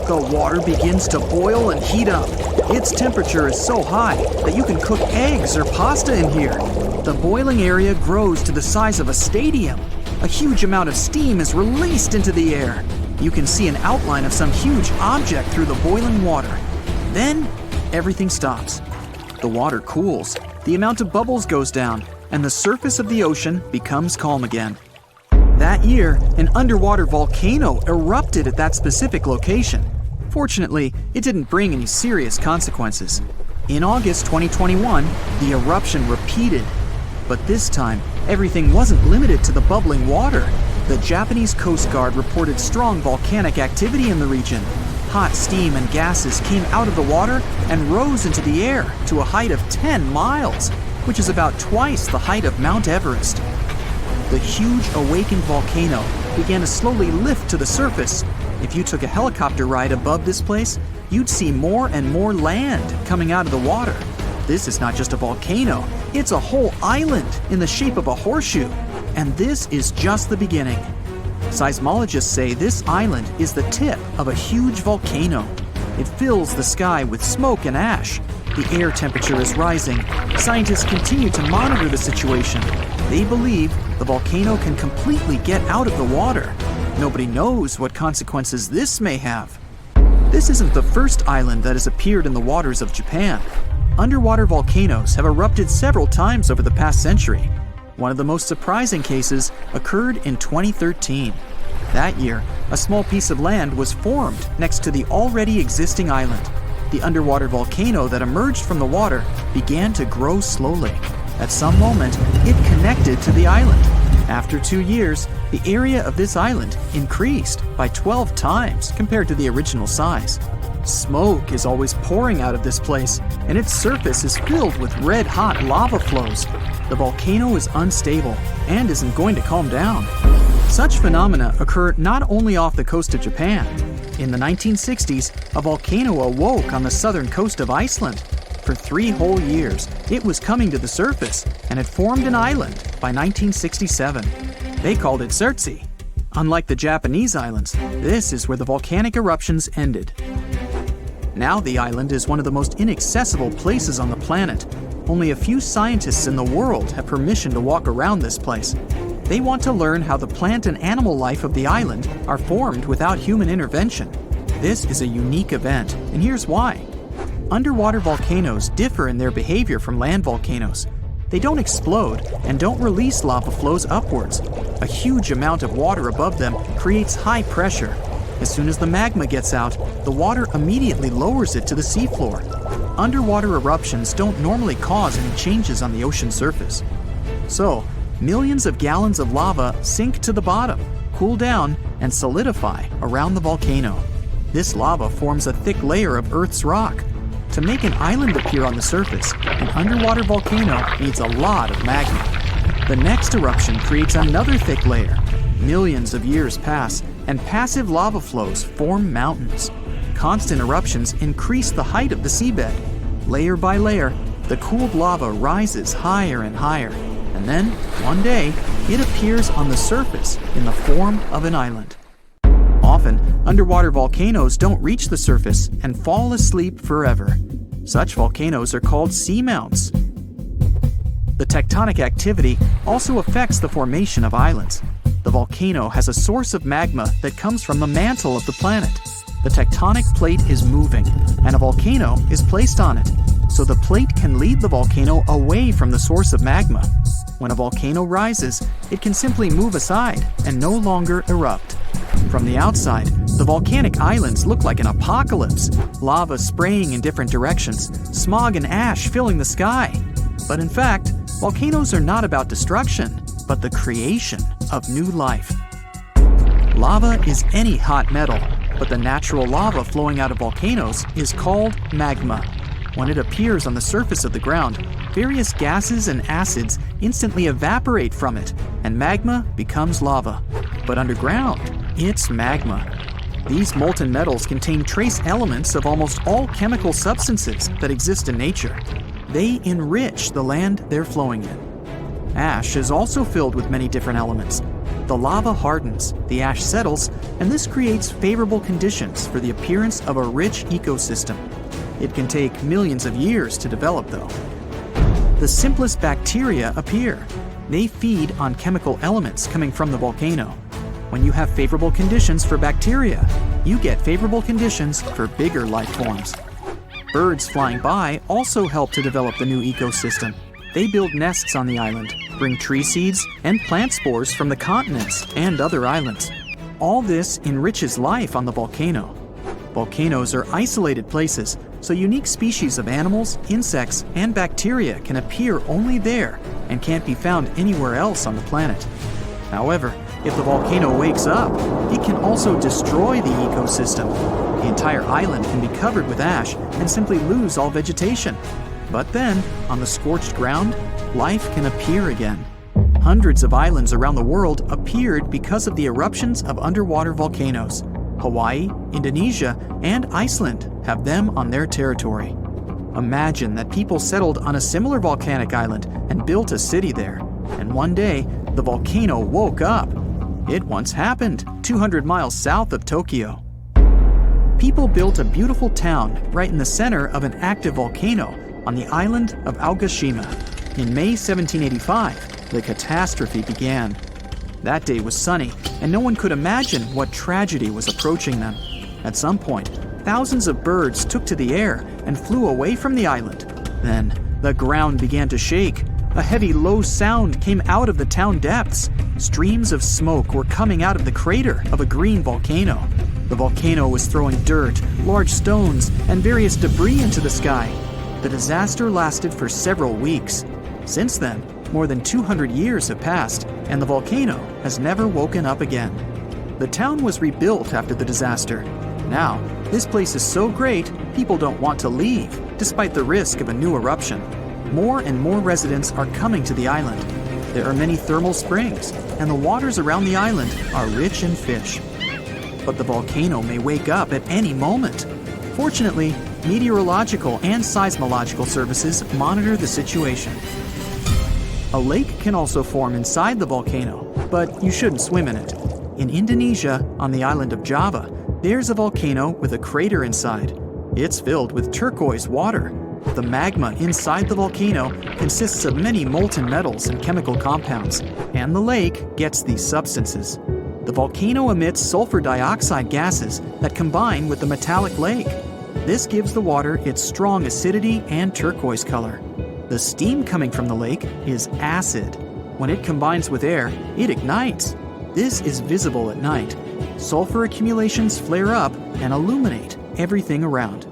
The water begins to boil and heat up. Its temperature is so high that you can cook eggs or pasta in here. The boiling area grows to the size of a stadium. A huge amount of steam is released into the air. You can see an outline of some huge object through the boiling water. Then, everything stops. The water cools, the amount of bubbles goes down, and the surface of the ocean becomes calm again. That year, an underwater volcano erupted at that specific location. Fortunately, it didn't bring any serious consequences. In August 2021, the eruption repeated. But this time, everything wasn't limited to the bubbling water. The Japanese Coast Guard reported strong volcanic activity in the region. Hot steam and gases came out of the water and rose into the air to a height of 10 miles, which is about twice the height of Mount Everest. The huge awakened volcano began to slowly lift to the surface. If you took a helicopter ride above this place, you'd see more and more land coming out of the water. This is not just a volcano, it's a whole island in the shape of a horseshoe. And this is just the beginning. Seismologists say this island is the tip of a huge volcano. It fills the sky with smoke and ash. The air temperature is rising. Scientists continue to monitor the situation. They believe the volcano can completely get out of the water. Nobody knows what consequences this may have. This isn't the first island that has appeared in the waters of Japan. Underwater volcanoes have erupted several times over the past century. One of the most surprising cases occurred in 2013. That year, a small piece of land was formed next to the already existing island. The underwater volcano that emerged from the water began to grow slowly. At some moment, it connected to the island. After 2 years, the area of this island increased by 12 times compared to the original size. Smoke is always pouring out of this place, and its surface is filled with red-hot lava flows. The volcano is unstable and isn't going to calm down. Such phenomena occur not only off the coast of Japan. In the 1960s, a volcano awoke on the southern coast of Iceland. For 3 whole years, it was coming to the surface and had formed an island by 1967. They called it Surtsey. Unlike the Japanese islands, this is where the volcanic eruptions ended. Now the island is one of the most inaccessible places on the planet. Only a few scientists in the world have permission to walk around this place. They want to learn how the plant and animal life of the island are formed without human intervention. This is a unique event, and here's why. Underwater volcanoes differ in their behavior from land volcanoes. They don't explode and don't release lava flows upwards. A huge amount of water above them creates high pressure. As soon as the magma gets out, the water immediately lowers it to the seafloor. Underwater eruptions don't normally cause any changes on the ocean surface. So, millions of gallons of lava sink to the bottom, cool down, and solidify around the volcano. This lava forms a thick layer of Earth's rock. To make an island appear on the surface, an underwater volcano needs a lot of magma. The next eruption creates another thick layer. Millions of years pass, and passive lava flows form mountains. Constant eruptions increase the height of the seabed. Layer by layer, the cooled lava rises higher and higher. And then, one day, it appears on the surface in the form of an island. Often, underwater volcanoes don't reach the surface and fall asleep forever. Such volcanoes are called seamounts. The tectonic activity also affects the formation of islands. The volcano has a source of magma that comes from the mantle of the planet. The tectonic plate is moving, and a volcano is placed on it, so the plate can lead the volcano away from the source of magma. When a volcano rises, it can simply move aside and no longer erupt. From the outside, the volcanic islands look like an apocalypse, lava spraying in different directions, smog and ash filling the sky. But in fact, volcanoes are not about destruction, but the creation of new life. Lava is any hot metal, but the natural lava flowing out of volcanoes is called magma. When it appears on the surface of the ground, various gases and acids instantly evaporate from it, and magma becomes lava. But underground, it's magma. These molten metals contain trace elements of almost all chemical substances that exist in nature. They enrich the land they're flowing in. Ash is also filled with many different elements. The lava hardens, the ash settles, and this creates favorable conditions for the appearance of a rich ecosystem. It can take millions of years to develop, though. The simplest bacteria appear. They feed on chemical elements coming from the volcano. When you have favorable conditions for bacteria, you get favorable conditions for bigger life forms. Birds flying by also help to develop the new ecosystem. They build nests on the island, bring tree seeds and plant spores from the continents and other islands. All this enriches life on the volcano. Volcanoes are isolated places, so unique species of animals, insects, and bacteria can appear only there and can't be found anywhere else on the planet. However, if the volcano wakes up, it can also destroy the ecosystem. The entire island can be covered with ash and simply lose all vegetation. But then, on the scorched ground, life can appear again. Hundreds of islands around the world appeared because of the eruptions of underwater volcanoes. Hawaii, Indonesia, and Iceland have them on their territory. Imagine that people settled on a similar volcanic island and built a city there. And one day, the volcano woke up. It once happened 200 miles south of Tokyo. People built a beautiful town right in the center of an active volcano on the island of Aogashima. In May 1785, the catastrophe began. That day was sunny, and no one could imagine what tragedy was approaching them. At some point, thousands of birds took to the air and flew away from the island. Then, the ground began to shake. A heavy, low sound came out of the town depths. Streams of smoke were coming out of the crater of a green volcano. The volcano was throwing dirt, large stones, and various debris into the sky. The disaster lasted for several weeks. Since then, more than 200 years have passed, and the volcano has never woken up again. The town was rebuilt after the disaster. Now, this place is so great, people don't want to leave, despite the risk of a new eruption. More and more residents are coming to the island. There are many thermal springs, and the waters around the island are rich in fish. But the volcano may wake up at any moment. Fortunately, meteorological and seismological services monitor the situation. A lake can also form inside the volcano, but you shouldn't swim in it. In Indonesia, on the island of Java, there's a volcano with a crater inside. It's filled with turquoise water. The magma inside the volcano consists of many molten metals and chemical compounds, and the lake gets these substances. The volcano emits sulfur dioxide gases that combine with the metallic lake. This gives the water its strong acidity and turquoise color. The steam coming from the lake is acid. When it combines with air, it ignites. This is visible at night. Sulfur accumulations flare up and illuminate everything around.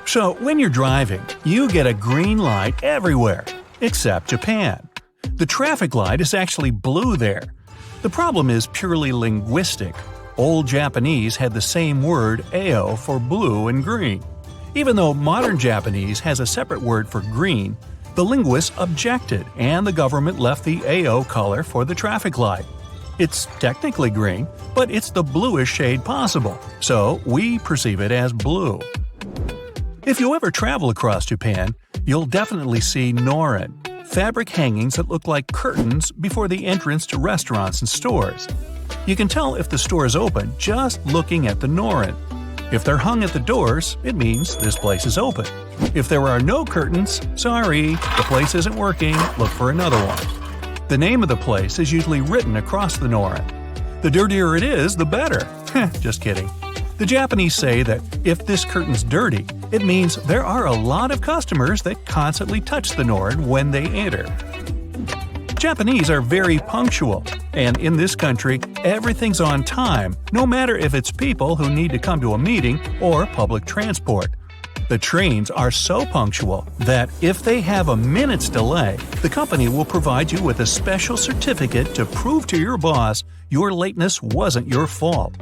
So, when you're driving, you get a green light everywhere, except Japan. The traffic light is actually blue there. The problem is purely linguistic. Old Japanese had the same word ao for blue and green. Even though modern Japanese has a separate word for green, the linguists objected and the government left the ao color for the traffic light. It's technically green, but it's the bluest shade possible, so we perceive it as blue. If you ever travel across Japan, you'll definitely see Norin. fabric hangings that look like curtains before the entrance to restaurants and stores. You can tell if the store is open just looking at the norin. If they're hung at the doors, it means this place is open. If there are no curtains, sorry, the place isn't working, look for another one. The name of the place is usually written across the norin. The dirtier it is, the better. Just kidding. The Japanese say that if this curtain's dirty, it means there are a lot of customers that constantly touch the norin when they enter. Japanese are very punctual, and in this country, everything's on time, no matter if it's people who need to come to a meeting or public transport. The trains are so punctual that if they have a minute's delay, the company will provide you with a special certificate to prove to your boss your lateness wasn't your fault.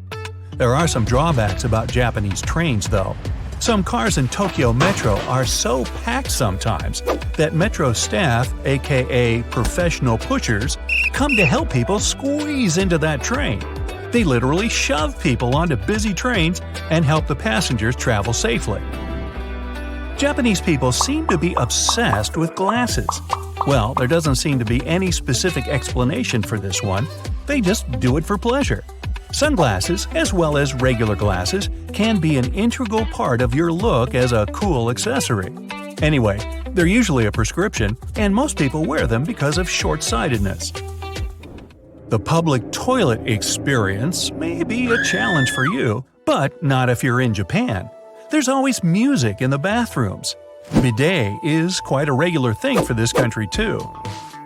There are some drawbacks about Japanese trains, though. Some cars in Tokyo Metro are so packed sometimes that Metro staff, aka professional pushers, come to help people squeeze into that train. They literally shove people onto busy trains and help the passengers travel safely. Japanese people seem to be obsessed with glasses. Well, there doesn't seem to be any specific explanation for this one. They just do it for pleasure. Sunglasses, as well as regular glasses, can be an integral part of your look as a cool accessory. Anyway, they're usually a prescription, and most people wear them because of short-sightedness. The public toilet experience may be a challenge for you, but not if you're in Japan. There's always music in the bathrooms. Bidet is quite a regular thing for this country too.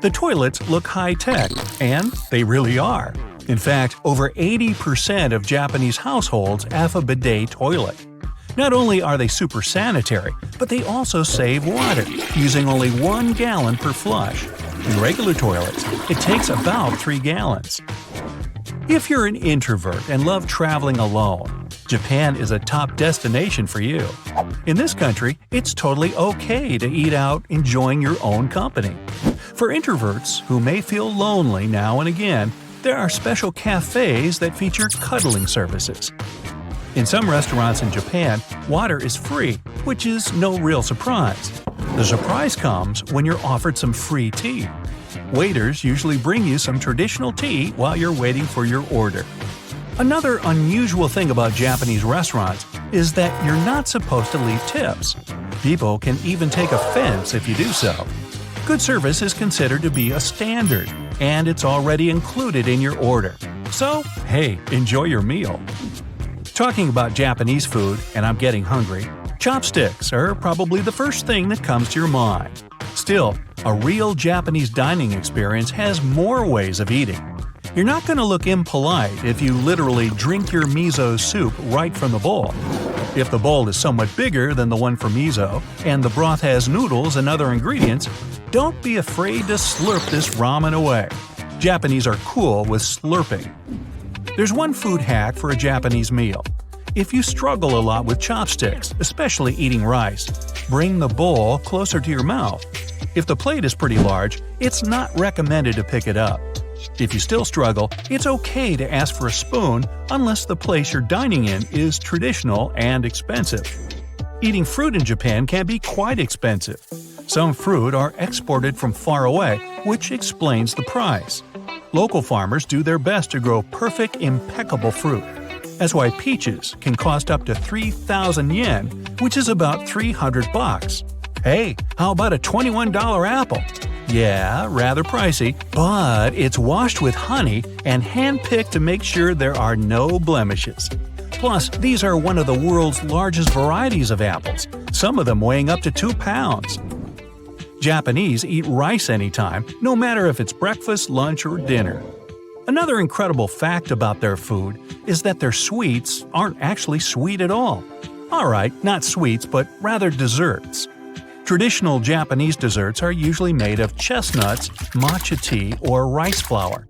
The toilets look high-tech, and they really are. In fact, over 80% of Japanese households have a bidet toilet. Not only are they super sanitary, but they also save water, using only 1 gallon per flush. In regular toilets, it takes about 3 gallons. If you're an introvert and love traveling alone, Japan is a top destination for you. In this country, it's totally okay to eat out enjoying your own company. For introverts who may feel lonely now and again, there are special cafes that feature cuddling services. In some restaurants in Japan, water is free, which is no real surprise. The surprise comes when you're offered some free tea. Waiters usually bring you some traditional tea while you're waiting for your order. Another unusual thing about Japanese restaurants is that you're not supposed to leave tips. People can even take offense if you do so. Good service is considered to be a standard, and it's already included in your order. So, hey, enjoy your meal. Talking about Japanese food, and I'm getting hungry, chopsticks are probably the first thing that comes to your mind. Still, a real Japanese dining experience has more ways of eating. You're not going to look impolite if you literally drink your miso soup right from the bowl. If the bowl is somewhat bigger than the one for miso, and the broth has noodles and other ingredients, don't be afraid to slurp this ramen away. Japanese are cool with slurping. There's one food hack for a Japanese meal. If you struggle a lot with chopsticks, especially eating rice, bring the bowl closer to your mouth. If the plate is pretty large, it's not recommended to pick it up. If you still struggle, it's okay to ask for a spoon unless the place you're dining in is traditional and expensive. Eating fruit in Japan can be quite expensive. Some fruit are exported from far away, which explains the price. Local farmers do their best to grow perfect, impeccable fruit. That's why peaches can cost up to 3,000 yen, which is about $300. Hey, how about a $21 apple? Yeah, rather pricey, but it's washed with honey and hand-picked to make sure there are no blemishes. Plus, these are one of the world's largest varieties of apples, some of them weighing up to 2 pounds. Japanese eat rice anytime, no matter if it's breakfast, lunch, or dinner. Another incredible fact about their food is that their sweets aren't actually sweet at all. Alright, not sweets, but rather desserts. Traditional Japanese desserts are usually made of chestnuts, matcha tea, or rice flour.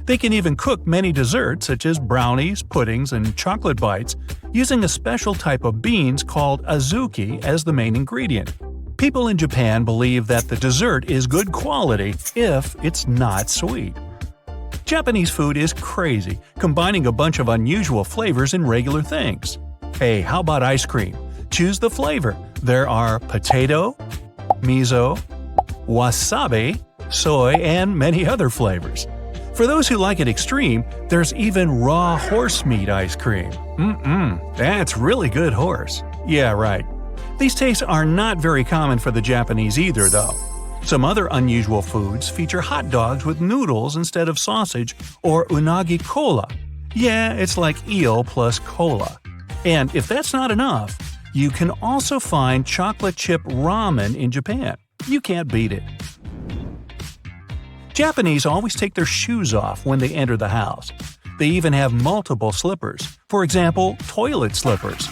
They can even cook many desserts such as brownies, puddings, and chocolate bites using a special type of beans called azuki as the main ingredient. People in Japan believe that the dessert is good quality if it's not sweet. Japanese food is crazy, combining a bunch of unusual flavors in regular things. Hey, how about ice cream? Choose the flavor. There are potato, miso, wasabi, soy, and many other flavors. For those who like it extreme, there's even raw horse meat ice cream. That's really good horse. Yeah, right. These tastes are not very common for the Japanese either, though. Some other unusual foods feature hot dogs with noodles instead of sausage or unagi cola. Yeah, it's like eel plus cola. And if that's not enough, you can also find chocolate chip ramen in Japan. You can't beat it. Japanese always take their shoes off when they enter the house. They even have multiple slippers. For example, toilet slippers.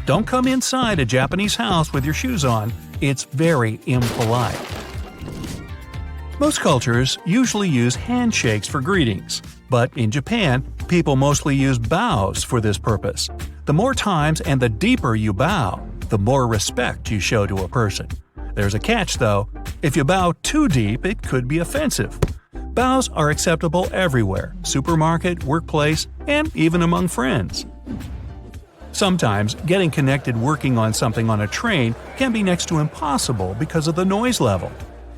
Don't come inside a Japanese house with your shoes on. It's very impolite. Most cultures usually use handshakes for greetings, but in Japan, people mostly use bows for this purpose. The more times and the deeper you bow, the more respect you show to a person. There's a catch, though. If you bow too deep, it could be offensive. Bows are acceptable everywhere – supermarket, workplace, and even among friends. Sometimes, getting connected working on something on a train can be next to impossible because of the noise level.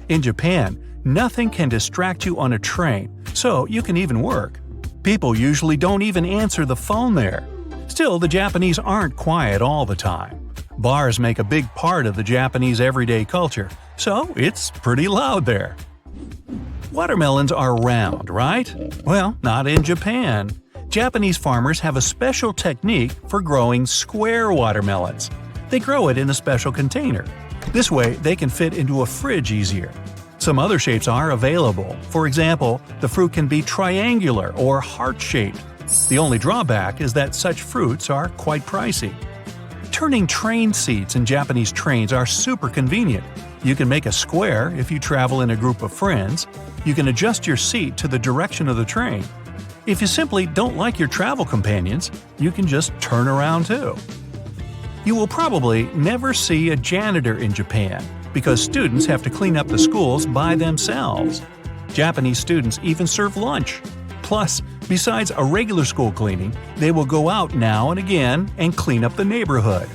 In Japan, nothing can distract you on a train, so you can even work. People usually don't even answer the phone there. Still, the Japanese aren't quiet all the time. Bars make a big part of the Japanese everyday culture, so it's pretty loud there. Watermelons are round, right? Well, not in Japan. Japanese farmers have a special technique for growing square watermelons. They grow it in a special container. This way, they can fit into a fridge easier. Some other shapes are available. For example, the fruit can be triangular or heart-shaped. The only drawback is that such fruits are quite pricey. Turning train seats in Japanese trains are super convenient. You can make a square if you travel in a group of friends. You can adjust your seat to the direction of the train. If you simply don't like your travel companions, you can just turn around too. You will probably never see a janitor in Japan because students have to clean up the schools by themselves. Japanese students even serve lunch. Plus, besides a regular school cleaning, they will go out now and again and clean up the neighborhood.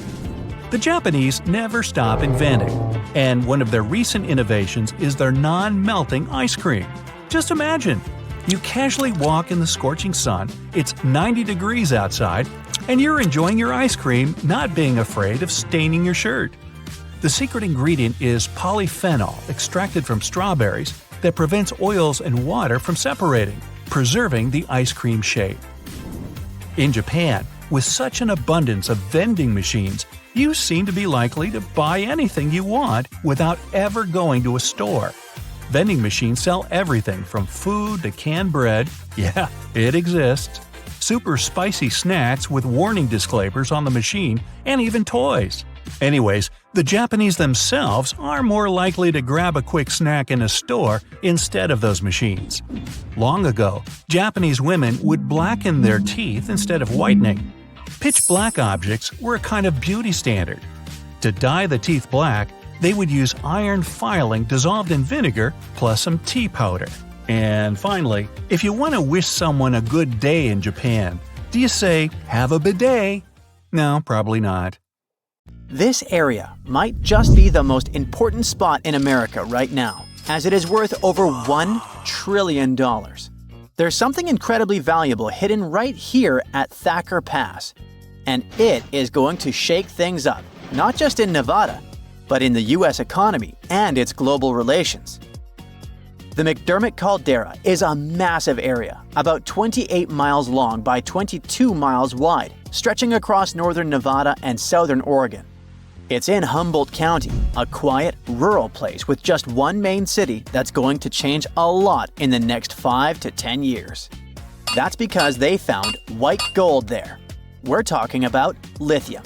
The Japanese never stop inventing, and one of their recent innovations is their non-melting ice cream. Just imagine, you casually walk in the scorching sun, it's 90 degrees outside, and you're enjoying your ice cream, not being afraid of staining your shirt. The secret ingredient is polyphenol extracted from strawberries that prevents oils and water from separating, preserving the ice cream shape. In Japan, with such an abundance of vending machines, you seem to be likely to buy anything you want without ever going to a store. Vending machines sell everything from food to canned bread – yeah, it exists – super spicy snacks with warning disclaimers on the machine, and even toys. Anyways, the Japanese themselves are more likely to grab a quick snack in a store instead of those machines. Long ago, Japanese women would blacken their teeth instead of whitening. Pitch black objects were a kind of beauty standard. To dye the teeth black, they would use iron filing dissolved in vinegar plus some tea powder. And finally, if you want to wish someone a good day in Japan, do you say, "Have a bidet"? No, probably not. This area might just be the most important spot in America right now, as it is worth over $1 trillion. There's something incredibly valuable hidden right here at Thacker Pass, and it is going to shake things up, not just in Nevada, but in the U.S. economy and its global relations. The McDermott Caldera is a massive area, about 28 miles long by 22 miles wide, stretching across northern Nevada and southern Oregon. It's in Humboldt County, a quiet, rural place with just one main city that's going to change a lot in the next 5 to 10 years. That's because they found white gold there. We're talking about lithium.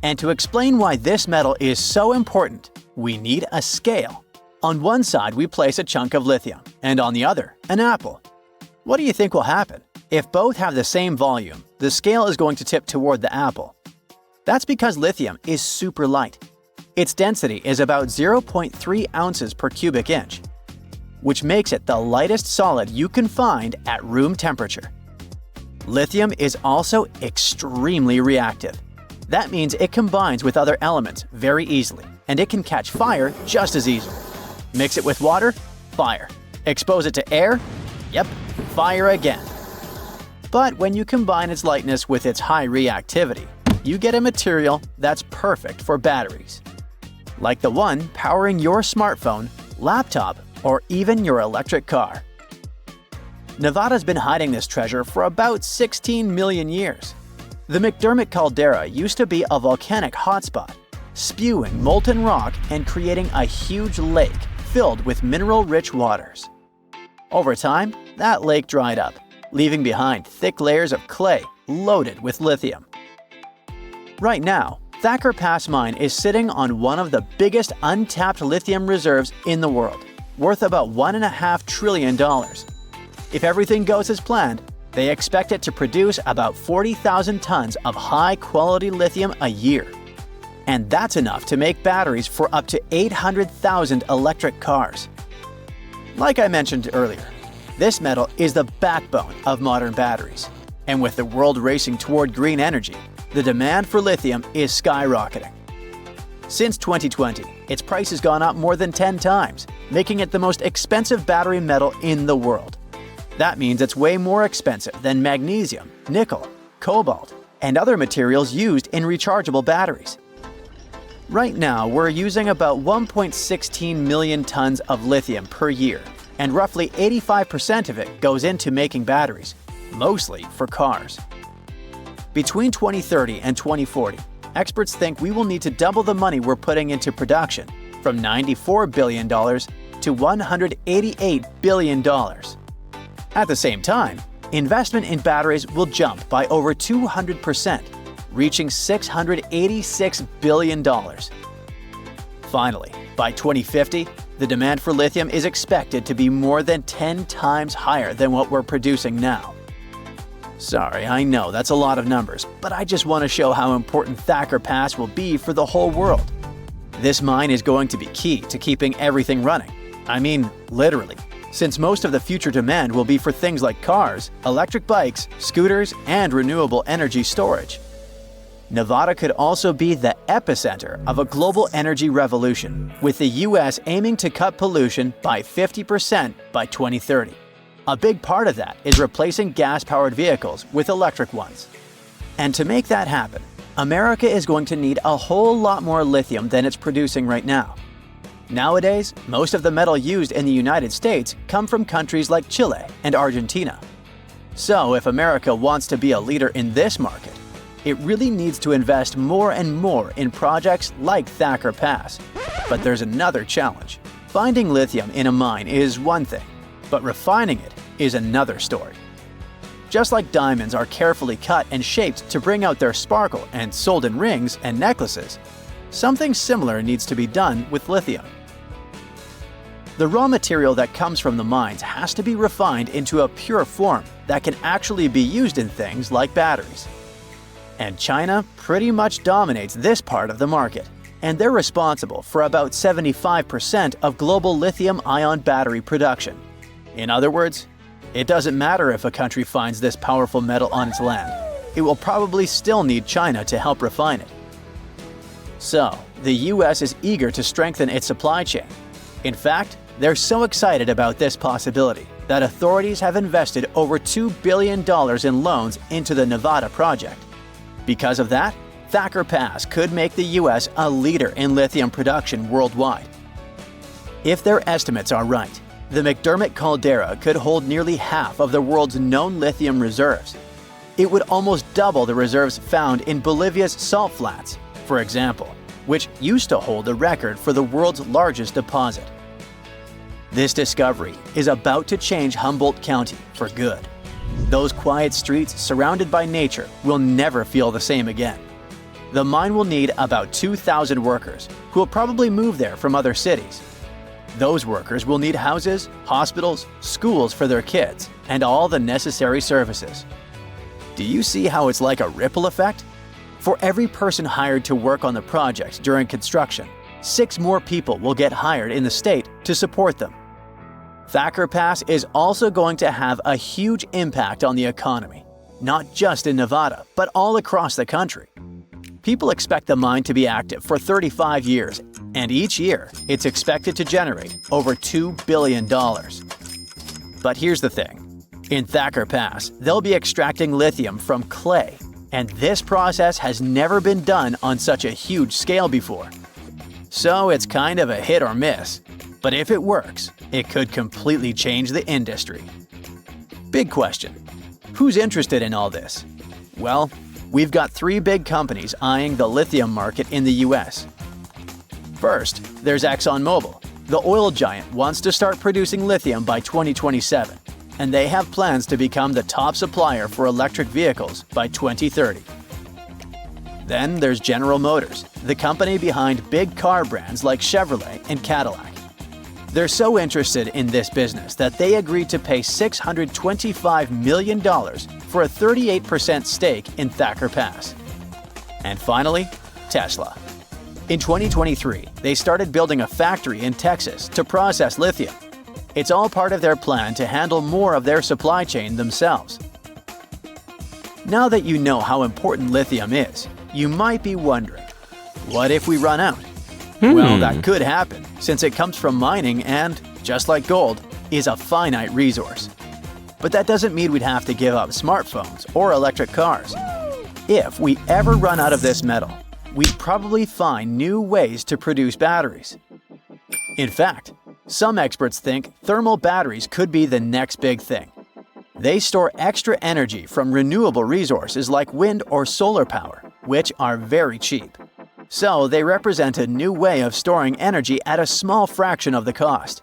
And to explain why this metal is so important, we need a scale. On one side, we place a chunk of lithium, and on the other, an apple. What do you think will happen? If both have the same volume, the scale is going to tip toward the apple. That's because lithium is super light. Its density is about 0.3 ounces per cubic inch, which makes it the lightest solid you can find at room temperature. Lithium is also extremely reactive. That means it combines with other elements very easily, and it can catch fire just as easily. Mix it with water? Fire. Expose it to air? Yep, fire again. But when you combine its lightness with its high reactivity, you get a material that's perfect for batteries. Like the one powering your smartphone, laptop, or even your electric car. Nevada's been hiding this treasure for about 16 million years. The McDermott caldera used to be a volcanic hotspot, spewing molten rock and creating a huge lake filled with mineral-rich waters. Over time, that lake dried up, leaving behind thick layers of clay loaded with lithium. Right now, Thacker Pass Mine is sitting on one of the biggest untapped lithium reserves in the world, worth about $1.5 trillion. If everything goes as planned, they expect it to produce about 40,000 tons of high-quality lithium a year. And that's enough to make batteries for up to 800,000 electric cars. Like I mentioned earlier, this metal is the backbone of modern batteries. And with the world racing toward green energy, the demand for lithium is skyrocketing. Since 2020, its price has gone up more than 10 times, making it the most expensive battery metal in the world. That means it's way more expensive than magnesium, nickel, cobalt, and other materials used in rechargeable batteries. Right now, we're using about 1.16 million tons of lithium per year, and roughly 85% of it goes into making batteries, mostly for cars. Between 2030 and 2040, experts think we will need to double the money we're putting into production, from $94 billion to $188 billion. At the same time, investment in batteries will jump by over 200%, reaching $686 billion. Finally, by 2050, the demand for lithium is expected to be more than 10 times higher than what we're producing now. Sorry, I know that's a lot of numbers, but I just want to show how important Thacker Pass will be for the whole world. This mine is going to be key to keeping everything running. I mean, literally, since most of the future demand will be for things like cars, electric bikes, scooters, and renewable energy storage. Nevada could also be the epicenter of a global energy revolution, with the US aiming to cut pollution by 50% by 2030. A big part of that is replacing gas-powered vehicles with electric ones. And to make that happen, America is going to need a whole lot more lithium than it's producing right now. Nowadays, most of the metal used in the United States come from countries like Chile and Argentina. So if America wants to be a leader in this market, it really needs to invest more and more in projects like Thacker Pass. But there's another challenge. Finding lithium in a mine is one thing, but refining it is another story. Just like diamonds are carefully cut and shaped to bring out their sparkle and sold in rings and necklaces, something similar needs to be done with lithium. The raw material that comes from the mines has to be refined into a pure form that can actually be used in things like batteries. And China pretty much dominates this part of the market, and they're responsible for about 75% of global lithium-ion battery production. In other words, it doesn't matter if a country finds this powerful metal on its land, it will probably still need China to help refine it. So, the US is eager to strengthen its supply chain. In fact, they're so excited about this possibility that authorities have invested over $2 billion in loans into the Nevada project. Because of that, Thacker Pass could make the US a leader in lithium production worldwide. If their estimates are right, the McDermott caldera could hold nearly half of the world's known lithium reserves. It would almost double the reserves found in Bolivia's salt flats, for example, which used to hold the record for the world's largest deposit. This discovery is about to change Humboldt County for good. Those quiet streets surrounded by nature will never feel the same again. The mine will need about 2,000 workers who will probably move there from other cities. Those workers will need houses, hospitals, schools for their kids, and all the necessary services. Do you see how it's like a ripple effect? For every person hired to work on the project during construction, 6 more people will get hired in the state to support them. Thacker Pass is also going to have a huge impact on the economy, not just in Nevada, but all across the country. People expect the mine to be active for 35 years and each year it's expected to generate over $2 billion. But here's the thing. In Thacker Pass, they'll be extracting lithium from clay, and this process has never been done on such a huge scale before. So it's kind of a hit or miss, but if it works, it could completely change the industry. Big question. Who's interested in all this? Well, we've got 3 big companies eyeing the lithium market in the US. First, there's ExxonMobil. The oil giant wants to start producing lithium by 2027, and they have plans to become the top supplier for electric vehicles by 2030. Then there's General Motors, the company behind big car brands like Chevrolet and Cadillac. They're so interested in this business that they agreed to pay $625 million for a 38% stake in Thacker Pass. And finally, Tesla. In 2023, they started building a factory in Texas to process lithium. It's all part of their plan to handle more of their supply chain themselves. Now that you know how important lithium is, you might be wondering, what if we run out? Well, that could happen, since it comes from mining and, just like gold, is a finite resource. But that doesn't mean we'd have to give up smartphones or electric cars. If we ever run out of this metal, we'd probably find new ways to produce batteries. In fact, some experts think thermal batteries could be the next big thing. They store extra energy from renewable resources like wind or solar power, which are very cheap. So they represent a new way of storing energy at a small fraction of the cost.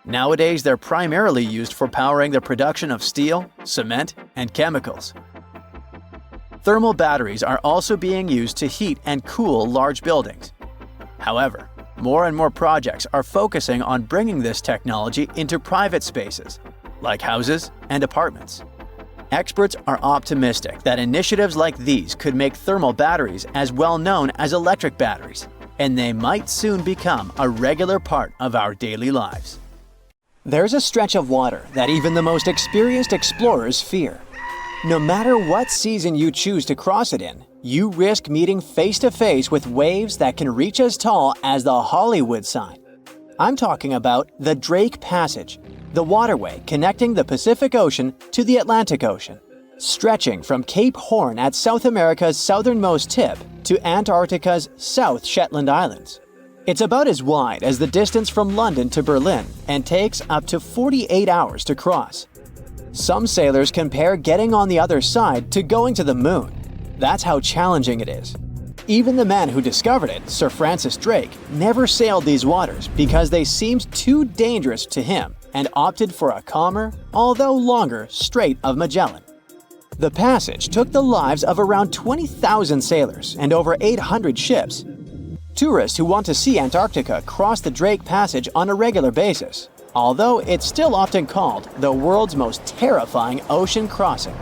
Nowadays, they're primarily used for powering the production of steel, cement, and chemicals. Thermal batteries are also being used to heat and cool large buildings. However, more and more projects are focusing on bringing this technology into private spaces, like houses and apartments. Experts are optimistic that initiatives like these could make thermal batteries as well known as electric batteries, and they might soon become a regular part of our daily lives. There's a stretch of water that even the most experienced explorers fear. No matter what season you choose to cross it in, you risk meeting face-to-face with waves that can reach as tall as the Hollywood sign. I'm talking about the Drake Passage, the waterway connecting the Pacific Ocean to the Atlantic Ocean, stretching from Cape Horn at South America's southernmost tip to Antarctica's South Shetland Islands. It's about as wide as the distance from London to Berlin and takes up to 48 hours to cross. Some sailors compare getting on the other side to going to the moon. That's how challenging it is. Even the man who discovered it, Sir Francis Drake, never sailed these waters because they seemed too dangerous to him and opted for a calmer, although longer, Strait of Magellan. The passage took the lives of around 20,000 sailors and over 800 ships. Tourists who want to see Antarctica cross the Drake Passage on a regular basis, although it's still often called the world's most terrifying ocean crossing.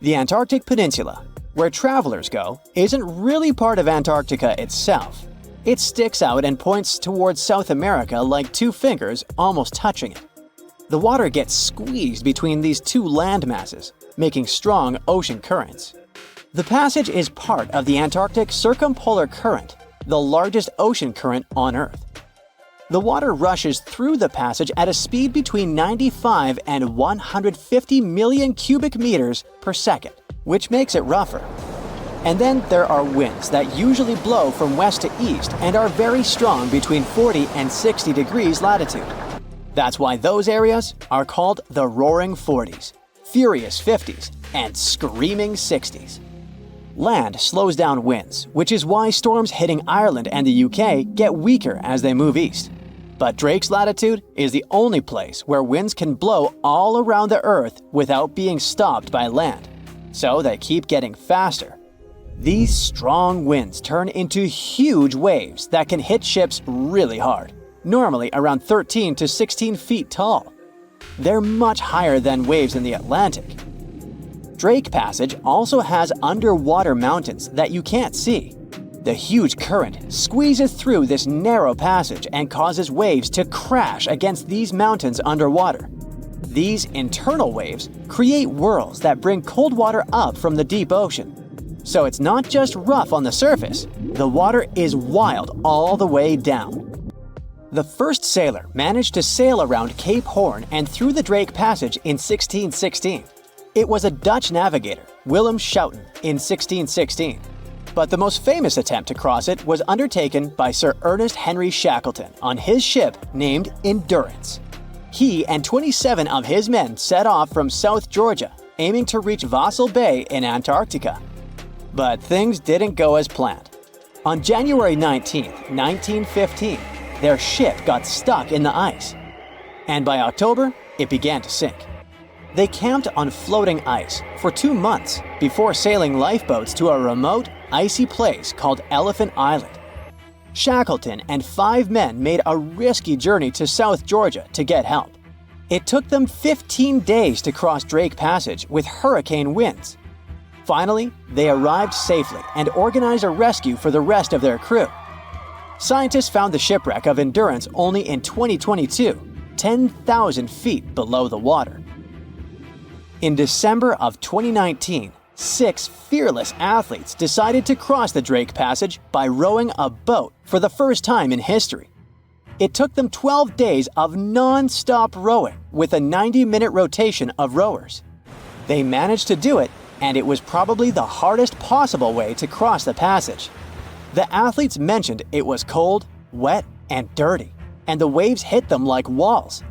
The Antarctic Peninsula, where travelers go, isn't really part of Antarctica itself. It sticks out and points towards South America like 2 fingers almost touching it. The water gets squeezed between these 2 land masses, making strong ocean currents. The passage is part of the Antarctic Circumpolar Current, the largest ocean current on Earth. The water rushes through the passage at a speed between 95 and 150 million cubic meters per second, which makes it rougher. And then there are winds that usually blow from west to east and are very strong between 40 and 60 degrees latitude. That's why those areas are called the Roaring 40s, Furious 50s, and Screaming 60s. Land slows down winds, which is why storms hitting Ireland and the UK get weaker as they move east. But Drake's latitude is the only place where winds can blow all around the Earth without being stopped by land. So they keep getting faster. These strong winds turn into huge waves that can hit ships really hard, normally around 13 to 16 feet tall. They're much higher than waves in the Atlantic. Drake Passage also has underwater mountains that you can't see. The huge current squeezes through this narrow passage and causes waves to crash against these mountains underwater. These internal waves create whirls that bring cold water up from the deep ocean. So it's not just rough on the surface, the water is wild all the way down. The first sailor managed to sail around Cape Horn and through the Drake Passage in 1616. It was a Dutch navigator, Willem Schouten, in 1616. But the most famous attempt to cross it was undertaken by Sir Ernest Henry Shackleton on his ship named Endurance. He and 27 of his men set off from South Georgia, aiming to reach Vassal Bay in Antarctica. But things didn't go as planned. On January 19, 1915, their ship got stuck in the ice. And by October, it began to sink. They camped on floating ice for 2 months before sailing lifeboats to a remote, icy place called Elephant Island. Shackleton and 5 men made a risky journey to South Georgia to get help. It took them 15 days to cross Drake Passage with hurricane winds. Finally, they arrived safely and organized a rescue for the rest of their crew. Scientists found the shipwreck of Endurance only in 2022, 10,000 feet below the water. In December of 2019, 6 fearless athletes decided to cross the Drake Passage by rowing a boat for the first time in history. It took them 12 days of non-stop rowing with a 90-minute rotation of rowers. They managed to do it, and it was probably the hardest possible way to cross the passage. The athletes mentioned it was cold, wet, and dirty, and the waves hit them like walls.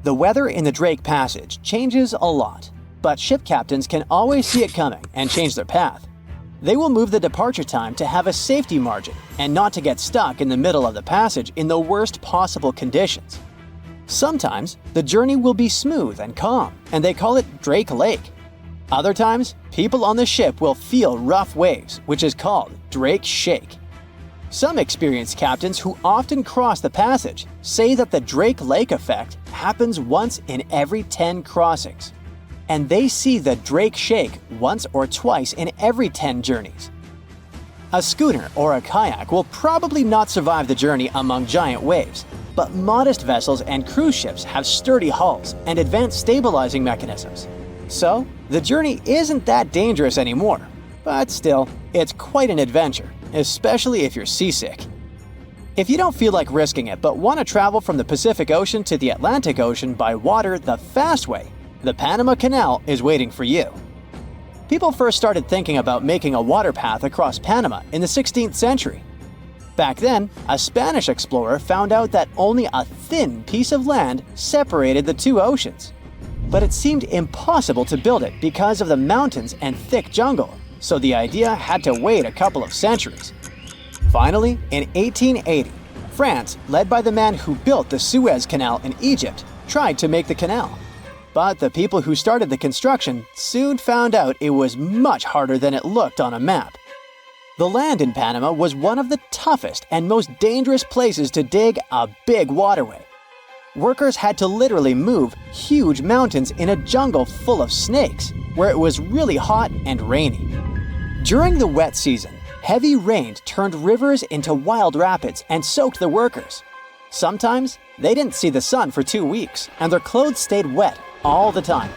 The weather in the Drake Passage changes a lot, but ship captains can always see it coming and change their path. They will move the departure time to have a safety margin and not to get stuck in the middle of the passage in the worst possible conditions. Sometimes, the journey will be smooth and calm, and they call it Drake Lake. Other times, people on the ship will feel rough waves, which is called Drake Shake. Some experienced captains who often cross the passage say that the Drake Lake effect happens once in every 10 crossings. And they see the Drake Shake once or twice in every 10 journeys. A schooner or a kayak will probably not survive the journey among giant waves, but modest vessels and cruise ships have sturdy hulls and advanced stabilizing mechanisms. So, the journey isn't that dangerous anymore, but still, it's quite an adventure, especially if you're seasick. If you don't feel like risking it but want to travel from the Pacific Ocean to the Atlantic Ocean by water the fast way, the Panama Canal is waiting for you. People first started thinking about making a water path across Panama in the 16th century. Back then, a Spanish explorer found out that only a thin piece of land separated the two oceans. But it seemed impossible to build it because of the mountains and thick jungle, so the idea had to wait a couple of centuries. Finally, in 1880, France, led by the man who built the Suez Canal in Egypt, tried to make the canal. But the people who started the construction soon found out it was much harder than it looked on a map. The land in Panama was one of the toughest and most dangerous places to dig a big waterway. Workers had to literally move huge mountains in a jungle full of snakes, where it was really hot and rainy. During the wet season, heavy rain turned rivers into wild rapids and soaked the workers. Sometimes, they didn't see the sun for 2 weeks, and their clothes stayed wet all the time.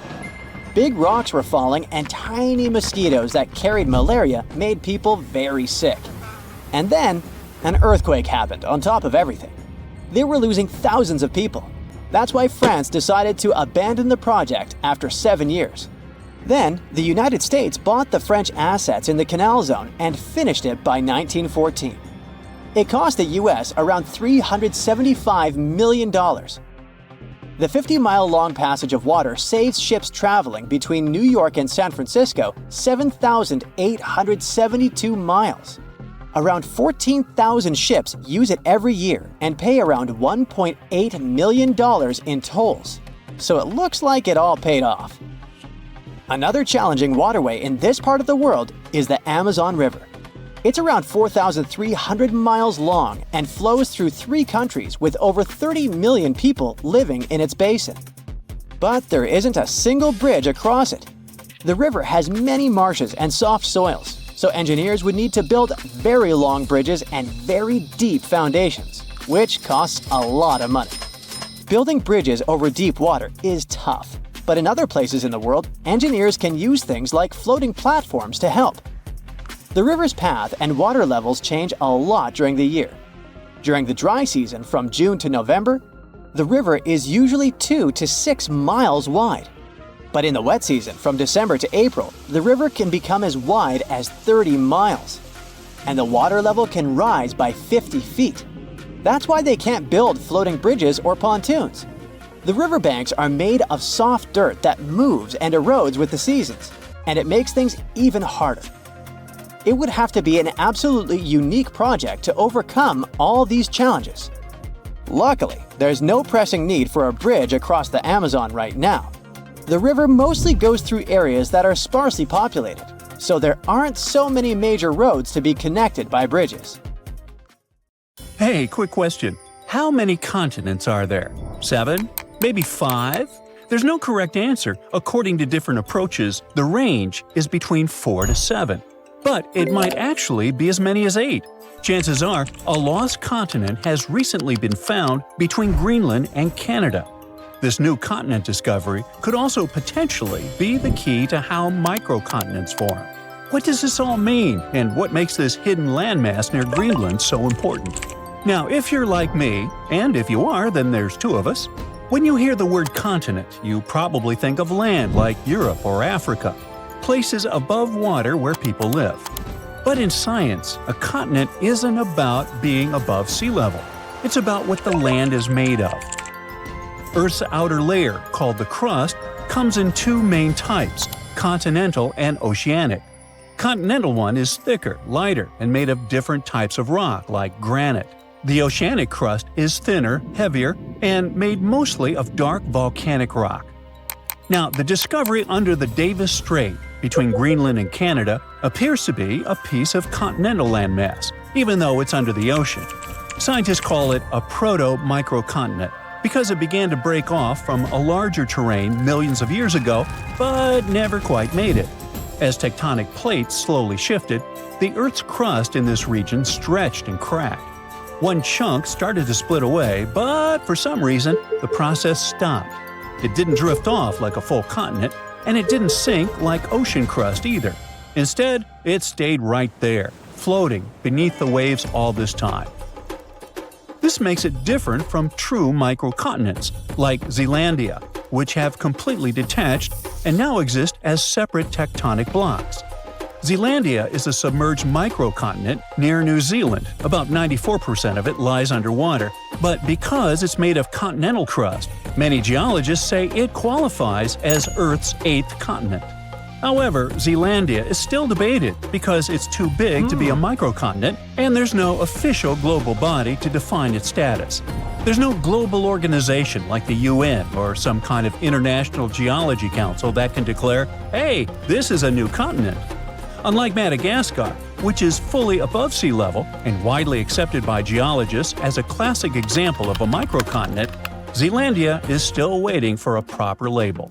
Big rocks were falling, and tiny mosquitoes that carried malaria made people very sick. And then, an earthquake happened on top of everything. They were losing thousands of people. That's why France decided to abandon the project after 7 years. Then, the United States bought the French assets in the canal zone and finished it by 1914. It cost the US around $375 million. The 50-mile-long passage of water saves ships traveling between New York and San Francisco 7,872 miles. Around 14,000 ships use it every year and pay around $1.8 million in tolls. So it looks like it all paid off. Another challenging waterway in this part of the world is the Amazon River. It's around 4,300 miles long and flows through 3 countries with over 30 million people living in its basin. But there isn't a single bridge across it. The river has many marshes and soft soils, so engineers would need to build very long bridges and very deep foundations, which costs a lot of money. Building bridges over deep water is tough, but in other places in the world, engineers can use things like floating platforms to help. The river's path and water levels change a lot during the year. During the dry season from June to November, the river is usually 2 to 6 miles wide. But in the wet season from December to April, the river can become as wide as 30 miles. And the water level can rise by 50 feet. That's why they can't build floating bridges or pontoons. The riverbanks are made of soft dirt that moves and erodes with the seasons, and it makes things even harder. It would have to be an absolutely unique project to overcome all these challenges. Luckily, there's no pressing need for a bridge across the Amazon right now. The river mostly goes through areas that are sparsely populated, so there aren't so many major roads to be connected by bridges. Hey, quick question. How many continents are there? 7? Maybe 5? There's no correct answer. According to different approaches, the range is between 4 to 7. But it might actually be as many as 8. Chances are, a lost continent has recently been found between Greenland and Canada. This new continent discovery could also potentially be the key to how microcontinents form. What does this all mean, and what makes this hidden landmass near Greenland so important? Now, if you're like me, and if you are, then there's 2 of us, when you hear the word continent, you probably think of land like Europe or Africa, places above water where people live. But in science, a continent isn't about being above sea level. It's about what the land is made of. Earth's outer layer, called the crust, comes in 2 main types, continental and oceanic. Continental one is thicker, lighter, and made of different types of rock, like granite. The oceanic crust is thinner, heavier, and made mostly of dark volcanic rock. Now, the discovery under the Davis Strait between Greenland and Canada appears to be a piece of continental landmass, even though it's under the ocean. Scientists call it a proto-microcontinent because it began to break off from a larger terrain millions of years ago, but never quite made it. As tectonic plates slowly shifted, the Earth's crust in this region stretched and cracked. One chunk started to split away, but for some reason, the process stopped. It didn't drift off like a full continent, and it didn't sink like ocean crust either. Instead, it stayed right there, floating beneath the waves all this time. This makes it different from true microcontinents, like Zealandia, which have completely detached and now exist as separate tectonic blocks. Zealandia is a submerged microcontinent near New Zealand. About 94% of it lies underwater, but because it's made of continental crust, many geologists say it qualifies as Earth's 8th continent. However, Zealandia is still debated because it's too big to be a microcontinent, and there's no official global body to define its status. There's no global organization like the UN or some kind of international geology council that can declare, hey, this is a new continent. Unlike Madagascar, which is fully above sea level and widely accepted by geologists as a classic example of a microcontinent, Zealandia is still waiting for a proper label.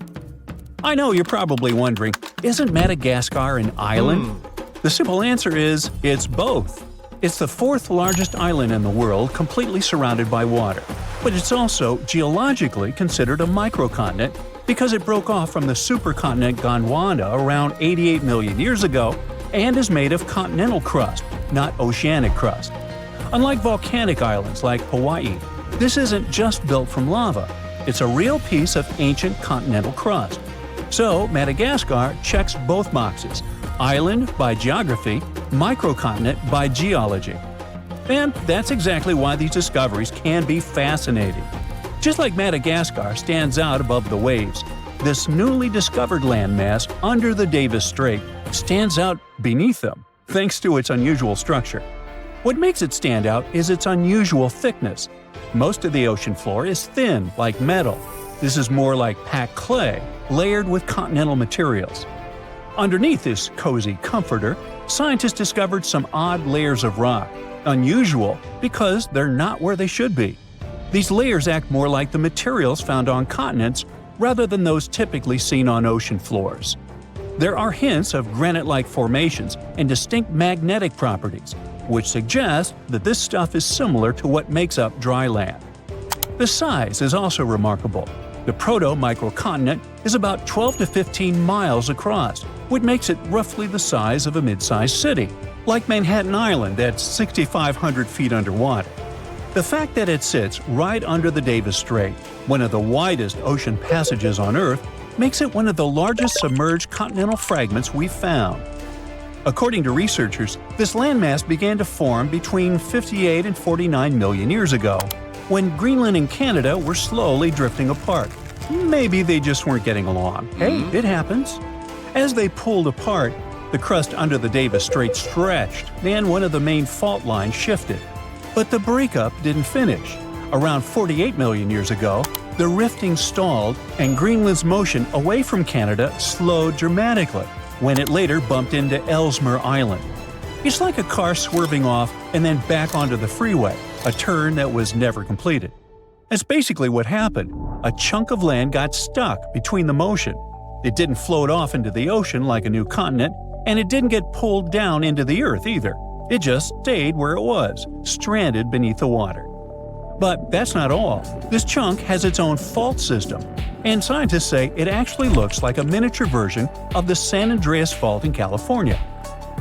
I know you're probably wondering, isn't Madagascar an island? The simple answer is, it's both. It's the 4th largest island in the world, completely surrounded by water. But it's also geologically considered a microcontinent because it broke off from the supercontinent Gondwana around 88 million years ago and is made of continental crust, not oceanic crust. Unlike volcanic islands like Hawaii, this isn't just built from lava. It's a real piece of ancient continental crust. So Madagascar checks both boxes: island by geography, microcontinent by geology. And that's exactly why these discoveries can be fascinating. Just like Madagascar stands out above the waves, this newly discovered landmass under the Davis Strait stands out beneath them, thanks to its unusual structure. What makes it stand out is its unusual thickness. Most of the ocean floor is thin, like metal. This is more like packed clay, layered with continental materials. Underneath this cozy comforter, scientists discovered some odd layers of rock, unusual because they're not where they should be. These layers act more like the materials found on continents rather than those typically seen on ocean floors. There are hints of granite-like formations and distinct magnetic properties, which suggest that this stuff is similar to what makes up dry land. The size is also remarkable. The proto-microcontinent is about 12 to 15 miles across, which makes it roughly the size of a mid-sized city. like Manhattan Island at 6,500 feet underwater. The fact that it sits right under the Davis Strait, one of the widest ocean passages on Earth, makes it one of the largest submerged continental fragments we've found. According to researchers, this landmass began to form between 58 and 49 million years ago, when Greenland and Canada were slowly drifting apart. Maybe they just weren't getting along. Hey, it happens. As they pulled apart, the crust under the Davis Strait stretched, and one of the main fault lines shifted. But the breakup didn't finish. Around 48 million years ago, the rifting stalled, and Greenland's motion away from Canada slowed dramatically when it later bumped into Ellesmere Island. It's like a car swerving off and then back onto the freeway, a turn that was never completed. That's basically what happened. A chunk of land got stuck between the motion. It didn't float off into the ocean like a new continent, and it didn't get pulled down into the Earth either. It just stayed where it was, stranded beneath the water. But that's not all. This chunk has its own fault system, and scientists say it actually looks like a miniature version of the San Andreas Fault in California.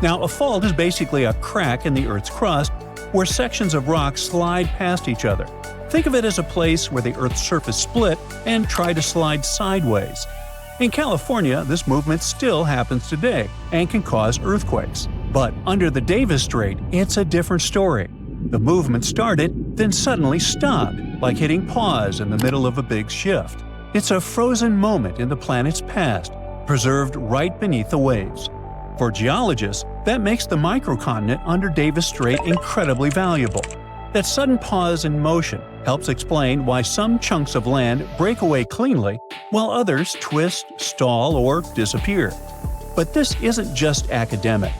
Now, a fault is basically a crack in the Earth's crust where sections of rock slide past each other. Think of it as a place where the Earth's surface split and tried to slide sideways. In California, this movement still happens today and can cause earthquakes. But under the Davis Strait, it's a different story. The movement started, then suddenly stopped, like hitting pause in the middle of a big shift. It's a frozen moment in the planet's past, preserved right beneath the waves. For geologists, that makes the microcontinent under Davis Strait incredibly valuable. That sudden pause in motion helps explain why some chunks of land break away cleanly, while others twist, stall, or disappear. But this isn't just academic.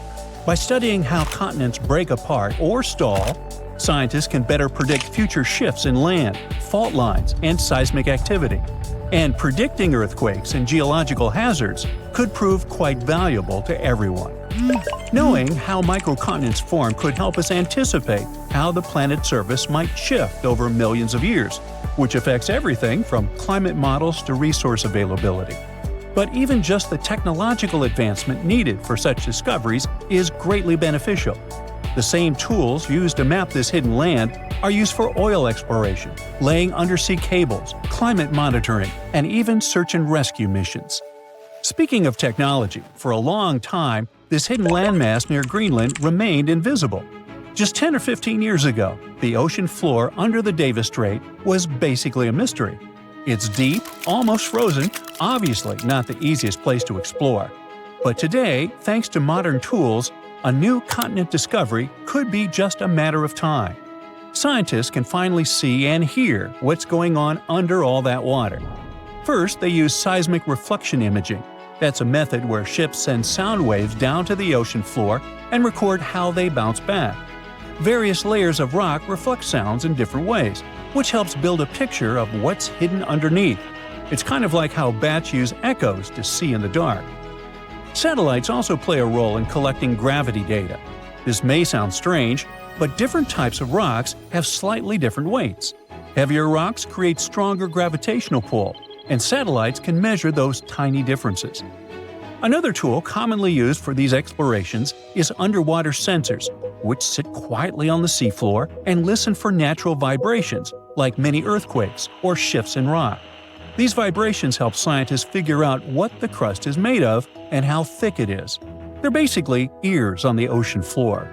By studying how continents break apart or stall, scientists can better predict future shifts in land, fault lines, and seismic activity. And predicting earthquakes and geological hazards could prove quite valuable to everyone. Knowing how microcontinents form could help us anticipate how the planet's surface might shift over millions of years, which affects everything from climate models to resource availability. But even just the technological advancement needed for such discoveries is greatly beneficial. The same tools used to map this hidden land are used for oil exploration, laying undersea cables, climate monitoring, and even search and rescue missions. Speaking of technology, for a long time, this hidden landmass near Greenland remained invisible. Just 10 or 15 years ago, the ocean floor under the Davis Strait was basically a mystery. It's deep, almost frozen, obviously not the easiest place to explore. But today, thanks to modern tools, a new continent discovery could be just a matter of time. Scientists can finally see and hear what's going on under all that water. First, they use seismic reflection imaging. That's a method where ships send sound waves down to the ocean floor and record how they bounce back. Various layers of rock reflect sounds in different ways, which helps build a picture of what's hidden underneath. It's kind of like how bats use echoes to see in the dark. Satellites also play a role in collecting gravity data. This may sound strange, but different types of rocks have slightly different weights. Heavier rocks create stronger gravitational pull, and satellites can measure those tiny differences. Another tool commonly used for these explorations is underwater sensors, which sit quietly on the seafloor and listen for natural vibrations, like mini earthquakes or shifts in rock. These vibrations help scientists figure out what the crust is made of and how thick it is. They're basically ears on the ocean floor.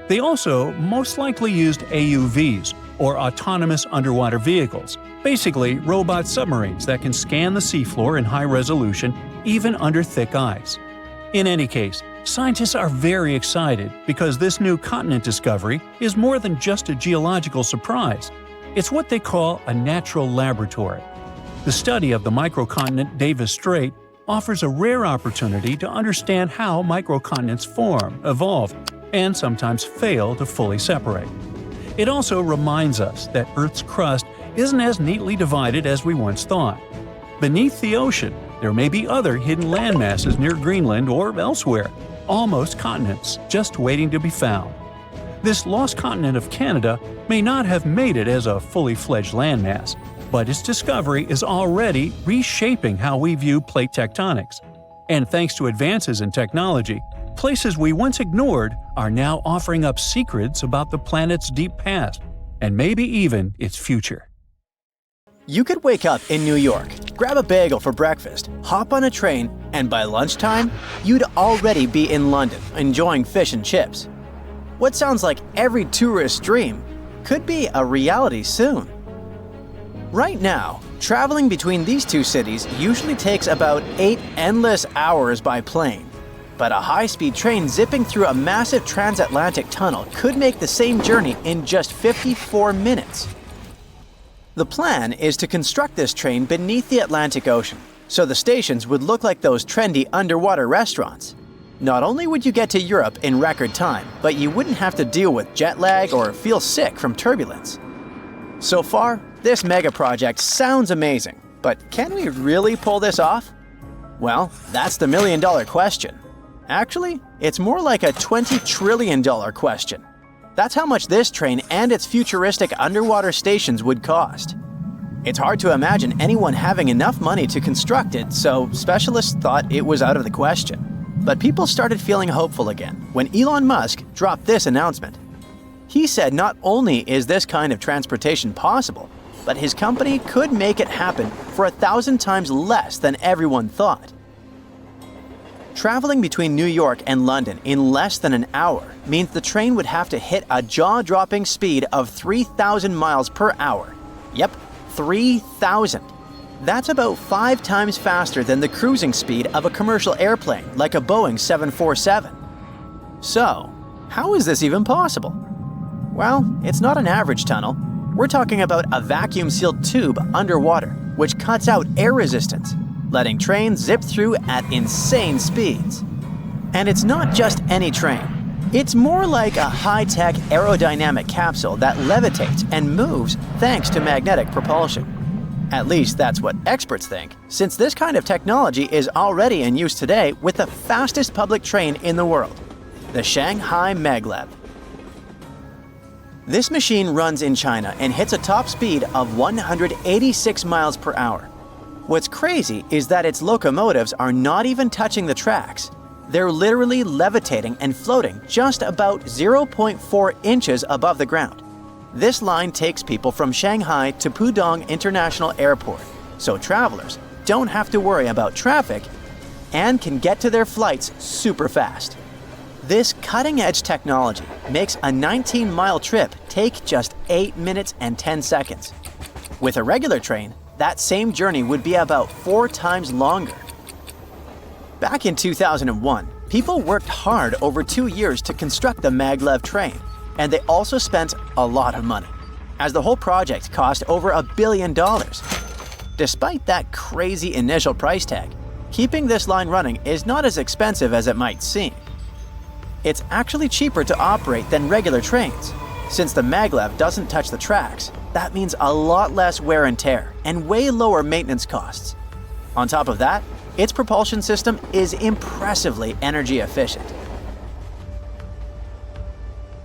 They also most likely used AUVs, or autonomous underwater vehicles, basically robot submarines that can scan the seafloor in high resolution even under thick ice. In any case, scientists are very excited because this new continent discovery is more than just a geological surprise. It's what they call a natural laboratory. The study of the microcontinent Davis Strait offers a rare opportunity to understand how microcontinents form, evolve, and sometimes fail to fully separate. It also reminds us that Earth's crust isn't as neatly divided as we once thought. Beneath the ocean, there may be other hidden landmasses near Greenland or elsewhere, almost continents just waiting to be found. This lost continent of Canada may not have made it as a fully fledged landmass, but its discovery is already reshaping how we view plate tectonics. And thanks to advances in technology, places we once ignored are now offering up secrets about the planet's deep past, and maybe even its future. You could wake up in New York, grab a bagel for breakfast, hop on a train, and by lunchtime, you'd already be in London, enjoying fish and chips. What sounds like every tourist's dream could be a reality soon. Right now, traveling between these two cities usually takes about 8 endless hours by plane. But a high-speed train zipping through a massive transatlantic tunnel could make the same journey in just 54 minutes. The plan is to construct this train beneath the Atlantic Ocean, so the stations would look like those trendy underwater restaurants. Not only would you get to Europe in record time, but you wouldn't have to deal with jet lag or feel sick from turbulence. So far, this mega project sounds amazing, but can we really pull this off? Well, that's the million-dollar question. Actually, it's more like a $20 trillion question. That's how much this train and its futuristic underwater stations would cost. It's hard to imagine anyone having enough money to construct it, so specialists thought it was out of the question. But people started feeling hopeful again when Elon Musk dropped this announcement. He said not only is this kind of transportation possible, but his company could make it happen for 1,000 times less than everyone thought. Traveling between New York and London in less than an hour means the train would have to hit a jaw-dropping speed of 3,000 miles per hour. Yep, 3,000. That's about 5 times faster than the cruising speed of a commercial airplane like a Boeing 747. So, how is this even possible? Well, it's not an average tunnel. We're talking about a vacuum-sealed tube underwater, which cuts out air resistance, letting trains zip through at insane speeds. And it's not just any train. It's more like a high-tech aerodynamic capsule that levitates and moves thanks to magnetic propulsion. At least that's what experts think, since this kind of technology is already in use today with the fastest public train in the world, the Shanghai Maglev. This machine runs in China and hits a top speed of 186 miles per hour. What's crazy is that its locomotives are not even touching the tracks. They're literally levitating and floating just about 0.4 inches above the ground. This line takes people from Shanghai to Pudong International Airport, so travelers don't have to worry about traffic and can get to their flights super fast. This cutting-edge technology makes a 19-mile trip take just 8 minutes and 10 seconds. With a regular train, that same journey would be about 4 times longer. Back in 2001, people worked hard over 2 years to construct the maglev train, and they also spent a lot of money, as the whole project cost over $1 billion. Despite that crazy initial price tag, keeping this line running is not as expensive as it might seem. It's actually cheaper to operate than regular trains. Since the maglev doesn't touch the tracks, that means a lot less wear and tear and way lower maintenance costs. On top of that, its propulsion system is impressively energy efficient.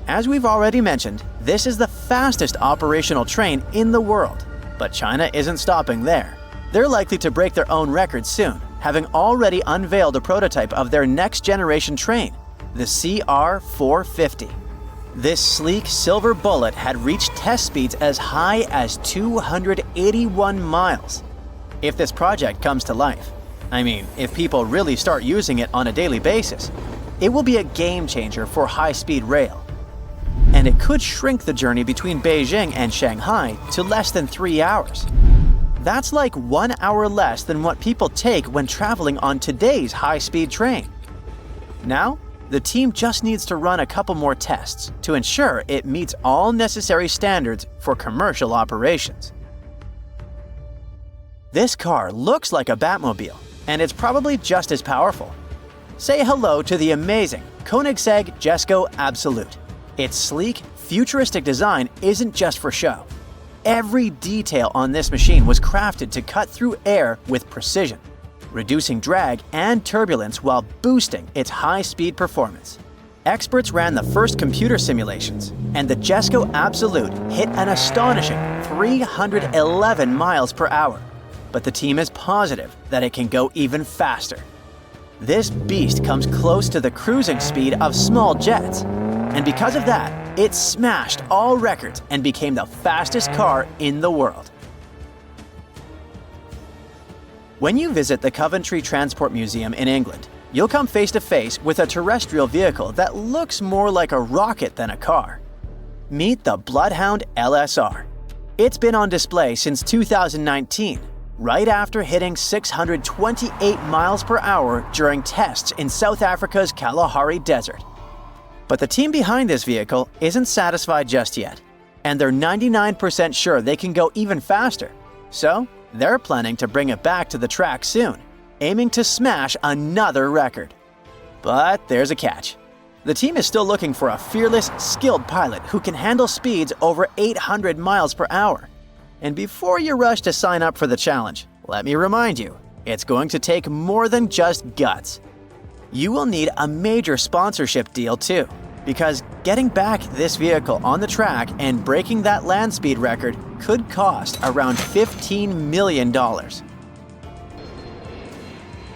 As we've already mentioned, this is the fastest operational train in the world, but China isn't stopping there. They're likely to break their own record soon, having already unveiled a prototype of their next generation train, the CR450. This sleek silver bullet had reached test speeds as high as 281 miles. If this project comes to life, if people really start using it on a daily basis, it will be a game changer for high-speed rail. And it could shrink the journey between Beijing and Shanghai to less than 3 hours. That's like 1 hour less than what people take when traveling on today's high-speed train. Now, the team just needs to run a couple more tests to ensure it meets all necessary standards for commercial operations. This car looks like a Batmobile, and it's probably just as powerful. Say hello to the amazing Koenigsegg Jesko Absolute. Its sleek, futuristic design isn't just for show. Every detail on this machine was crafted to cut through air with precision, reducing drag and turbulence while boosting its high-speed performance. Experts ran the first computer simulations, and the Jesko Absolute hit an astonishing 311 miles per hour. But the team is positive that it can go even faster. This beast comes close to the cruising speed of small jets. And because of that, it smashed all records and became the fastest car in the world. When you visit the Coventry Transport Museum in England, you'll come face to face with a terrestrial vehicle that looks more like a rocket than a car. Meet the Bloodhound LSR. It's been on display since 2019, right after hitting 628 miles per hour during tests in South Africa's Kalahari Desert. But the team behind this vehicle isn't satisfied just yet, and they're 99% sure they can go even faster. So, they're planning to bring it back to the track soon, aiming to smash another record. But there's a catch. The team is still looking for a fearless, skilled pilot who can handle speeds over 800 miles per hour. And before you rush to sign up for the challenge, let me remind you, it's going to take more than just guts. You will need a major sponsorship deal too, because getting back this vehicle on the track and breaking that land speed record could cost around $15 million.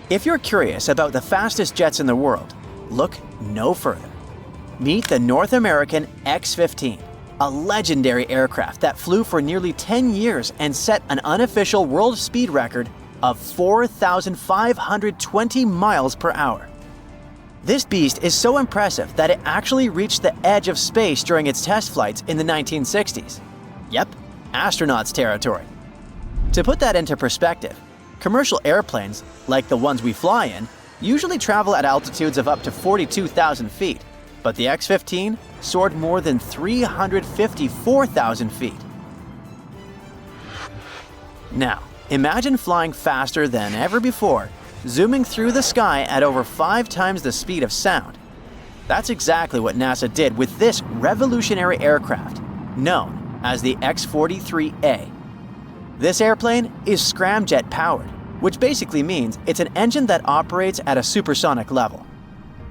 If you're curious about the fastest jets in the world, look no further. Meet the North American X-15, a legendary aircraft that flew for nearly 10 years and set an unofficial world speed record of 4,520 miles per hour. This beast is so impressive that it actually reached the edge of space during its test flights in the 1960s. Yep, astronauts territory. To put that into perspective, commercial airplanes, like the ones we fly in, usually travel at altitudes of up to 42,000 feet, but the X-15 soared more than 354,000 feet. Now, imagine flying faster than ever before, zooming through the sky at over 5 times the speed of sound. That's exactly what NASA did with this revolutionary aircraft, known as the X-43A. This airplane is scramjet powered, which basically means it's an engine that operates at a supersonic level.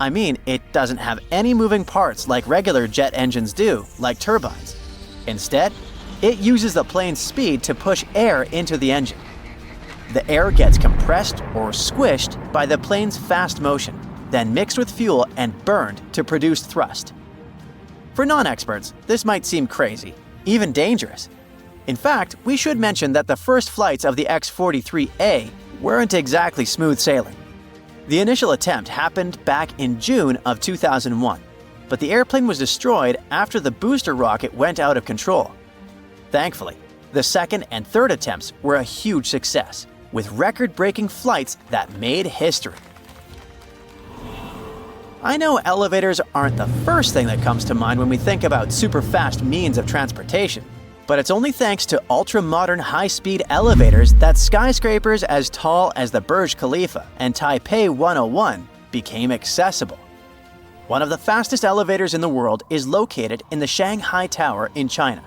I mean, it doesn't have any moving parts like regular jet engines do, like turbines. Instead, it uses the plane's speed to push air into the engine. The air gets compressed or squished by the plane's fast motion, then mixed with fuel and burned to produce thrust. For non-experts, this might seem crazy, even dangerous. In fact, we should mention that the first flights of the X-43A weren't exactly smooth sailing. The initial attempt happened back in June of 2001, but the airplane was destroyed after the booster rocket went out of control. Thankfully, the second and third attempts were a huge success, with record-breaking flights that made history. I know elevators aren't the first thing that comes to mind when we think about super-fast means of transportation, but it's only thanks to ultra-modern high-speed elevators that skyscrapers as tall as the Burj Khalifa and Taipei 101 became accessible. One of the fastest elevators in the world is located in the Shanghai Tower in China,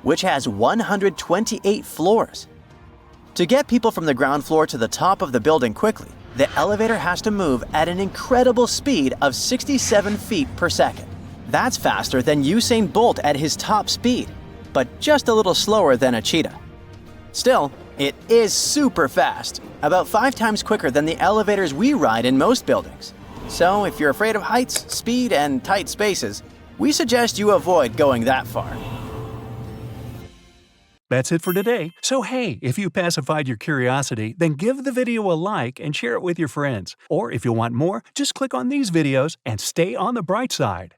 which has 128 floors. To get people from the ground floor to the top of the building quickly, the elevator has to move at an incredible speed of 67 feet per second. That's faster than Usain Bolt at his top speed, but just a little slower than a cheetah. Still, it is super fast, about 5 times quicker than the elevators we ride in most buildings. So if you're afraid of heights, speed, and tight spaces, we suggest you avoid going that far. That's it for today. So hey, if you pacified your curiosity, then give the video a like and share it with your friends. Or if you want more, just click on these videos and stay on the bright side.